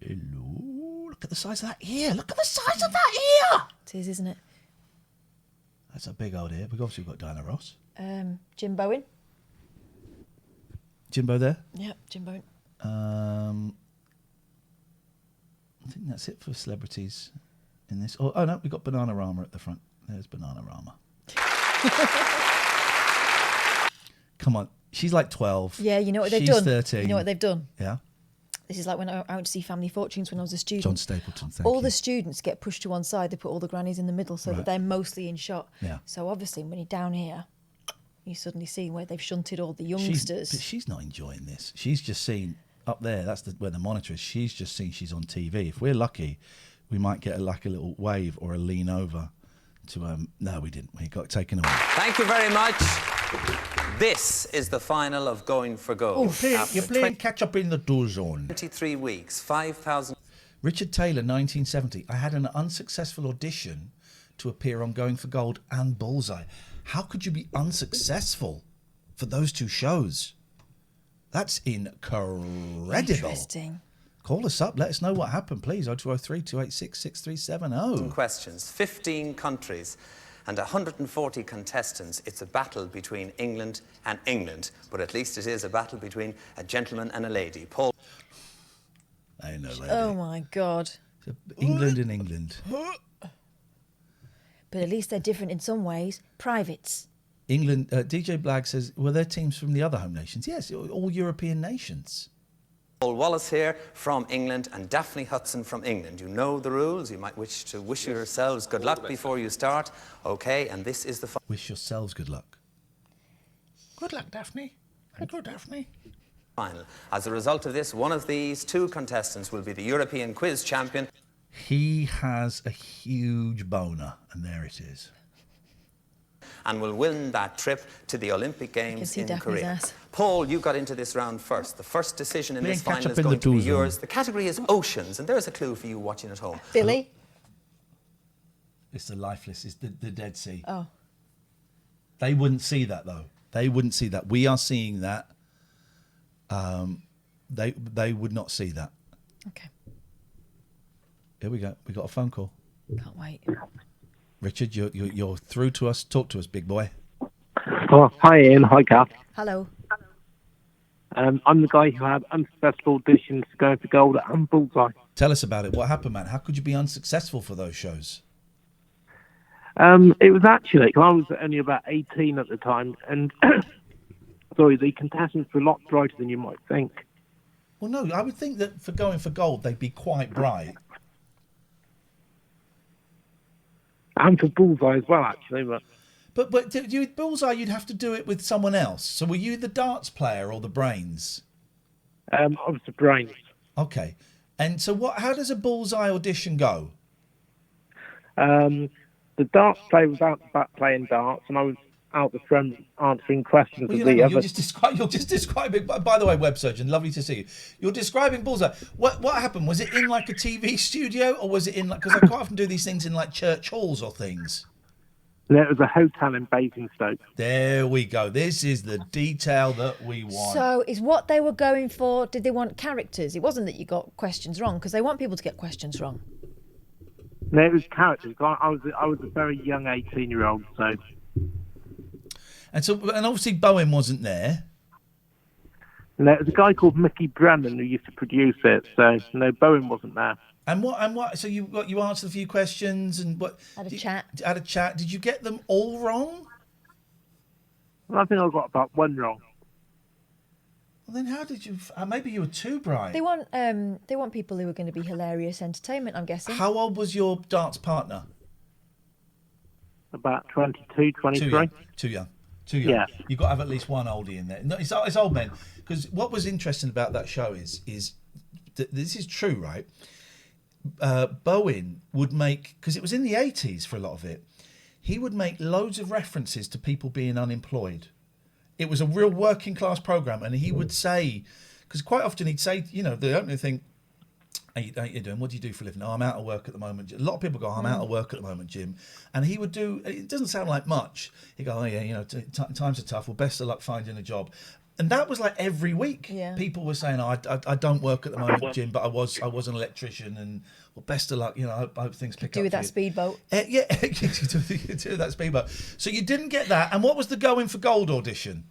Hello. Look at the size of that ear. Look at the size of that ear. It is, isn't it? That's a big old ear. We've obviously got Diana Ross. Jim Bowen. Jimbo there. Yeah, Jim Bowen. I think that's it for celebrities in this. Oh no, we've got Bananarama at the front. There's Bananarama. Come on, she's like 12. Yeah, you know what they've she's done? 13. You know what they've done? Yeah. This is like when I went to see Family Fortunes when I was a student. John Stapleton, thank all you. the students get pushed to one side. They put all the grannies in the middle so that they're mostly in shot. Yeah. So obviously when you're down here, you suddenly see where they've shunted all the youngsters. But she's not enjoying this. She's just seen up there. That's where the monitor is. She's just seen she's on TV. If we're lucky, we might get a little wave or a lean over to. No, we didn't. We got taken away. Thank you very much. This is the final of Going for Gold. You're playing catch up in the door zone. 23 weeks, 5,000. Richard Taylor, 1970. I had an unsuccessful audition to appear on Going for Gold and Bullseye. How could you be unsuccessful for those two shows? That's incredible. Interesting. Call us up. Let us know what happened, please. 0203 286 6370. Questions, 15 countries and 140 contestants. It's a battle between England and England, but at least it is a battle between a gentleman and a lady. Paul. I know, lady. Oh my God. England and England. But at least they're different in some ways. Privates. England, DJ Blag says, were there teams from the other home nations? Yes, all European nations. Paul Wallace here from England and Daphne Hudson from England. You know the rules. You might wish to wish yourselves good luck before you start. Okay, and this is the... Wish yourselves good luck. Good luck, Daphne. Thank you, Daphne. Final. As a result of this, one of these two contestants will be the European quiz champion. He has a huge boner, and there it is. and will win that trip to the Olympic Games in Korea. Paul, you got into this round first. The first decision in this final is going to be yours. The category is oceans, and there's a clue for you watching at home. Billy? It's the lifeless, it's the Dead Sea. Oh. They wouldn't see that, though. They wouldn't see that. We are seeing that. They would not see that. Okay. Here we go. We got a phone call. Can't wait. Richard, you're through to us. Talk to us, big boy. Oh, hi Ian. Hi Kath. Hello. I'm the guy who had unsuccessful auditions to go for Gold and Bullseye. Tell us about it. What happened, man? How could you be unsuccessful for those shows? It was actually, I was only about 18 at the time, and sorry, the contestants were a lot brighter than you might think. Well, no, I would think that for going for Gold, they'd be quite bright. And for Bullseye as well, actually. But you Bullseye, you'd have to do it with someone else. So were you the darts player or the brains? I was the brains. Okay. And so how does a Bullseye audition go? The darts player was out the back playing darts, and I was out the front answering questions of the other. You're just describing. By the way, web surgeon, lovely to see you. You're describing Bullseye. What happened? Was it in like a TV studio, or was it in like? Because I quite often do these things in like church halls or things. No, it was a hotel in Basingstoke. There we go. This is the detail that we want. So is what they were going for, did they want characters? It wasn't that you got questions wrong, because they want people to get questions wrong. No, it was characters. I was a very young 18-year-old, so. And obviously Bowen wasn't there. No, it was a guy called Mickey Brennan who used to produce it. So no, Bowen wasn't there. And what? So you answered a few questions and what? Had a chat. Had a chat. Did you get them all wrong? Well, I think I got about one wrong. Well, then how did you? Maybe you were too bright. They want people who are going to be hilarious entertainment, I'm guessing. How old was your darts partner? About 22, 23. Too young. Yeah. You've got to have at least one oldie in there. No, it's old men. Because what was interesting about that show is this is true, right? Bowen would make, because it was in the 80s for a lot of it, he would make loads of references to people being unemployed. It was a real working class program, and he would say, because quite often he'd say, the opening thing, how you doing? What do you do for a living? Oh, I'm out of work at the moment. A lot of people go, I'm out of work at the moment, Jim. And he would do, it doesn't sound like much. He'd go, oh yeah, times are tough. Well, best of luck finding a job. And that was like every week. Yeah. People were saying, oh, I don't work at the moment, Jim, but I was an electrician, and well, best of luck. I hope things pick up. Do with that speedboat. Yeah, do that speedboat. So you didn't get that. And what was the Going for Gold audition?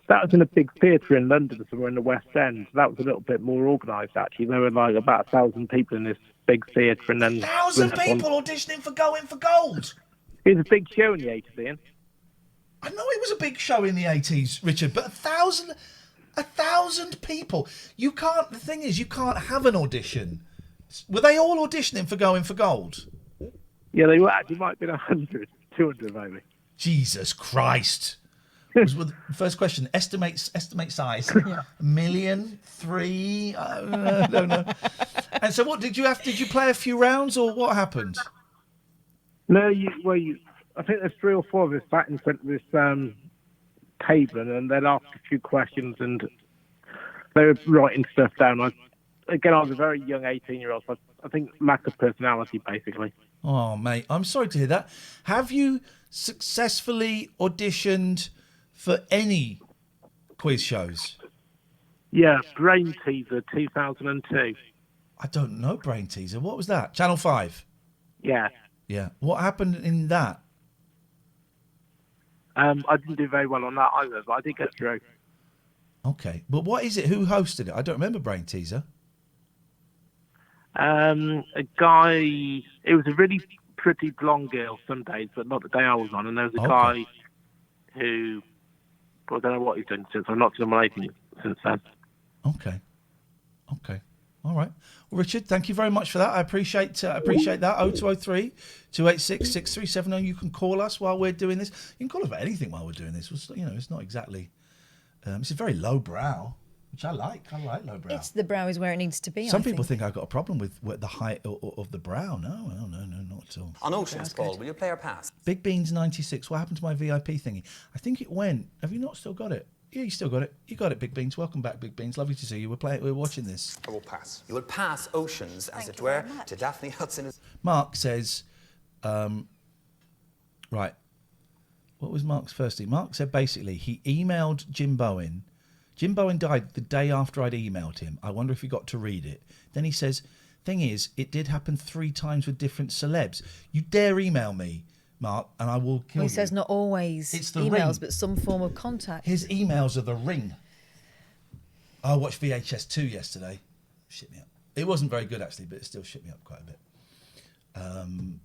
That was in a big theatre in London, somewhere in the West End. That was a little bit more organised, actually. There were like about 1,000 people in this big theatre, and then 1,000 people auditioning for Going for Gold. It was a big show in the 80s, Ian. I know it was a big show in the 80s, Richard, but 1,000 people. You can't. The thing is, you can't have an audition. Were they all auditioning for Going for Gold? Yeah, they were. Actually, might have been 100, 200 maybe. Jesus Christ! The first question: estimate size. A million, 3. I don't know. And so, what did you have? Did you play a few rounds, or what happened? No, I think there's 3 or 4 of us sat in front of this table, and they'd ask a few questions, and they were writing stuff down. I was a very young 18-year-old, so I think lack of personality, basically. Oh, mate, I'm sorry to hear that. Have you successfully auditioned for any quiz shows? Yeah, Brain Teaser 2002. I don't know Brain Teaser. What was that? Channel 5? Yeah. Yeah. What happened in that? I didn't do very well on that either, but I did get through. Okay. But what is it? Who hosted it? I don't remember Brain Teaser. A guy... It was a really pretty blonde girl some days, but not the day I was on. And there was a guy who... Well, I don't know what he's done since. I've not seen him on anything since then. Okay. All right. Well, Richard, thank you very much for that. I appreciate that. 0203 286 6370. You can call us while we're doing this. You can call us about anything while we're doing this. It's not exactly. It's very low brow. which I like. I like low brow. It's the brow is where it needs to be. Some people think I've got a problem with the height of the brow. No, not at all. On Oceans, Paul, will you play or pass? Big Beans 96. What happened to my VIP thingy? I think it went. Have you not still got it? Yeah, you still got it. You got it, Big Beans. Welcome back, Big Beans. Lovely to see you. We're watching this. I will pass. You will pass Oceans, as it were, to Daphne Hudson. Mark says, right. What was Mark's first thing? Mark said basically he emailed Jim Bowen. Jim Bowen died the day after I'd emailed him. I wonder if he got to read it. Then he says, thing is, it did happen 3 times with different celebs. You dare email me, Mark, and I will kill you. He says not always It's the emails, ring. but some form of contact. His emails are the ring. I watched VHS 2 yesterday. Shit me up. It wasn't very good, actually, but it still shit me up quite a bit.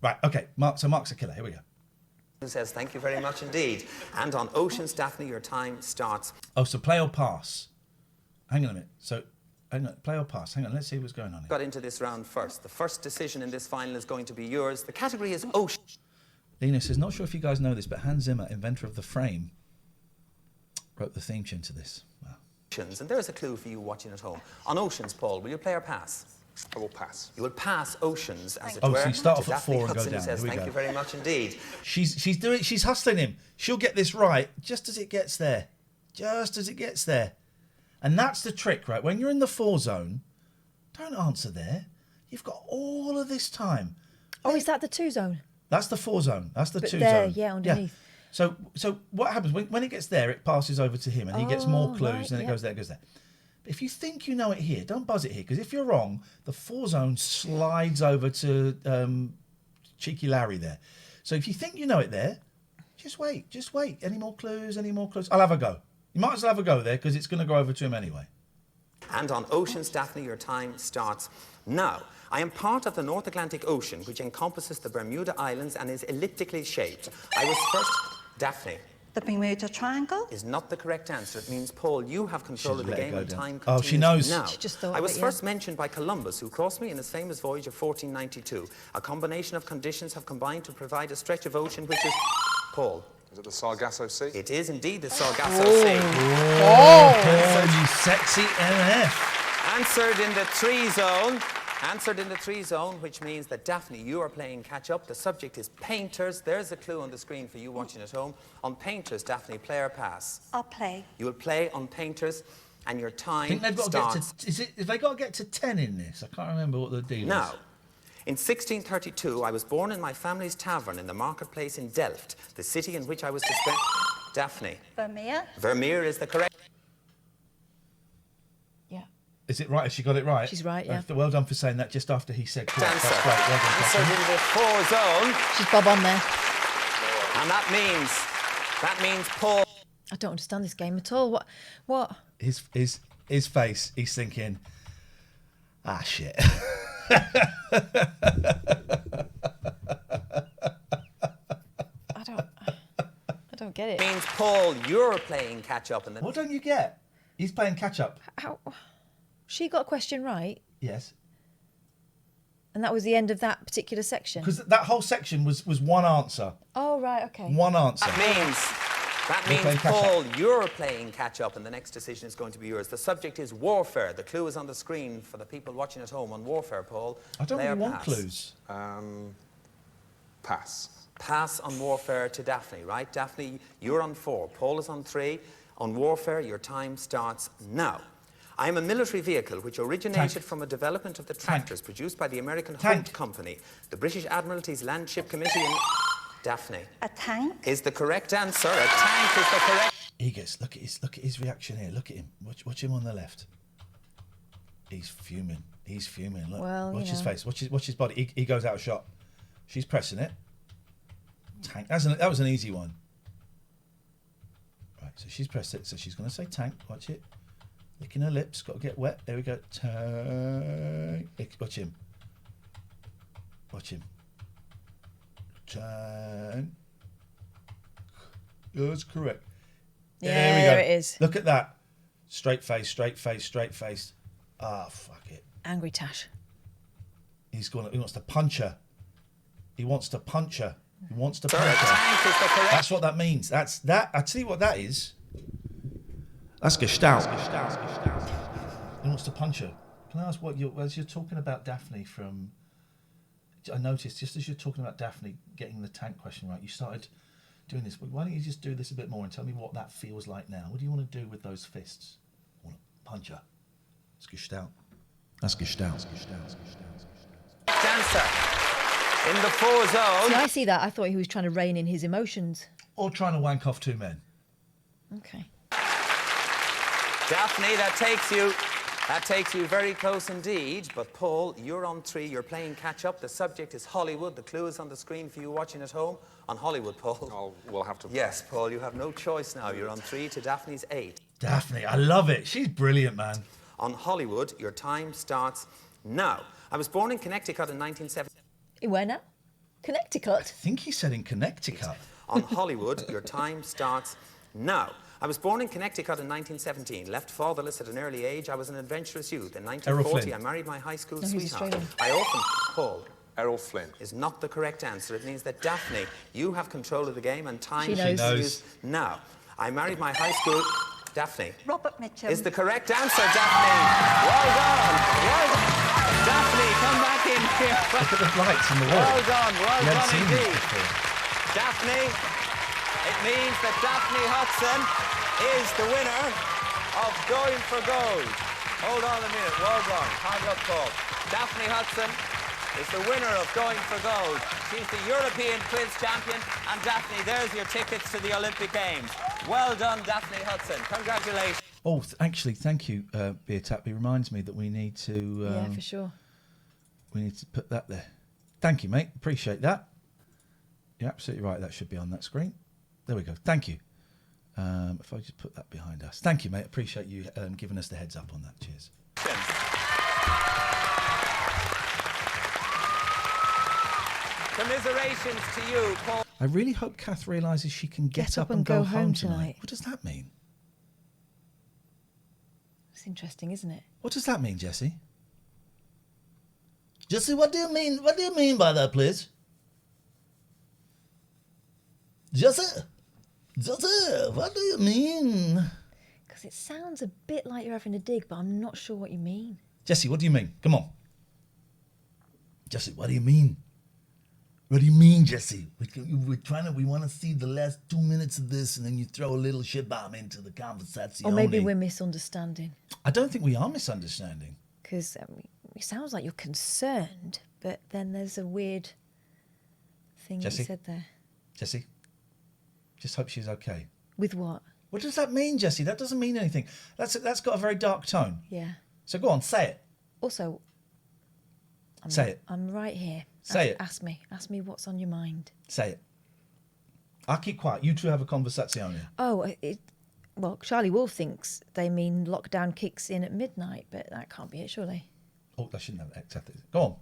Right, okay. So Mark's a killer. Here we go. Who says, thank you very much indeed. And on Oceans, Daphne, your time starts. Oh, so play or pass. Hang on a minute. So, hang on, play or pass. Hang on, let's see what's going on here. Got into this round first. The first decision in this final is going to be yours. The category is Ocean. Lena says, not sure if you guys know this, but Hans Zimmer, inventor of the frame, wrote the theme tune to this. Wow. Oceans, and there's a clue for you watching at home. On Oceans, Paul, will you play or pass? I will pass. You will pass Oceans, as it were. So you start off at Daphne 4 and go Hudson down. Says, Here we thank go. you very much indeed. She's hustling him. She'll get this right just as it gets there. Just as it gets there. And that's the trick, right? When you're in the 4 zone, don't answer there. You've got all of this time. Oh, is that the 2 zone? That's the 4 zone. That's the But 2 there, zone. yeah, underneath. So what happens when it gets there? It passes over to him, and he gets more clues, right, and it goes there, goes there. But if you think you know it here, don't buzz it here, because if you're wrong, the 4 zone slides over to Cheeky Larry there. So if you think you know it there, just wait. Just wait. Any more clues? Any more clues? I'll have a go. You might as well have a go there, because it's going to go over to him anyway. And on Oceans, Daphne, your time starts now. I am part of the North Atlantic Ocean, which encompasses the Bermuda Islands and is elliptically shaped. I was first... Daphne. The Bermuda Triangle? Is not the correct answer. It means, Paul, you have control of the game and time Oh, continues she knows. now. She just thought I was of it, first mentioned by Columbus, who crossed me in his famous voyage of 1492. A combination of conditions have combined to provide a stretch of ocean which is... Paul. Is it the Sargasso Sea? It is indeed the Sargasso Sea. Oh, you sexy MF. Answered in the 3 zone. Answered in the 3 zone, which means that, Daphne, you are playing catch-up. The subject is painters. There's a clue on the screen for you watching at home. On painters, Daphne, play or pass? I'll play. You will play on painters, and your time I think they've got starts... to get to... Have they got to get to 10 in this? I can't remember what the deal is. Now, in 1632, I was born in my family's tavern in the marketplace in Delft, the city in which I was to spend... Daphne. Vermeer? Vermeer is the correct... Is it right? Has she got it right? She's right, yeah. Well done for saying that just after he said correct. Answer. That's great. Well done, Answered Catherine. in the 4 zone. She's bob on there. And that means Paul... I don't understand this game at all. What? His face, he's thinking, shit. I don't get it. Means, Paul, you're playing catch-up. What don't you get? He's playing catch-up. How? She got a question right, Yes. and that was the end of that particular section. Because that whole section was one answer. Oh, right, okay. One answer. That We're playing means, catch-up. Paul, you're playing catch-up, and the next decision is going to be yours. The subject is warfare. The clue is on the screen for the people watching at home on warfare, Paul. I don't Play or really want pass? clues. Pass. Pass on warfare to Daphne, right? Daphne, you're on 4. Paul is on 3. On warfare, your time starts now. I am a military vehicle which originated from a development of the tractors produced by the American Hunt Company, the British Admiralty's Land Ship Committee in... Daphne. A tank? Is the correct answer. A tank is the correct... He gets, look at his reaction here. Look at him. Watch him on the left. He's fuming. He's fuming. Look. Well, watch his know. face. Watch his body. He goes out of shot. She's pressing it. Tank. That was an easy one. Right, so she's pressed it. So she's going to say tank. Watch it. Licking her lips. Got to get wet. There we go. Tank. Watch him. Watch him. Tank. That's correct. Yeah, we go. there it is. Look at that. Straight face, straight face, straight face. Fuck it. Angry Tash. He wants to punch her. He wants to punch her. He wants to Sorry, punch tank is the her. correct... That's what that means. That's that. I tell you what that is. That's Gestalt. He wants to punch her. Can I ask as you're talking about Daphne from... I noticed, just as you're talking about Daphne getting the tank question right, you started doing this. But why don't you just do this a bit more and tell me what that feels like now? What do you want to do with those fists? I want to punch her. It's Gestalt. That's Gestalt. Dancer in the 4 zone. See, I see that. I thought he was trying to rein in his emotions. Or trying to wank off 2 men. Okay. Daphne, that takes you very close indeed. But Paul, you're on 3. You're playing catch up. The subject is Hollywood. The clue is on the screen for you watching at home. On Hollywood, Paul. We'll have to. Yes, Paul, you have no choice now. You're on 3 to Daphne's 8. Daphne, I love it. She's brilliant, man. On Hollywood, your time starts now. I was born in Connecticut in 1970. Where now? Connecticut? I think he said in Connecticut. On Hollywood, your time starts now. I was born in Connecticut in 1917, left fatherless at an early age. I was an adventurous youth. In 1940, I married my high school sweetheart. I often... Paul. Errol Flynn. Is not the correct answer. It means that Daphne, you have control of the game and time She knows. is now. I married my high school... Daphne. Robert Mitchum. Is the correct answer, Daphne. Well done. Well done. Daphne, come back in here. Look at the lights on the wall. Well done. Well You haven't done seen these indeed. before. Daphne, it means that Daphne Hudson is the winner of Going for Gold. Hold on a minute. Well done. Hard luck, Paul. Daphne Hudson is the winner of Going for Gold. She's the European quiz champion. And Daphne, there's your tickets to the Olympic Games. Well done, Daphne Hudson. Congratulations. Oh, actually, thank you, Beer Tap. It reminds me that we need to... yeah, for sure. We need to put that there. Thank you, mate. Appreciate that. You're absolutely right. That should be on that screen. There we go. Thank you. If I just put that behind us. Thank you, mate. Appreciate you giving us the heads up on that. Cheers. Commiserations to you, Paul. I really hope Kath realises she can get up and go home tonight. What does that mean? It's interesting, isn't it? What does that mean, Jessie? Jessie, what do you mean? What do you mean by that, please? Jessie, what do you mean? Because it sounds a bit like you're having a dig, but I'm not sure what you mean. Jessie, what do you mean? Come on. Jessie, what do you mean? What do you mean, Jessie? We want to see the last 2 minutes of this, and then you throw a little shit bomb into the conversation. Or maybe we're misunderstanding. I don't think we are misunderstanding. Because it sounds like you're concerned, but then there's a weird thing Jessie? you said there. Jessie, just hope she's okay. With what? What does that mean, Jessie? That doesn't mean anything. That's got a very dark tone. Yeah. So go on, say it. Also, Say it. I'm right here. Say it. Ask me. Ask me what's on your mind. Say it. I'll keep quiet. You two have a conversazione. Oh, well, Charlie Wolf thinks they mean lockdown kicks in at midnight, but that can't be it, surely. Oh, I shouldn't have accepted it. Go on.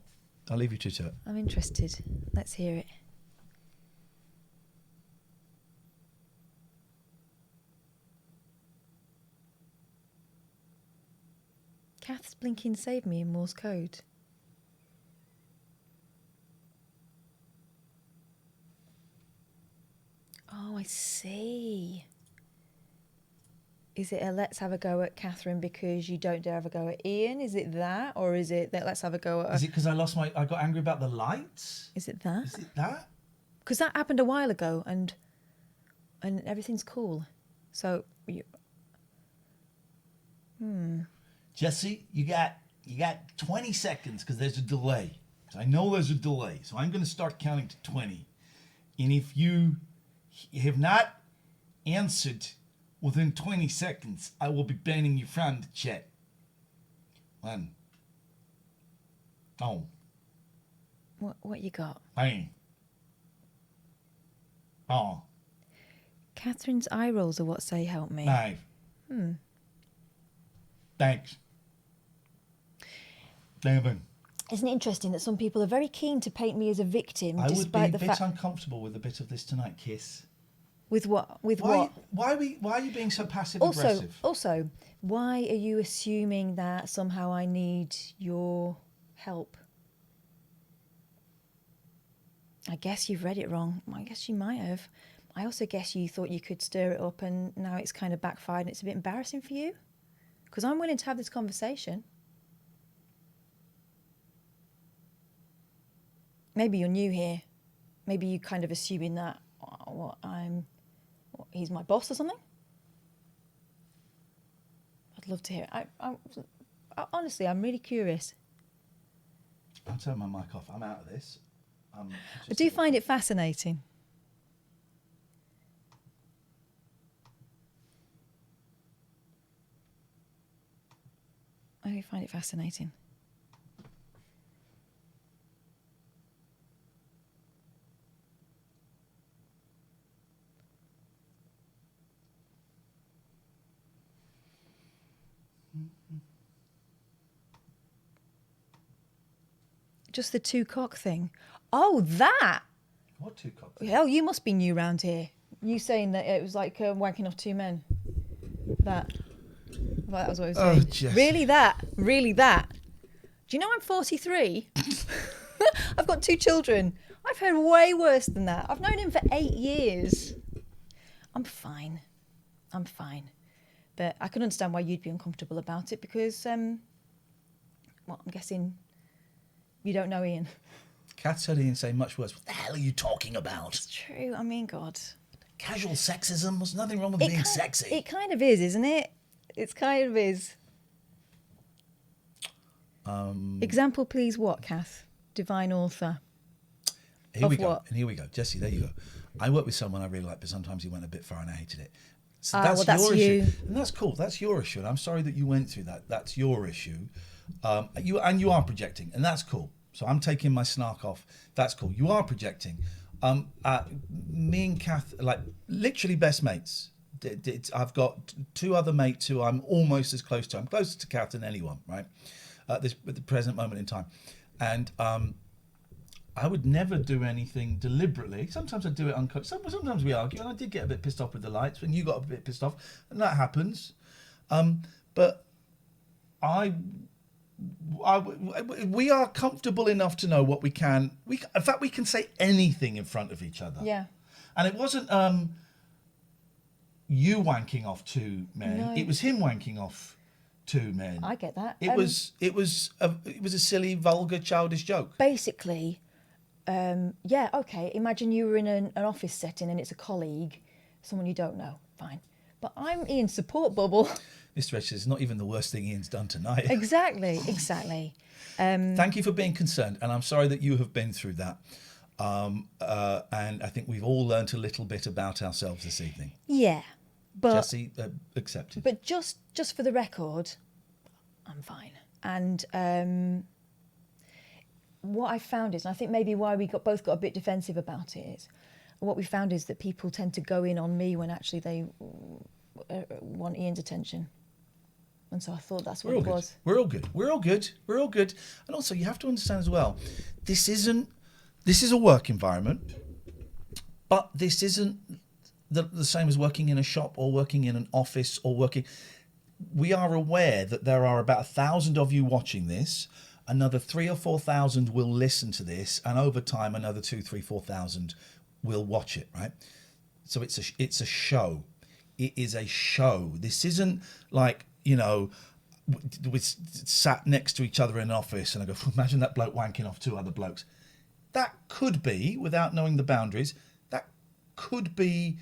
I'll leave you two to it. I'm interested. Let's hear it. Kath's blinking save me in Morse code. Oh, I see. Is it a let's have a go at Catherine because you don't dare have a go at Iain? Is it that? Or is it that let's have a go at... Is it because I got angry about the lights? Is it that? Is it that? Because that happened a while ago and everything's cool. So, Jessie, you got 20 seconds because there's a delay. So I know there's a delay. So I'm going to start counting to 20. And if you have not answered within 20 seconds, I will be banning you from the chat. 1. Oh. What you got? 3. Oh. Catherine's eye rolls are what say help me. 5. Thanks. 7. Isn't it interesting that some people are very keen to paint me as a victim, I would be despite a the bit fact... uncomfortable with a bit of this tonight, Kiss. With what? With what? Why are you being so passive aggressive? Also, why are you assuming that somehow I need your help? I guess you've read it wrong. I guess you might have. I also guess you thought you could stir it up and now it's kind of backfired and it's a bit embarrassing for you. Because I'm willing to have this conversation. Maybe you're new here. Maybe you kind of assuming that he's my boss or something. I'd love to hear it. Honestly, I'm really curious. I'll turn my mic off. I'm out of this. I do find it fascinating. I do find it fascinating. Just the two-cock thing. Oh, that! What two-cock? Hell, you must be new round here. You saying that it was like wanking off two men. That was what I was saying. Jessie. Really that? Really that? Do you know I'm 43? I've got 2 children. I've heard way worse than that. I've known him for 8 years. I'm fine. But I can understand why you'd be uncomfortable about it because, I'm guessing you don't know Iain. Kath heard Iain say much worse. What the hell are you talking about? It's true. I mean, God. Casual sexism. There's nothing wrong with being sexy. It kind of is, isn't it? It kind of is. Example, please. What, Kath? Divine author. Here we go. What? And here we go. Jessie, there you go. I worked with someone I really liked, but sometimes he went a bit far and I hated it. So that's your issue. And that's cool. That's your issue. And I'm sorry that you went through that. That's your issue. You are projecting, and that's cool. So I'm taking my snark off. That's cool. You are projecting. Me and Kath, like literally best mates. I've got 2 other mates who I'm almost as close to. I'm closer to Kath than anyone, right? At the present moment in time. And I would never do anything deliberately. Sometimes I do it unconsciously. Sometimes we argue, and I did get a bit pissed off with the lights, and you got a bit pissed off, and that happens. But we are comfortable enough to know what we can. In fact, we can say anything in front of each other. Yeah. And it wasn't you wanking off 2 men. No. It was him wanking off 2 men. I get that. It was a silly, vulgar, childish joke. Basically, yeah, okay. Imagine you were in an office setting and it's a colleague, someone you don't know. Fine. But I'm Iain's support bubble. Mr. Edge, it's not even the worst thing Iain's done tonight. Exactly. Thank you for being concerned, and I'm sorry that you have been through that. And I think we've all learnt a little bit about ourselves this evening. Yeah, but Jessie, accepted. But just for the record, I'm fine. And what I found is, and I think maybe why we both got a bit defensive about it is, what we found is that people tend to go in on me when actually they want Iain's attention. And so I thought that's what it was. We're all good. And also, you have to understand as well, this is a work environment, but this isn't the same as working in a shop or working in an office or working. We are aware that there are about 1,000 of you watching this. Another 3,000 or 4,000 will listen to this, and over time, another 2,000, 3,000, 4,000 will watch it. Right? So it's a show. It is a show. This isn't like, we sat next to each other in an office and I go, imagine that bloke wanking off 2 other blokes. That could be, without knowing the boundaries, that could be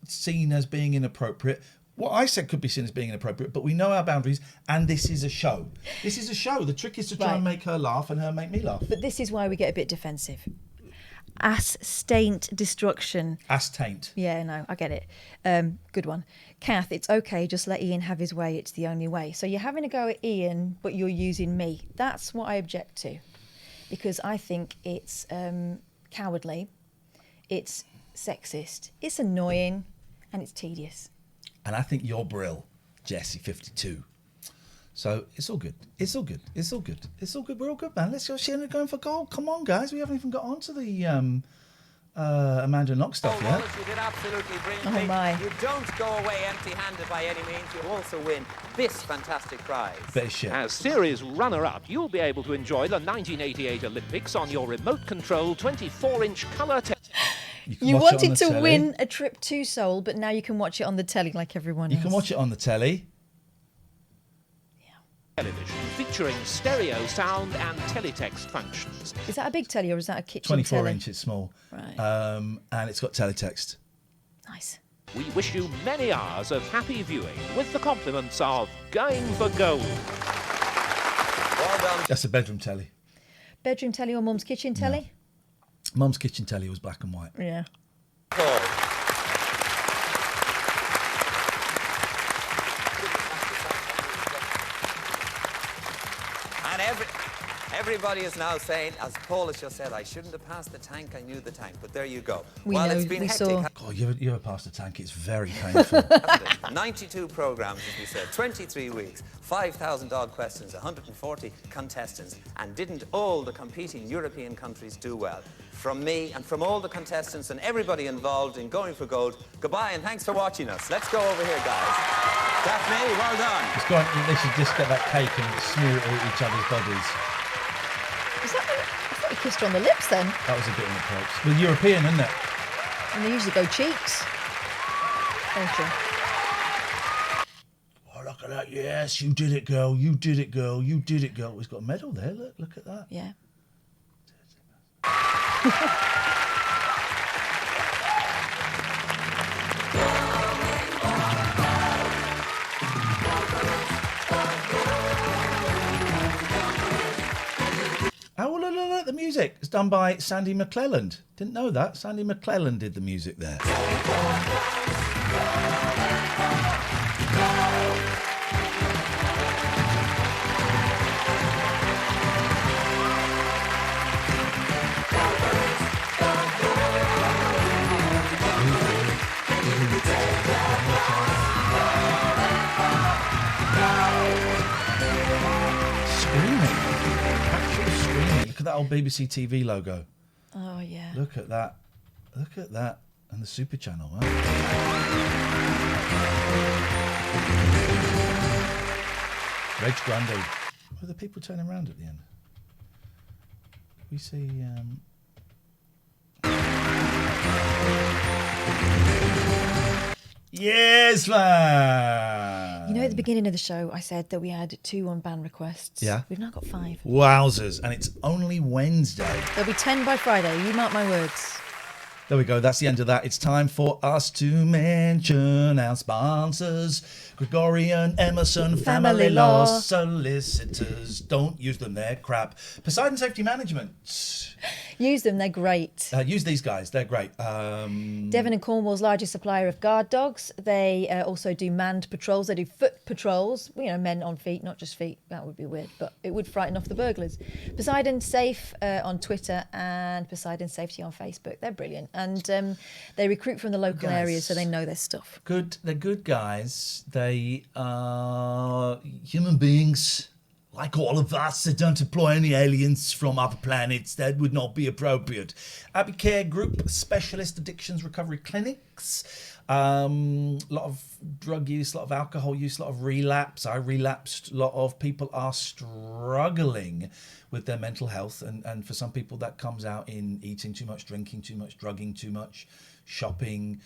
seen as being inappropriate. What I said could be seen as being inappropriate, but we know our boundaries, and this is a show. This is a show. The trick is to try and make her laugh and her make me laugh. But this is why we get a bit defensive. Ass-taint destruction. Ass-taint. Yeah, no, I get it. Good one. Kath, it's okay, just let Iain have his way. It's the only way. So you're having a go at Iain, but you're using me. That's what I object to. Because I think it's cowardly, it's sexist, it's annoying, and it's tedious. And I think you're brill, Jessie, 52. So it's all good. It's all good. We're all good, man. Let's go. She's going for gold. Come on, guys. We haven't even got onto the Amanda Knox stuff yet. You did absolutely brilliantly. Oh my. You don't go away empty-handed by any means. You also win this fantastic prize. Bet of shit. As series runner-up, you'll be able to enjoy the 1988 Olympics on your remote-control 24-inch colour. You wanted to win a trip to Seoul, but now you can watch it on the telly like everyone else. You can watch it on the telly. Television featuring stereo sound and teletext functions. Is that a big telly or is that a kitchen 24 telly? inch, it's small. Right. And it's got teletext. Nice. We wish you many hours of happy viewing with the compliments of Going for Gold. Well done. That's a bedroom telly. Bedroom telly or Mum's kitchen telly? Mum's kitchen telly was black and white. Yeah. And everybody is now saying, as Paul has just said, I shouldn't have passed the tank, I knew the tank. But there you go. It's been hectic. God, you ever passed a tank? It's very painful. 92 programmes, as we said, 23 weeks, 5,000 odd questions, 140 contestants. And didn't all the competing European countries do well? From me and from all the contestants and everybody involved in Going for Gold, goodbye and thanks for watching us. Let's go over here, guys. Daphne, well done. It's got, they should just get that cake and smear it at each other's bodies. Is that I thought you kissed her on the lips then. That was a bit inappropriate. Well, European, isn't it? And they usually go cheeks. Don't you? Oh, look at that. Yes, you did it, girl. You did it, girl. You did it, girl. He's got a medal there. Look at that. Yeah. Oh, look, the music. It's done by Sandy McClelland. Didn't know that. Sandy McClelland did the music there. Look at that old BBC TV logo. Oh, yeah. Look at that. Look at that. And the Super Channel, huh? Reg Grundy. What are the people turning around at the end? We see... Yes, man! You know, at the beginning of the show, I said that we had 2 unbanned requests. Yeah. We've now got 5. Wowzers. And it's only Wednesday. There'll be 10 by Friday. You mark my words. There we go. That's the end of that. It's time for us to mention our sponsors. Gregorian, Emerson, Family Law Solicitors. Don't use them. They're crap. Poseidon Safety Management. Use them. They're great. Use these guys. They're great. Devon and Cornwall's largest supplier of guard dogs. They also do manned patrols. They do foot patrols. You know, men on feet, not just feet. That would be weird, but it would frighten off the burglars. Poseidon Safe on Twitter and Poseidon Safety on Facebook. They're brilliant. And they recruit from the local areas, so they know their stuff. Good. They're good guys. They are human beings. Like all of us, they don't employ any aliens from other planets. That would not be appropriate. Abbey Care Group, specialist addictions recovery clinics. A lot of drug use, a lot of alcohol use, a lot of relapse. I relapsed. A lot of people are struggling with their mental health. And for some people, that comes out in eating too much, drinking too much, drugging too much, shopping,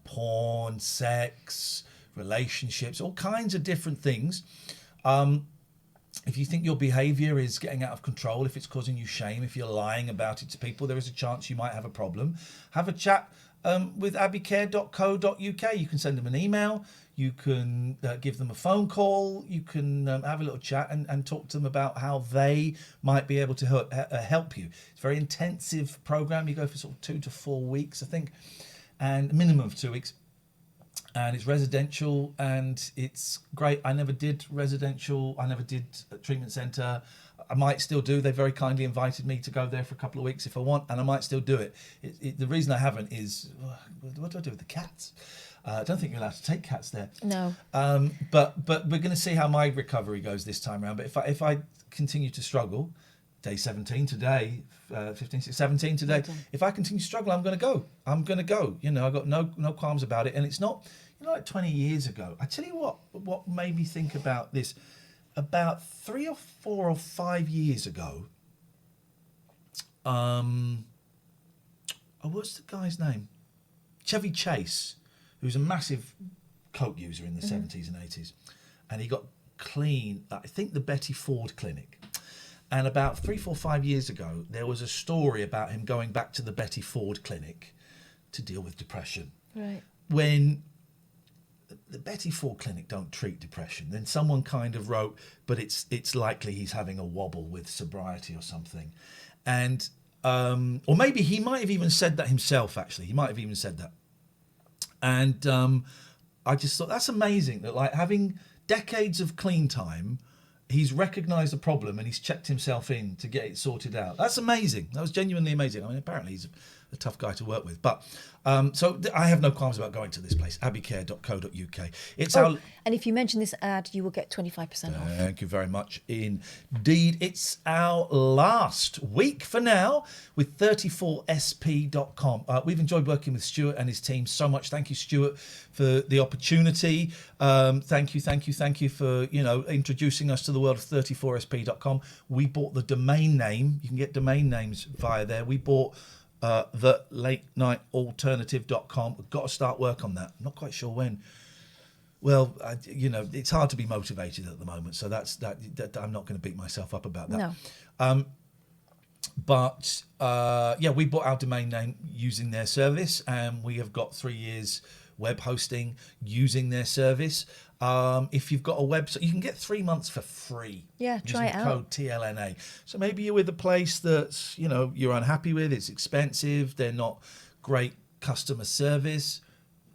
porn, sex, relationships, all kinds of different things. If you think your behaviour is getting out of control, if it's causing you shame, if you're lying about it to people, there is a chance you might have a problem. Have a chat with abbeycare.co.uk. You can send them an email. You can give them a phone call. You can have a little chat and talk to them about how they might be able to help you. It's a very intensive programme. You go for sort of 2 to 4 weeks, I think, and a minimum of 2 weeks. And it's residential and it's great. I never did residential. I never did a treatment centre. I might still do. They very kindly invited me to go there for a couple of weeks if I want, and I might still do it. The reason I haven't is, what do I do with the cats? I don't think you're allowed to take cats there. No. But we're going to see how my recovery goes this time around. But if I continue to struggle, day 17 today, 15, 16, 17 today. If I continue to struggle, I'm going to go. I'm going to go. You know, I've got no qualms about it. And it's not, you know, like 20 years ago. I tell you what made me think about this. About 3 or 4 or 5 years ago, what's the guy's name? Chevy Chase, who's a massive coke user in the 70s and 80s. And he got clean, I think, the Betty Ford Clinic. And about 3, 4, 5 years ago, there was a story about him going back to the Betty Ford Clinic to deal with depression. Right. When the Betty Ford Clinic don't treat depression, then someone kind of wrote, but it's likely he's having a wobble with sobriety or something. And or maybe he might have even said that himself, actually. He might have even said that. And I just thought that's amazing that, like, having decades of clean time, he's recognised the problem and he's checked himself in to get it sorted out. That's amazing. That was genuinely amazing. I mean, apparently he's a tough guy to work with. But so I have no qualms about going to this place, abbeycare.co.uk. It's our... And if you mention this ad, you will get 25% off. Thank you very much indeed. It's our last week for now with 34sp.com. We've enjoyed working with Stuart and his team so much. Thank you, Stuart, for the opportunity. Thank you for, introducing us to the world of 34sp.com. We bought the domain name. You can get domain names via there. We bought the latenightalternative.com. We've got to start work on that. I'm not quite sure when. Well, it's hard to be motivated at the moment, so that I'm not going to beat myself up about that. No. But we bought our domain name using their service, and we have got 3 years web hosting using their service. If you've got a website, you can get 3 months for free. Yeah, try it out. Code TLNA. So maybe you're with a place that's, you're unhappy with, it's expensive, they're not great customer service.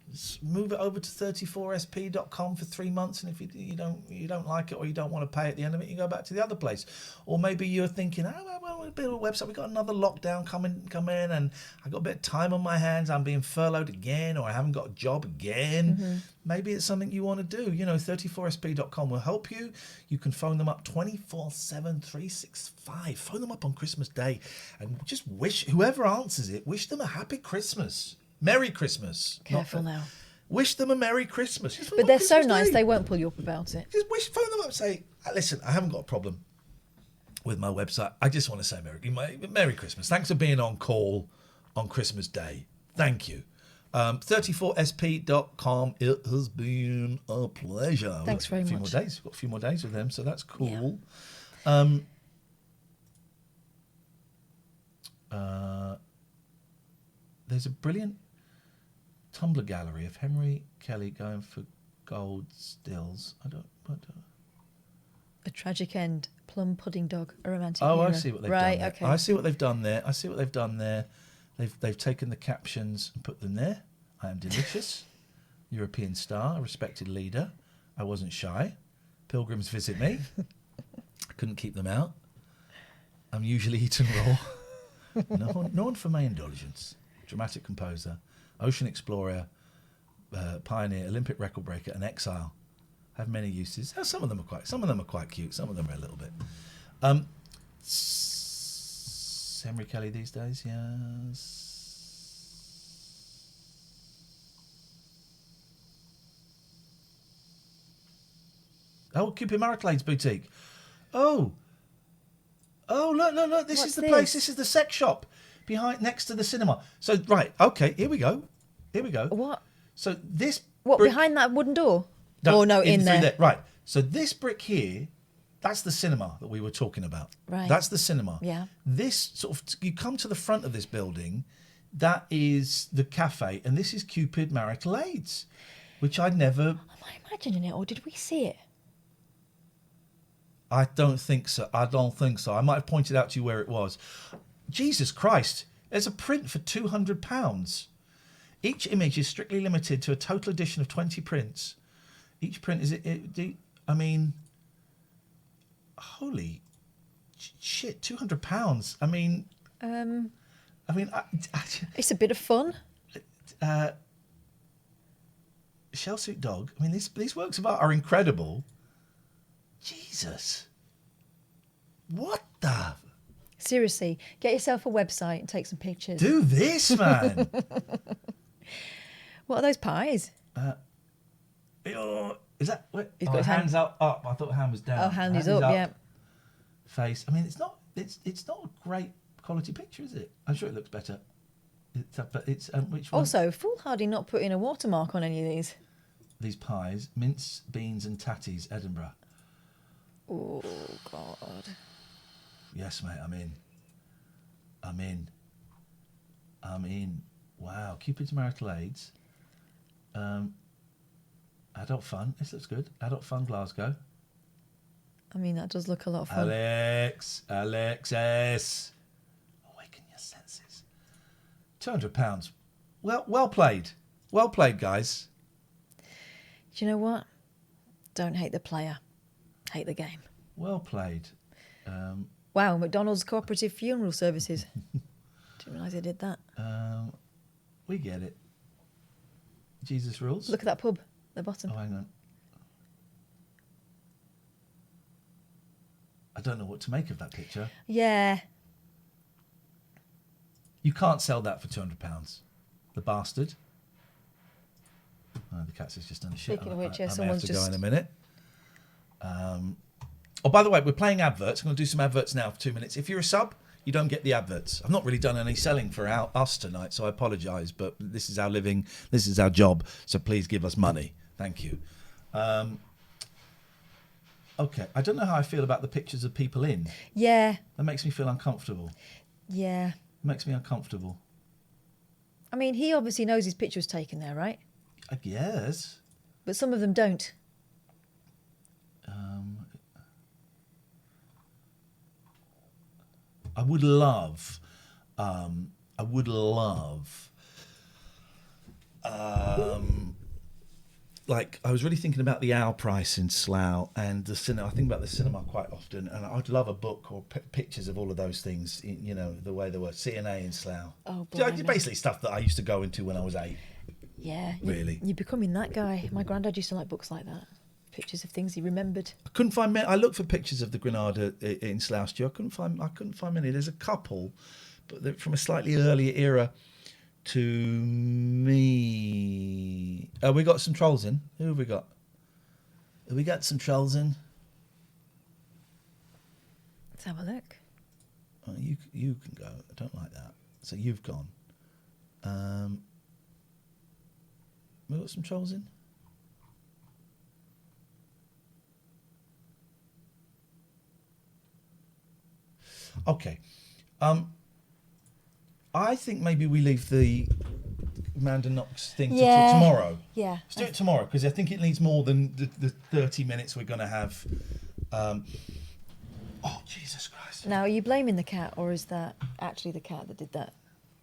Just move it over to 34sp.com for 3 months, and if you don't like it or you don't want to pay at the end of it, you go back to the other place. Or maybe you're thinking, we'll build a website. We've got another lockdown come in, and I've got a bit of time on my hands. I'm being furloughed again, or I haven't got a job again. Mm-hmm. Maybe it's something you want to do. 34sp.com will help you. You can phone them up 24/7, 365. Phone them up on Christmas Day, and just wish whoever answers it, wish them a happy Christmas. Merry Christmas. Careful now. Wish them a Merry Christmas. But they're so nice, they won't pull you up about it. Just phone them up and say, listen, I haven't got a problem with my website. I just want to say Merry Christmas. Thanks for being on call on Christmas Day. Thank you. 34sp.com. It has been a pleasure. Thanks very much. We've got a few more days with them, so that's cool. Yeah. There's a brilliant Tumblr gallery of Henry Kelly going for gold stills. A tragic end, plum pudding dog, a romantic hero. I see what they've done there. Okay. I see what they've done there. They've taken the captions and put them there. I am delicious. European star, a respected leader. I wasn't shy. Pilgrims visit me. I couldn't keep them out. I'm usually eaten raw. Known for my indulgence. Dramatic composer, ocean explorer, pioneer, Olympic record breaker, and exile. Have many uses. Some of them are quite cute. Some of them are a little bit. Henry Kelly these days, yes. Oh, Cupid Maraclade's boutique. Oh, look! This is the place. This is the sex shop. Next to the cinema. So, right, okay, here we go. What? So this... What, behind that wooden door? In there. Right, so this brick here, that's the cinema that we were talking about. Right. That's the cinema. Yeah. This sort of... You come to the front of this building, that is the cafe, and this is Cupid Maraclades, which I never... Am I imagining it, or did we see it? I don't think so. I might have pointed out to you where it was. Jesus Christ, there's a print for £200. Each image is strictly limited to a total edition of 20 prints. Each print is... holy shit, £200. It's a bit of fun. Shell Suit Dog. These works of art are incredible. Jesus. What the... Seriously, get yourself a website and take some pictures. Do this, man. What are those pies? Is that... Wait, He's got his hands up. I thought hand was down. Oh, hand is up, yeah. Face. It's not a great quality picture, is it? I'm sure it looks better. It's which one? Also, foolhardy not putting a watermark on any of these. These pies, mince, beans and tatties, Edinburgh. Oh, God. Yes, mate, I'm in. Wow, Cupid's Marital Aids. Adult Fun, this looks good. Adult Fun Glasgow. I mean, that does look a lot of fun. Alexis. Awaken your senses. £200. Well played. Well played, guys. Do you know what? Don't hate the player. Hate the game. Well played. Wow, McDonald's Cooperative Funeral Services. Didn't realise they did that. We get it. Jesus rules. Look at that pub at the bottom. Oh, hang on. I don't know what to make of that picture. Yeah. You can't sell that for £200. The bastard. Oh, the cat's just done shit. Speaking of which, I may someone's have to go just... in a minute. Oh, by the way, we're playing adverts. I'm going to do some adverts now for 2 minutes. If you're a sub, you don't get the adverts. I've not really done any selling for us tonight, so I apologise, but this is our living, this is our job, so please give us money. Thank you. Okay, I don't know how I feel about the pictures of people in. Yeah. That makes me feel uncomfortable. Yeah. It makes me uncomfortable. I mean, he obviously knows his picture was taken there, right? I guess. But some of them don't. I would love, like, I was really thinking about the Owl Price in Slough and the cinema. I think about the cinema quite often, and I'd love a book or pictures of all of those things, you know, the way they were. CNA in Slough. Oh, boy. Basically stuff that I used to go into when I was 8. Yeah. Really. You're becoming that guy. My granddad used to like books like that. Pictures of things he remembered. I couldn't find. I looked for pictures of the Granada in Slough Stew. I couldn't find many. There's a couple, but they're from a slightly earlier era to me. Oh, we got some trolls in. Who have we got? Have we got some trolls in? Let's have a look. Oh, you can go. I don't like that. So you've gone. We got some trolls in. Okay. I think maybe we leave the Amanda Knox thing to tomorrow. Yeah. Let's do it tomorrow, because I think it needs more than the 30 minutes we're going to have. Oh, Jesus Christ. Now, are you blaming the cat, or is that actually the cat that did that?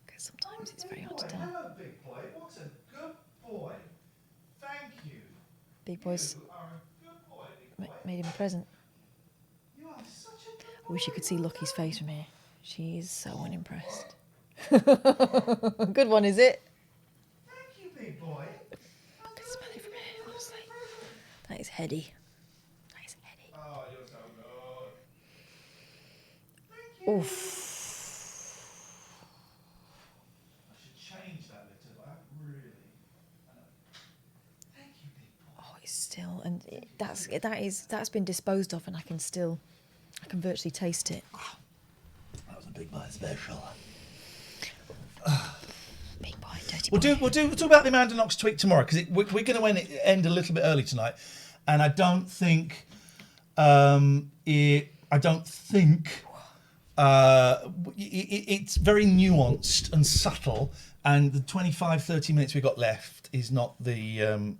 Because sometimes it's very hard to tell. Hello, big boy. What a good boy. Thank you. Big boy's You are a good boy, big boy. made him a present. You are such a good boy. I wish you could see Lucky's face from here. She is so unimpressed. Good one, is it? Thank you, big boy. I can smell it from here, honestly. That is heady. That is heady. Oh, you're so good. Thank you. Oof. I should change that litter, but I haven't really. Thank you, big boy. Oh, it's still, and that's been disposed of, and I can virtually taste it. That was a big boy special. Big boy, dirty We'll boy. do about the Amanda Knox tweet tomorrow, because we're going to end a little bit early tonight, and I don't think it's very nuanced and subtle, and the 25-30 minutes we've got left is not the.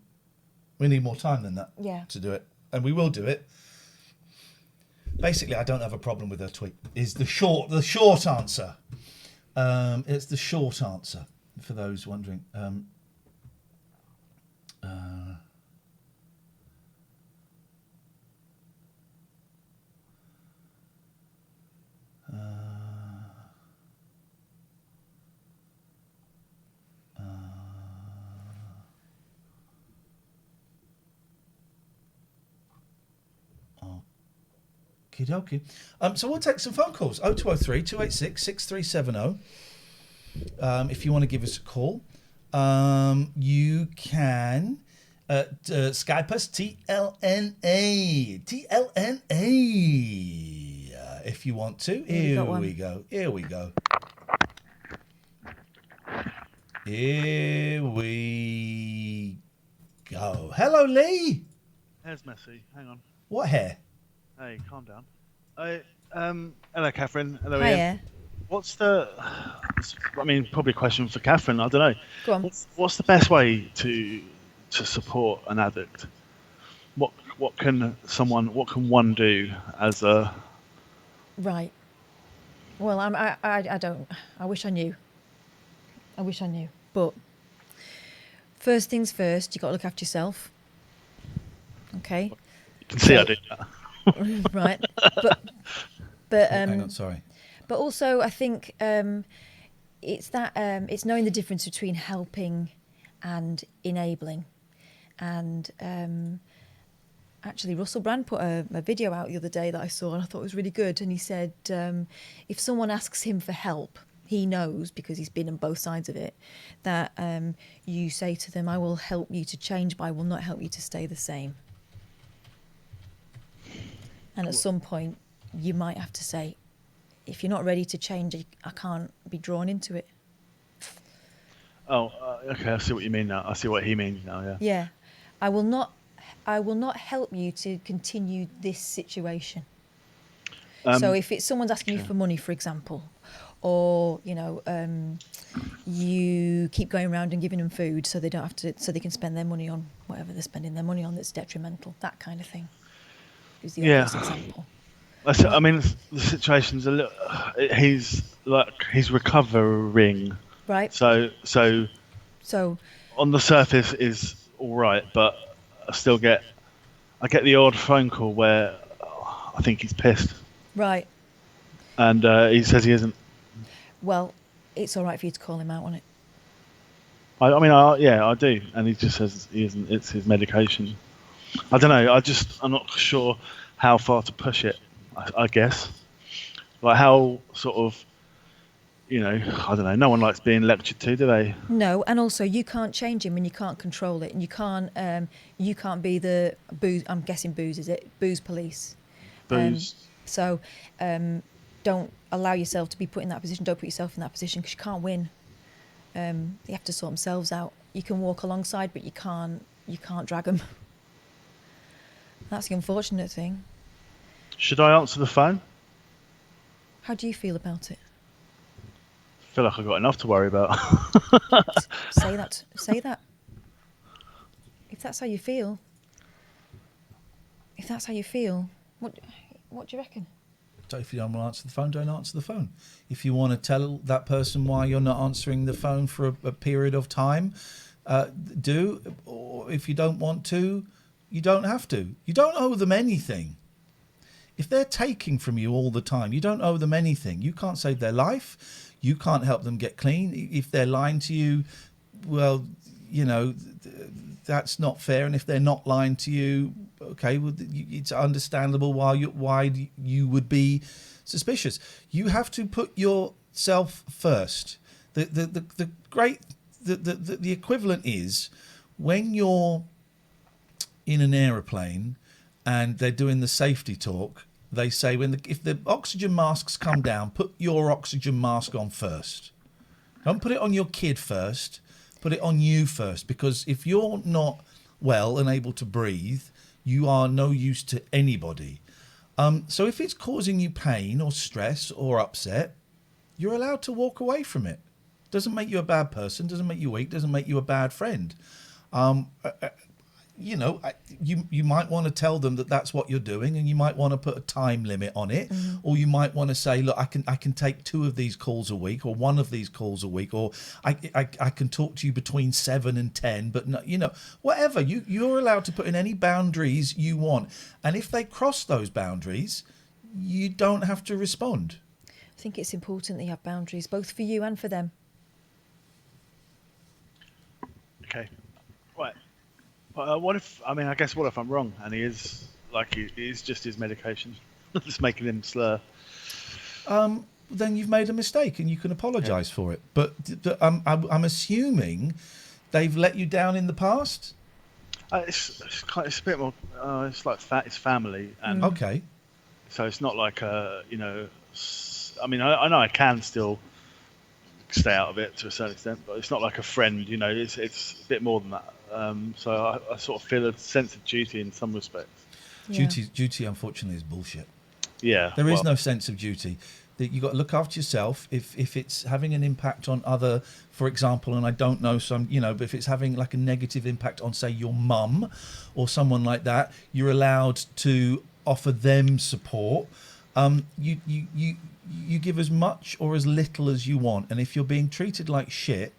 We need more time than that to do it, and we will do it. Basically, I don't have a problem with her tweet. Is the short answer. It's the short answer for those wondering. Okie dokie. So we'll take some phone calls. 0203 286 6370. If you want to give us a call, you can Skype us TLNA. If you want to. Here we go. Here we go. Hello, Lee. Hair's messy. Hang on. What hair? Hey, calm down. Hello, Catherine. Hello, Hiya. Ian. What's the? I mean, probably a question for Catherine. I don't know. Go on. What's the best way to support an addict? What can one do as a? Right. Well, I don't. I wish I knew. But first things first, you got to look after yourself. Okay. You can see I do that. Right. But hang on, sorry. But also, I think it's knowing the difference between helping and enabling. And actually, Russell Brand put a video out the other day that I saw, and I thought it was really good. And he said, if someone asks him for help, he knows, because he's been on both sides of it, that you say to them, I will help you to change, but I will not help you to stay the same. And at some point, you might have to say, if you're not ready to change, I can't be drawn into it. Oh, okay. I see what you mean now. I see what he means now. Yeah. Yeah. I will not help you to continue this situation. So if it's someone's asking you for money, for example, or you keep going around and giving them food so they don't have to, so they can spend their money on whatever they're spending their money on that's detrimental, that kind of thing is the obvious example. I mean, the situation's a little. He's recovering. Right. So on the surface is all right, but I get the odd phone call where I think he's pissed. Right. And he says he isn't. Well, it's all right for you to call him out on it. I do, and he just says he isn't. It's his medication. I don't know. I'm not sure how far to push it. I guess, like how sort of, I don't know. No one likes being lectured to, do they? No, and also you can't change him and you can't control it, and you can't be the booze. I'm guessing booze, is it? Booze police. Booze. So don't allow yourself to be put in that position. Don't put yourself in that position because you can't win. They have to sort themselves out. You can walk alongside, but you can't drag them. That's the unfortunate thing. Should I answer the phone? How do you feel about it? I feel like I've got enough to worry about. Say that. If that's how you feel. What do you reckon? So if you don't want to answer the phone, don't answer the phone. If you want to tell that person why you're not answering the phone for a period of time, do. Or if you don't want to, you don't have to. You don't owe them anything. If they're taking from you all the time, you don't owe them anything. You can't save their life. You can't help them get clean. If they're lying to you, well, that's not fair. And if they're not lying to you, okay, well, it's understandable why you would be suspicious. You have to put yourself first. The equivalent is when you're in an aeroplane and they're doing the safety talk, they say if the oxygen masks come down, put your oxygen mask on first. Don't put it on your kid first. Put it on you first, because if you're not well and able to breathe, you are no use to anybody. So if it's causing you pain or stress or upset, you're allowed to walk away from it. Doesn't make you a bad person, doesn't make you weak, doesn't make you a bad friend. You might want to tell them that that's what you're doing, and you might want to put a time limit on it, or you might want to say, look, I can take 2 of these calls a week, or 1 of these calls a week, or I can talk to you between 7 and 10, but no, whatever. You're allowed to put in any boundaries you want, and if they cross those boundaries, you don't have to respond. I think it's important that you have boundaries, both for you and for them. Okay, right. What if I'm wrong and he is he's just his medication, just making him slur? Then you've made a mistake and you can apologise for it. But I'm assuming they've let you down in the past. It's a bit more. It's like it's family, and okay. So it's not like I mean, I know I can still stay out of it to a certain extent, but it's not like a friend, you know. It's a bit more than that. So I sort of feel a sense of duty in some respects. Yeah. Duty, unfortunately, is bullshit. Yeah, there is no sense of duty. That you got to look after yourself. If it's having an impact on other, for example, and I don't know some, you know, but if it's having like a negative impact on, say, your mum or someone like that, you're allowed to offer them support. You give as much or as little as you want, and if you're being treated like shit,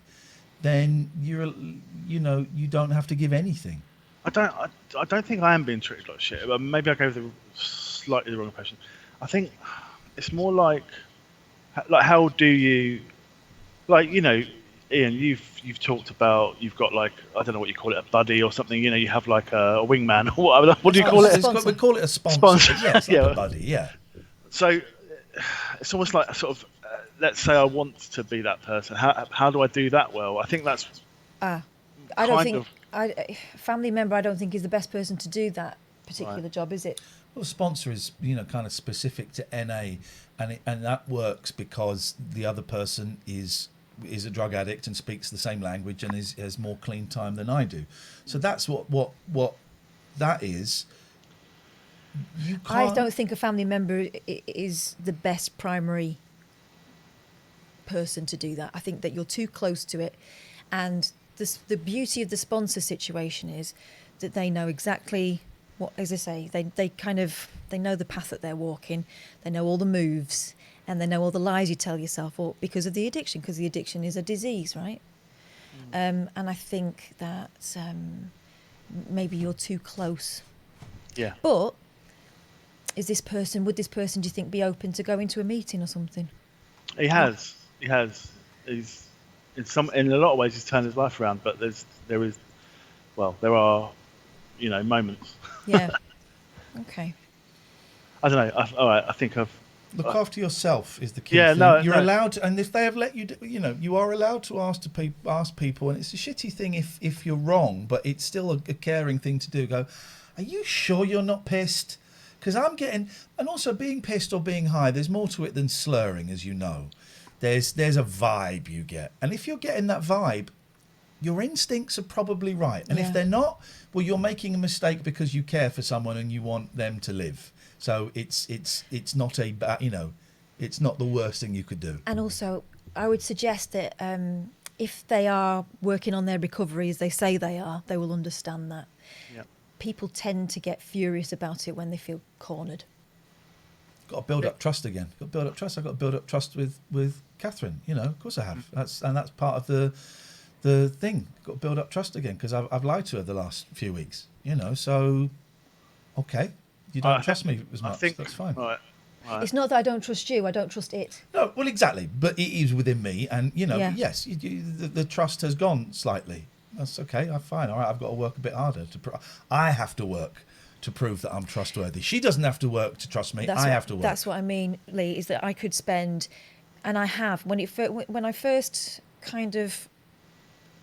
then you don't have to give anything. I don't think I am being treated like shit. But maybe I gave the slightly the wrong impression. I think it's more like how do you, like, you know, Ian, you've talked about, you've got like, I don't know what you call it, a buddy or something. You know, you have like a wingman. What do you call it? We call it a sponsor. Yeah, it's like a buddy. Yeah. So it's almost like a sort of, let's say I want to be that person. How do I do that well? I think that's. I don't think family member. I don't think is the best person to do that particular job, is it? Well, a sponsor is, you know, kind of specific to NA, and that works because the other person is a drug addict and speaks the same language and has more clean time than I do. So that's what that is. I don't think a family member is the best primary person to do that. I think that you're too close to it, and the beauty of the sponsor situation is that they know exactly what, as I say, they know the path that they're walking, they know all the moves, and they know all the lies you tell yourself, or because of the addiction, because the addiction is a disease, right? And I think that maybe you're too close. Yeah. But would this person, do you think, be open to going to a meeting or something? He has. He's in a lot of ways he's turned his life around, but there are, you know, moments. Yeah. Okay. I don't know. All right. I think I've. Look after yourself is the key thing. You're allowed to, and if they have let you, you know, you are allowed to ask people, and it's a shitty thing if you're wrong, but it's still a caring thing to do. Go, are you sure you're not pissed? Because I'm getting, and also being pissed or being high, there's more to it than slurring, as you know. There's a vibe you get, and if you're getting that vibe, your instincts are probably right, and if they're not, well, you're making a mistake because you care for someone and you want them to live. So it's not it's not the worst thing you could do. And also, I would suggest that if they are working on their recovery as they say they are, they will understand that. Yep. People tend to get furious about it when they feel cornered. Got to build up trust again. Got to build up trust. I've got to build up trust with Katherine. You know, of course I have. That's part of the thing. Got to build up trust again because I've lied to her the last few weeks. You know, so okay. You don't trust me as much. That's fine. Right. It's not that I don't trust you. I don't trust it. No, well, exactly. But it is within me, and you know, yes, the trust has gone slightly. That's okay. I'm fine. All right. I've got to work a bit harder I have to work to prove that I'm trustworthy. She doesn't have to work to trust me. I have to work. That's what I mean, Lee. Is that I could spend, and I have when I first kind of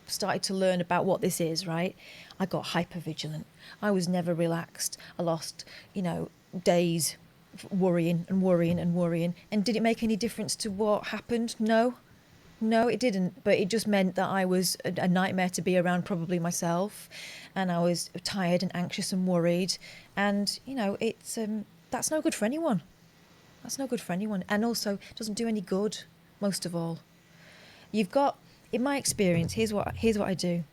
started to learn about what this is, right? I got hypervigilant. I was never relaxed. I lost, you know, days worrying. And did it make any difference to what happened? No, it didn't. But it just meant that I was a nightmare to be around, probably myself. And I was tired and anxious and worried. And, you know, it's that's no good for anyone. That's no good for anyone. And also, it doesn't do any good, most of all. You've got, in my experience, here's what I do.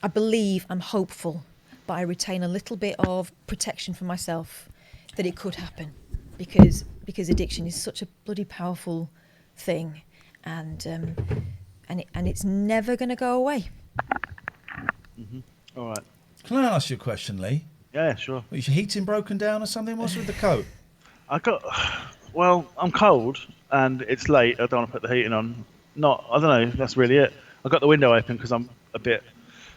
I believe, I'm hopeful, but I retain a little bit of protection for myself that it could happen, because addiction is such a bloody powerful thing, and it's never going to go away. Mm-hmm. All right. Can I ask you a question, Lee? Yeah, sure. Is your heating broken down or something? What's with the coat? I'm cold and it's late. I don't want to put the heating on. I don't know. That's really it. I got the window open because I'm a bit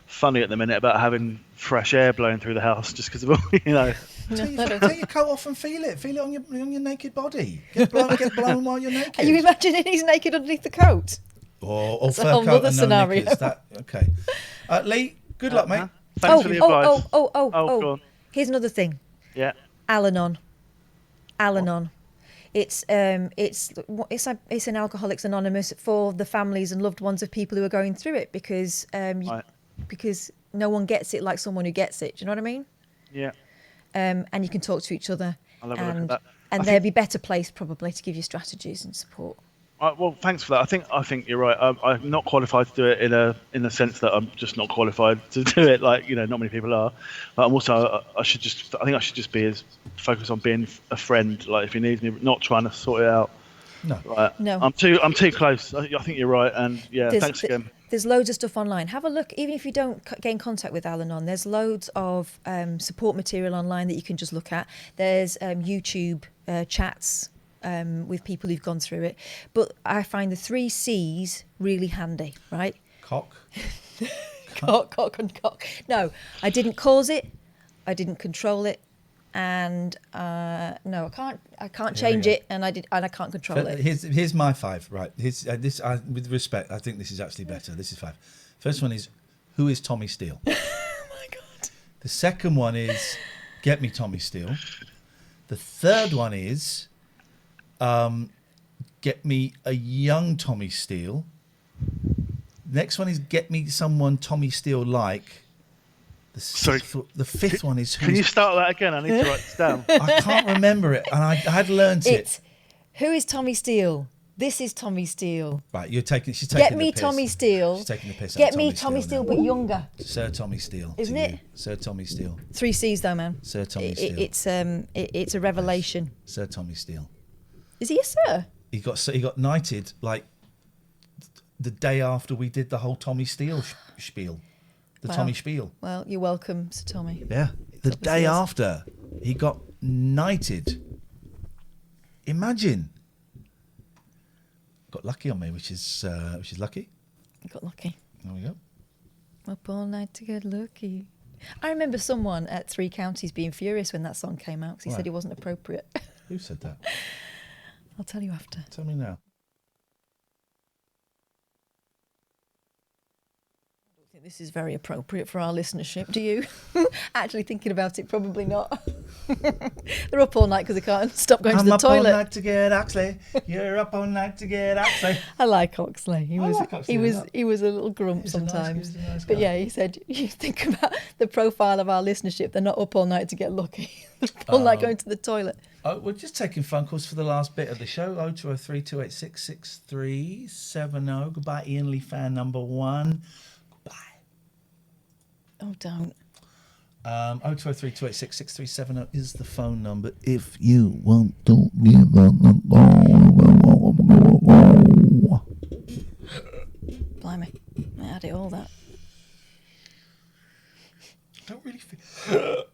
funny at the minute about having fresh air blowing through the house just because of all, you know. Take your coat off and feel it on your naked body. Get blown while you're naked. Are you imagining he's naked underneath the coat? Or fur coat and no scenario. Okay. Lee, good luck, mate. Thanks for the advice. Go on. Here's another thing. Yeah. Al-Anon. It's an Alcoholics Anonymous for the families and loved ones of people who are going through it, because because no one gets it like someone who gets it. Do you know what I mean? Yeah. And you can talk to each other, I'll have a look at that. and they'll be better placed probably to give you strategies and support. Well, thanks for that. I think you're right. I'm not qualified to do it in the sense that I'm just not qualified to do it. Like, not many people are. But I'm also I think I should just be as focused on being a friend. Like, if he needs me, not trying to sort it out. No. Like, No. I'm too close. I think you're right. And thanks again. There's loads of stuff online. Have a look. Even if you don't get in contact with Al-Anon, there's loads of support material online that you can just look at. There's YouTube chats with people who've gone through it. But I find the 3 C's really handy, right? Cock. cock and cock. No, I didn't cause it. I didn't control it. And no, I can't change it, and I can't control it. Here's my 5. Right. With respect, I think this is actually better. This is 5. First one is, who is Tommy Steele? Oh my God. The second one is, get me Tommy Steele. The third one is, get me a young Tommy Steele. Next one is, get me someone Tommy Steele like. The fifth one is... Can you start that again? I need to write this down. I can't remember it, and I had learnt it. Who is Tommy Steele? This is Tommy Steele. Right, she's taking the piss. Get me Tommy Steele. She's taking the piss. Get me Tommy Steele, but younger. Sir Tommy Steele. Isn't it? Sir Tommy Steele. 3 C's though, man. Sir Tommy Steele. It's a revelation. Sir Tommy Steele. Is he a sir? He got knighted like the day after we did the whole Tommy Steele spiel. Tommy spiel. Well, you're welcome, Sir Tommy. Yeah. The day after he got knighted. Imagine. Got lucky on me, which is lucky. You got lucky. There we go. Up all night to get lucky. I remember someone at 3 Counties being furious when that song came out because he said it wasn't appropriate. Who said that? I'll tell you after. Tell me now. I think this is very appropriate for our listenership. Do you? Actually, thinking about it, probably not. They're up all night because they can't stop going to the toilet. I'm up all night to get Oxley. You're up all night to get Oxley. I like Oxley. He was a little grump He's sometimes. A nice but guy. yeah, he said, you think about the profile of our listenership. They're not up all night to get lucky. They're up all night going to the toilet. Oh, we're just taking phone calls for the last bit of the show. 0203 286 6370. Goodbye, Iain Lee fan number 1. Oh, don't. 0203 286 6370 is the phone number if you want to give us a call. Blimey. I had it all that. I don't really feel...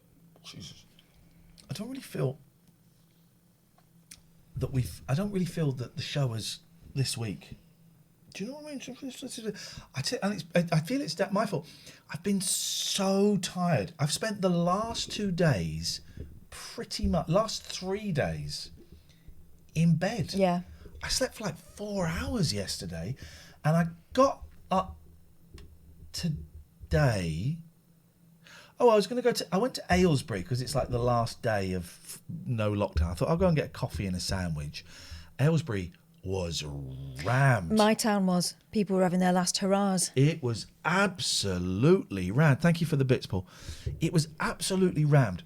Jesus. I don't really feel that the show is this week. Do you know what I mean? I feel it's my fault. I've been so tired. I've spent the last 2 days, last 3 days, in bed. Yeah. I slept for like 4 hours yesterday, and I got up today. Oh, I went to Aylesbury because it's like the last day of no lockdown. I thought I'll go and get a coffee and a sandwich. Aylesbury was rammed. My town was. People were having their last hurrahs. It was absolutely rammed. Thank you for the bits, Paul. It was absolutely rammed.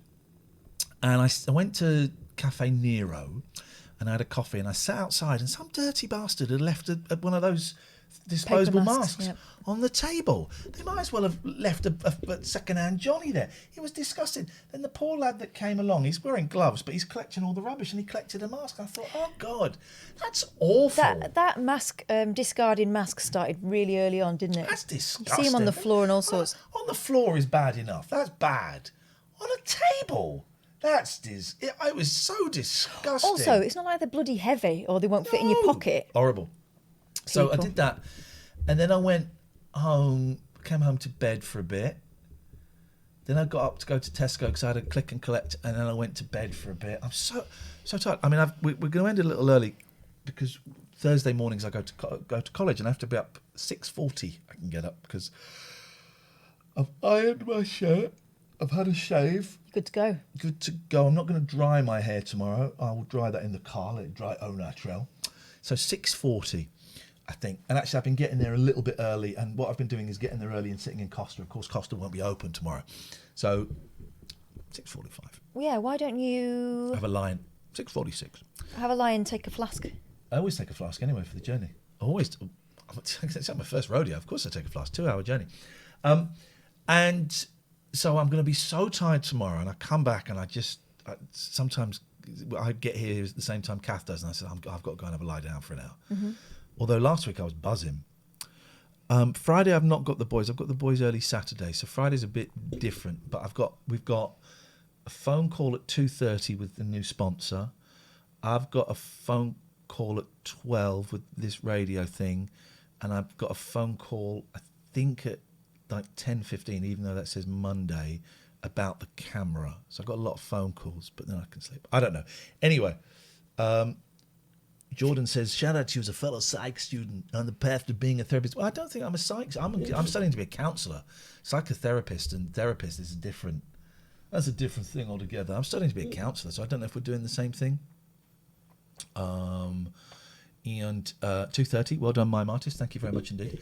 And I went to Cafe Nero and I had a coffee and I sat outside and some dirty bastard had left one of those disposable masks on the table. They might as well have left a second-hand Johnny there. It was disgusting. Then the poor lad that came along, he's wearing gloves, but he's collecting all the rubbish, and he collected a mask. I thought, oh, God, that's awful. That mask, discarding masks started really early on, didn't it? That's disgusting. You see him on the floor and all sorts. On the floor is bad enough. That's bad. On a table... it was so disgusting. Also, it's not like they're bloody heavy or they won't fit in your pocket. Horrible. So I did that, and then I went home, came home to bed for a bit. Then I got up to go to Tesco because I had a click and collect, and then I went to bed for a bit. I'm so tired. I mean, we're going to end a little early because Thursday mornings I go to college, and I have to be up 6:40. I can get up because I've ironed my shirt. I've had a shave. Good to go. Good to go. I'm not going to dry my hair tomorrow. I will dry that in the car, let it dry au naturel. So 6:40, I think. And actually, I've been getting there a little bit early. And what I've been doing is getting there early and sitting in Costa. Of course, Costa won't be open tomorrow. So 6:45. Well, yeah, why don't you... Have a line. 6:46. Have a lie and take a flask. I always take a flask anyway for the journey. Always. It's not my first rodeo. Of course I take a flask. 2-hour journey. And so I'm going to be so tired tomorrow, and I come back and sometimes I get here at the same time Kath does, and I said, I've got to go and have a lie down for an hour. Mm-hmm. Although last week I was buzzing. Friday I've not got the boys. I've got the boys early Saturday, so Friday's a bit different. But we've got a phone call at 2:30 with the new sponsor. I've got a phone call at 12 with this radio thing, and I've got a phone call I think at like 10:15, even though that says Monday, about the camera. So I've got a lot of phone calls, but then I can sleep. I don't know. Anyway, Jordan says, shout out to you as a fellow psych student on the path to being a therapist. Well, I don't think I'm a psych. I'm studying to be a counsellor. Psychotherapist and therapist is that's a different thing altogether. I'm studying to be a counsellor, so I don't know if we're doing the same thing. And 2:30, well done, Mime Artist. Thank you very much indeed.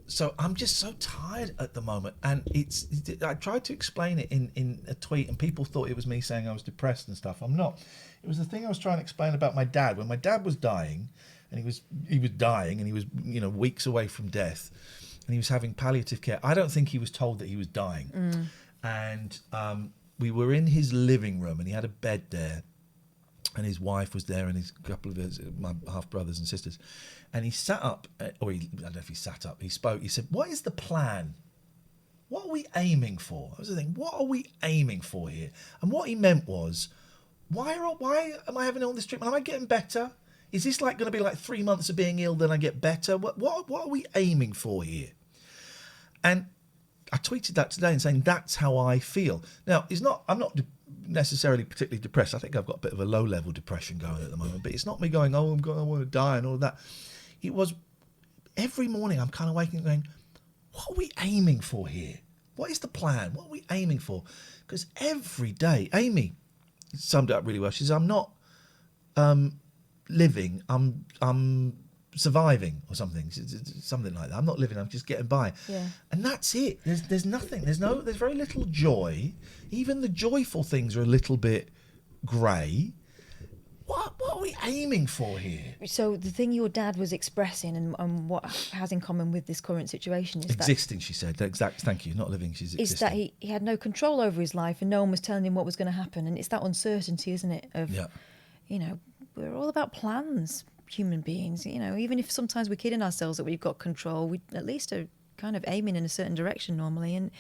So I'm just so tired at the moment, and I tried to explain it in a tweet, and people thought it was me saying I was depressed and stuff. I'm not. It was the thing I was trying to explain about my dad. When my dad was dying, and he was dying, and he was weeks away from death, and he was having palliative care. I don't think he was told that he was dying, and we were in his living room, and he had a bed there. And his wife was there, and his couple of my half brothers and sisters. And he sat up, I don't know if he sat up. He spoke. He said, "What is the plan? What are we aiming for?" That was the thing. What are we aiming for here? And what he meant was, why am I having all this treatment? Am I getting better? Is this like going to be like 3 months of being ill, then I get better? What are we aiming for here? And I tweeted that today and saying that's how I feel. Now, I'm not necessarily particularly depressed. I think I've got a bit of a low-level depression going at the moment, but it's not me going, I want to die and all of that. It was every morning I'm kind of waking up going, what are we aiming for here? What is the plan? What are we aiming for? Because every day, Amy summed it up really well. She says, I'm not living, I'm surviving or something like that. I'm not living, I'm just getting by. Yeah. And that's it. There's nothing. There's very little joy. Even the joyful things are a little bit grey. What are we aiming for here? So the thing your dad was expressing and what has in common with this current situation is existing, she said. Thank you, not living, she's existing. Is that he had no control over his life, and no one was telling him what was going to happen. And it's that uncertainty, isn't it? We're all about plans, human beings. Even if sometimes we're kidding ourselves that we've got control, we at least are kind of aiming in a certain direction normally. And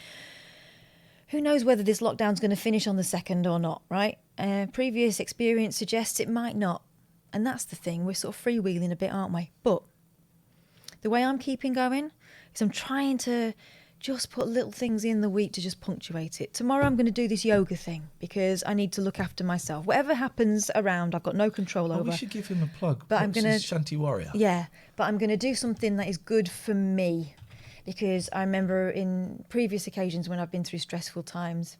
who knows whether this lockdown's going to finish on the 2nd or not, right? Previous experience suggests it might not. And that's the thing, we're sort of freewheeling a bit, aren't we? But the way I'm keeping going is I'm trying to just put little things in the week to just punctuate it. Tomorrow I'm going to do this yoga thing because I need to look after myself. Whatever happens around, I've got no control over. We should give him a plug. But I'm going to Shanti Warrior. Yeah, but I'm going to do something that is good for me, because I remember in previous occasions when I've been through stressful times,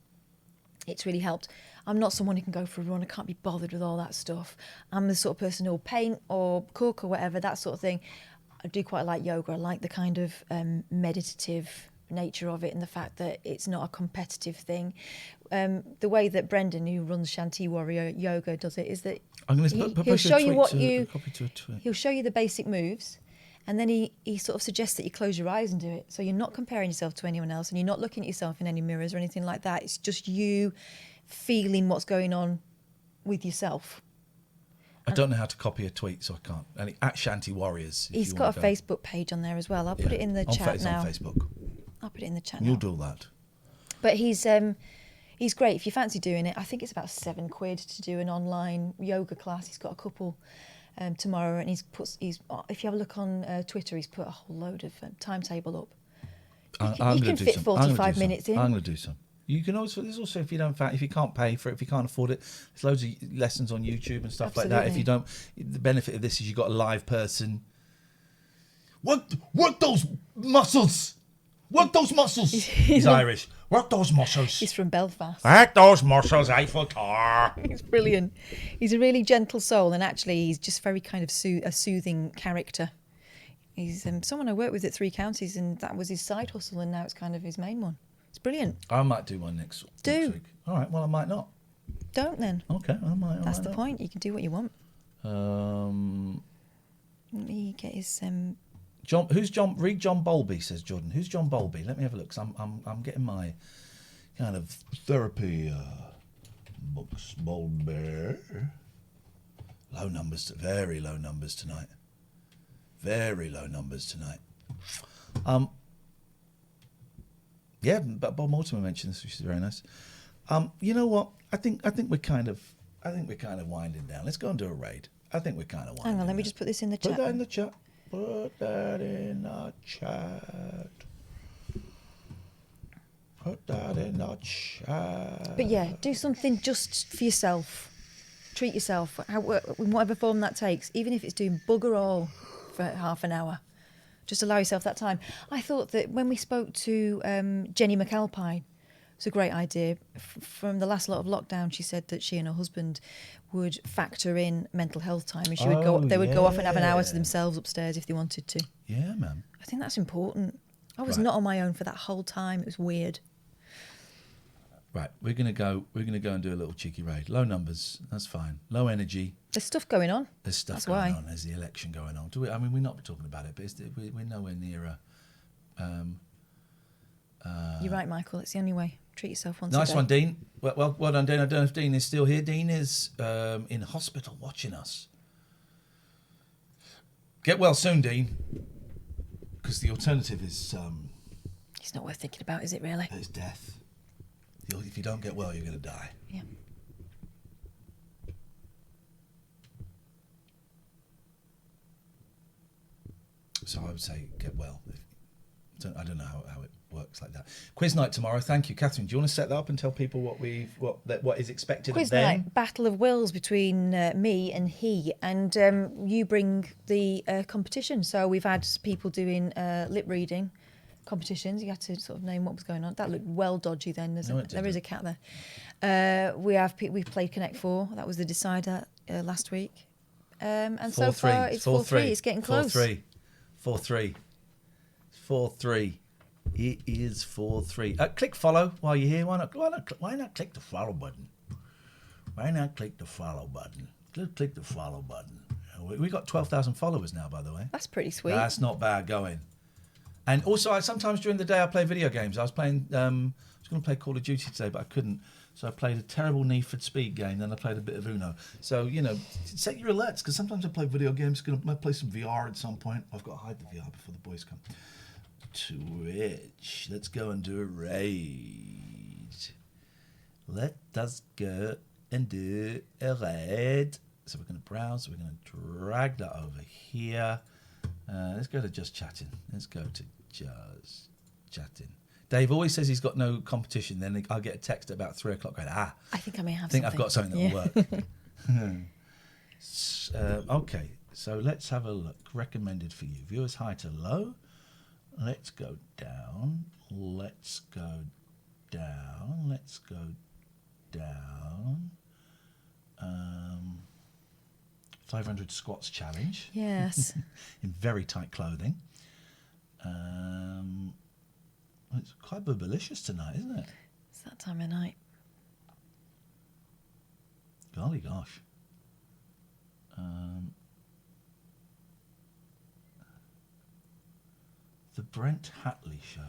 it's really helped. I'm not someone who can go for a run. I can't be bothered with all that stuff. I'm the sort of person who'll paint or cook or whatever, that sort of thing. I do quite like yoga. I like the kind of meditative nature of it, and the fact that it's not a competitive thing. The way that Brendan, who runs Shanti Warrior Yoga, does it is that he'll show you he'll show you the basic moves, and then he sort of suggests that you close your eyes and do it. So you're not comparing yourself to anyone else, and you're not looking at yourself in any mirrors or anything like that. It's just you feeling what's going on with yourself. I don't know how to copy a tweet, so I can't. And at Shanti Warriors. He's got a Facebook page on there as well. I'll put it in the chat now. On Facebook. I'll put it in the chat now. You'll do that. But he's great. If you fancy doing it, I think it's about £7 to do an online yoga class. He's got a couple tomorrow, and if you have a look on Twitter, he's put a whole load of timetable up. You can fit 45 minutes in. I'm going to do some. You can also, there's also, if you can't pay for it, if you can't afford it, there's loads of lessons on YouTube and stuff like that. If you don't, the benefit of this is you've got a live person. Work those muscles. Work those muscles. He's Irish. Work those muscles. He's from Belfast. Work those muscles, Eiffel Tower. He's brilliant. He's a really gentle soul, and actually he's just very kind of a soothing character. He's someone I worked with at 3 Counties, and that was his side hustle, and now it's kind of his main one. It's brilliant. I might do one next week. All right, well, I might not. Don't then. Okay, I might. That's the point. You can do what you want. Let me get his... John, who's John? Read John Bowlby, says Jordan. Who's John Bowlby? Let me have a look. 'Cause I'm getting my kind of therapy books. Bowlby. Low numbers, very low numbers tonight. Very low numbers tonight. Yeah, but Bob Mortimer mentioned this, which is very nice. You know what? I think we're kind of winding down. Let's go and do a raid. I think we're kind of winding. Hang on, let me just put this in the chat. Put that in the chat. Put that in the chat. Put that in the chat. But yeah, do something just for yourself. Treat yourself, in whatever form that takes. Even if it's doing bugger all for half an hour. Just allow yourself that time. I thought that when we spoke to Jenny McAlpine, it's a great idea. From the last lot of lockdown, she said that she and her husband would factor in mental health time, and they would go off and have an hour to themselves upstairs if they wanted to. Yeah, man. I think that's important. I was not on my own for that whole time. It was weird. Right, we're gonna go and do a little cheeky raid. Low numbers, that's fine. Low energy. There's stuff going on. There's stuff that's going why. on. There's the election going on. We're not talking about it, but we're nowhere near a. You're right, Michael. It's the only way. Treat yourself once Nice a day. one, Dean. Well done, Dean. I don't know if Dean is still here. Dean is in hospital watching us. Get well soon, Dean. Because the alternative is... it's not worth thinking about, is it, really? It's death. If you don't get well, you're going to die. Yeah. So I would say get well. I don't know how it works like that. Quiz night tomorrow. Thank you, Catherine. Do you want to set that up and tell people what is expected Quiz of them? night, battle of wills between me and he, and you bring the competition. So we've had people doing lip reading competitions. You had to sort of name what was going on. That looked well dodgy. Then there is a cat there. We played Connect 4. That was the decider last week. And so far it's 4-3. It's getting close. 4-3. 4-3. It is 4-3. Click follow while you're here. Why not click the follow button? Why not click the follow button? Click the follow button. We got 12,000 followers now, by the way. That's pretty sweet. That's not bad going. And also, sometimes during the day I play video games. I was playing. I was going to play Call of Duty today, but I couldn't. So I played a terrible Need for Speed game. Then I played a bit of Uno. So set your alerts, because sometimes I play video games. I might play some VR at some point. I've got to hide the VR before the boys come. Twitch. Let's go and do a raid. Let us go and do a raid. So we're going to browse. We're going to drag that over here. Let's go to Just Chatting. Let's go to Just Chatting. Dave always says he's got no competition. Then I'll get a text at about 3 o'clock going, I think I may have I've got something that will work. Okay, so let's have a look. Recommended for you. Viewers high to low. Let's go down. Let's go down. Let's go down. 500 squats challenge. Yes. In very tight clothing. It's quite bubblicious tonight, isn't it? It's that time of night. Golly gosh. The Brent Hatley Show.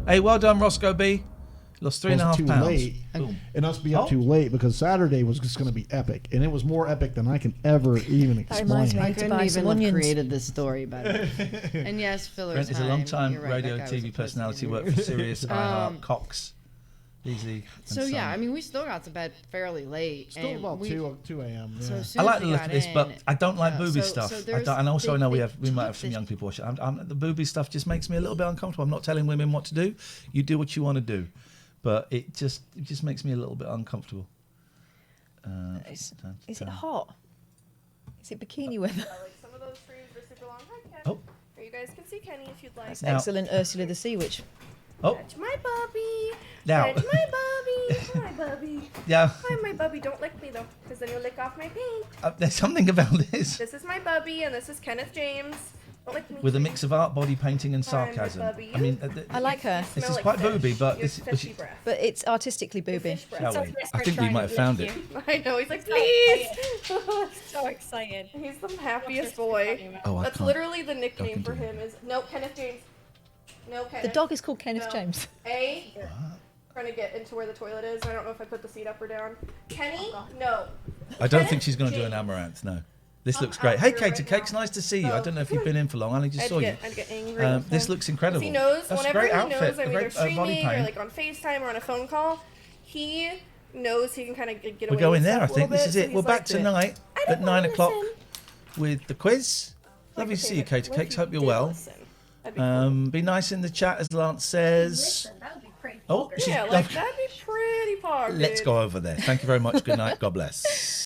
Hey, well done, Roscoe B. Lost £3.5 pounds. Late. It must be up too late, because Saturday was just going to be epic, and it was more epic than I can ever even explain. I couldn't even have created this story better. And yes, filler Brent time. is a long-time You're right, radio that guy was TV a personality, pussy. worked for Sirius, iHeart, Cox. easy. So and yeah, sun. I mean, we still got to bed fairly late. Still and about we, 2 a.m. So Yeah. as soon I as like we the look got of this, but in- I don't like yeah, booby so stuff. there's- and also I know they we might have took some this- young people watching. The booby stuff just makes me a little bit uncomfortable. I'm not telling women what to do. You do what you want to do, but it just makes me a little bit uncomfortable. Is it hot? Is it bikini weather? Like some of those streams are super long. Hi, Ken. Oh. Or you guys can see Kenny if you'd like. That's excellent Ursula the Sea Witch. Oh. That's my bubby. Now. That's my bubby. Hi, bubby. Yeah. Hi, my bubby. Don't lick me, though, because then you'll lick off my paint. There's something about this This is my bubby, and this is Kenneth James. Don't lick me. with a mix of art, body painting, and Hi, my sarcasm. bubby. I mean, I like her. this is smell like quite fish. booby, but You have this. fishy breath. But it's artistically booby. Shall we? I think we might have found it. I know. He's like, please. So excited. He's the happiest boy. Oh, I That's can't. literally the nickname for him. Is no Kenneth James. No Kenneth. The dog is called Kenneth No. James. Trying to get into where the toilet is. I don't know if I put the seat up or down. Kenny, no. I don't think she's going to do an amaranth. No. This looks great. Hey, Katie, Cake's nice to see you. I don't know if you've been in for long. I only just saw you. I'd get angry. with This him. looks incredible. He knows That's a whenever great he outfit. knows I'm a either great body streaming or paint. like on FaceTime or on a phone call. He knows he can kind of get away. We're going with there, I stuff a think. little This is bit, it. so We're he's back like, tonight at 9 o'clock with the quiz. Lovely to see you, Katie Cakes. Hope you're well. Be nice in the chat, as Lance says. That would be pretty. Oh, she's Yeah, like that'd be pretty poggers. Let's go over there. Thank you very much. Good night. God bless.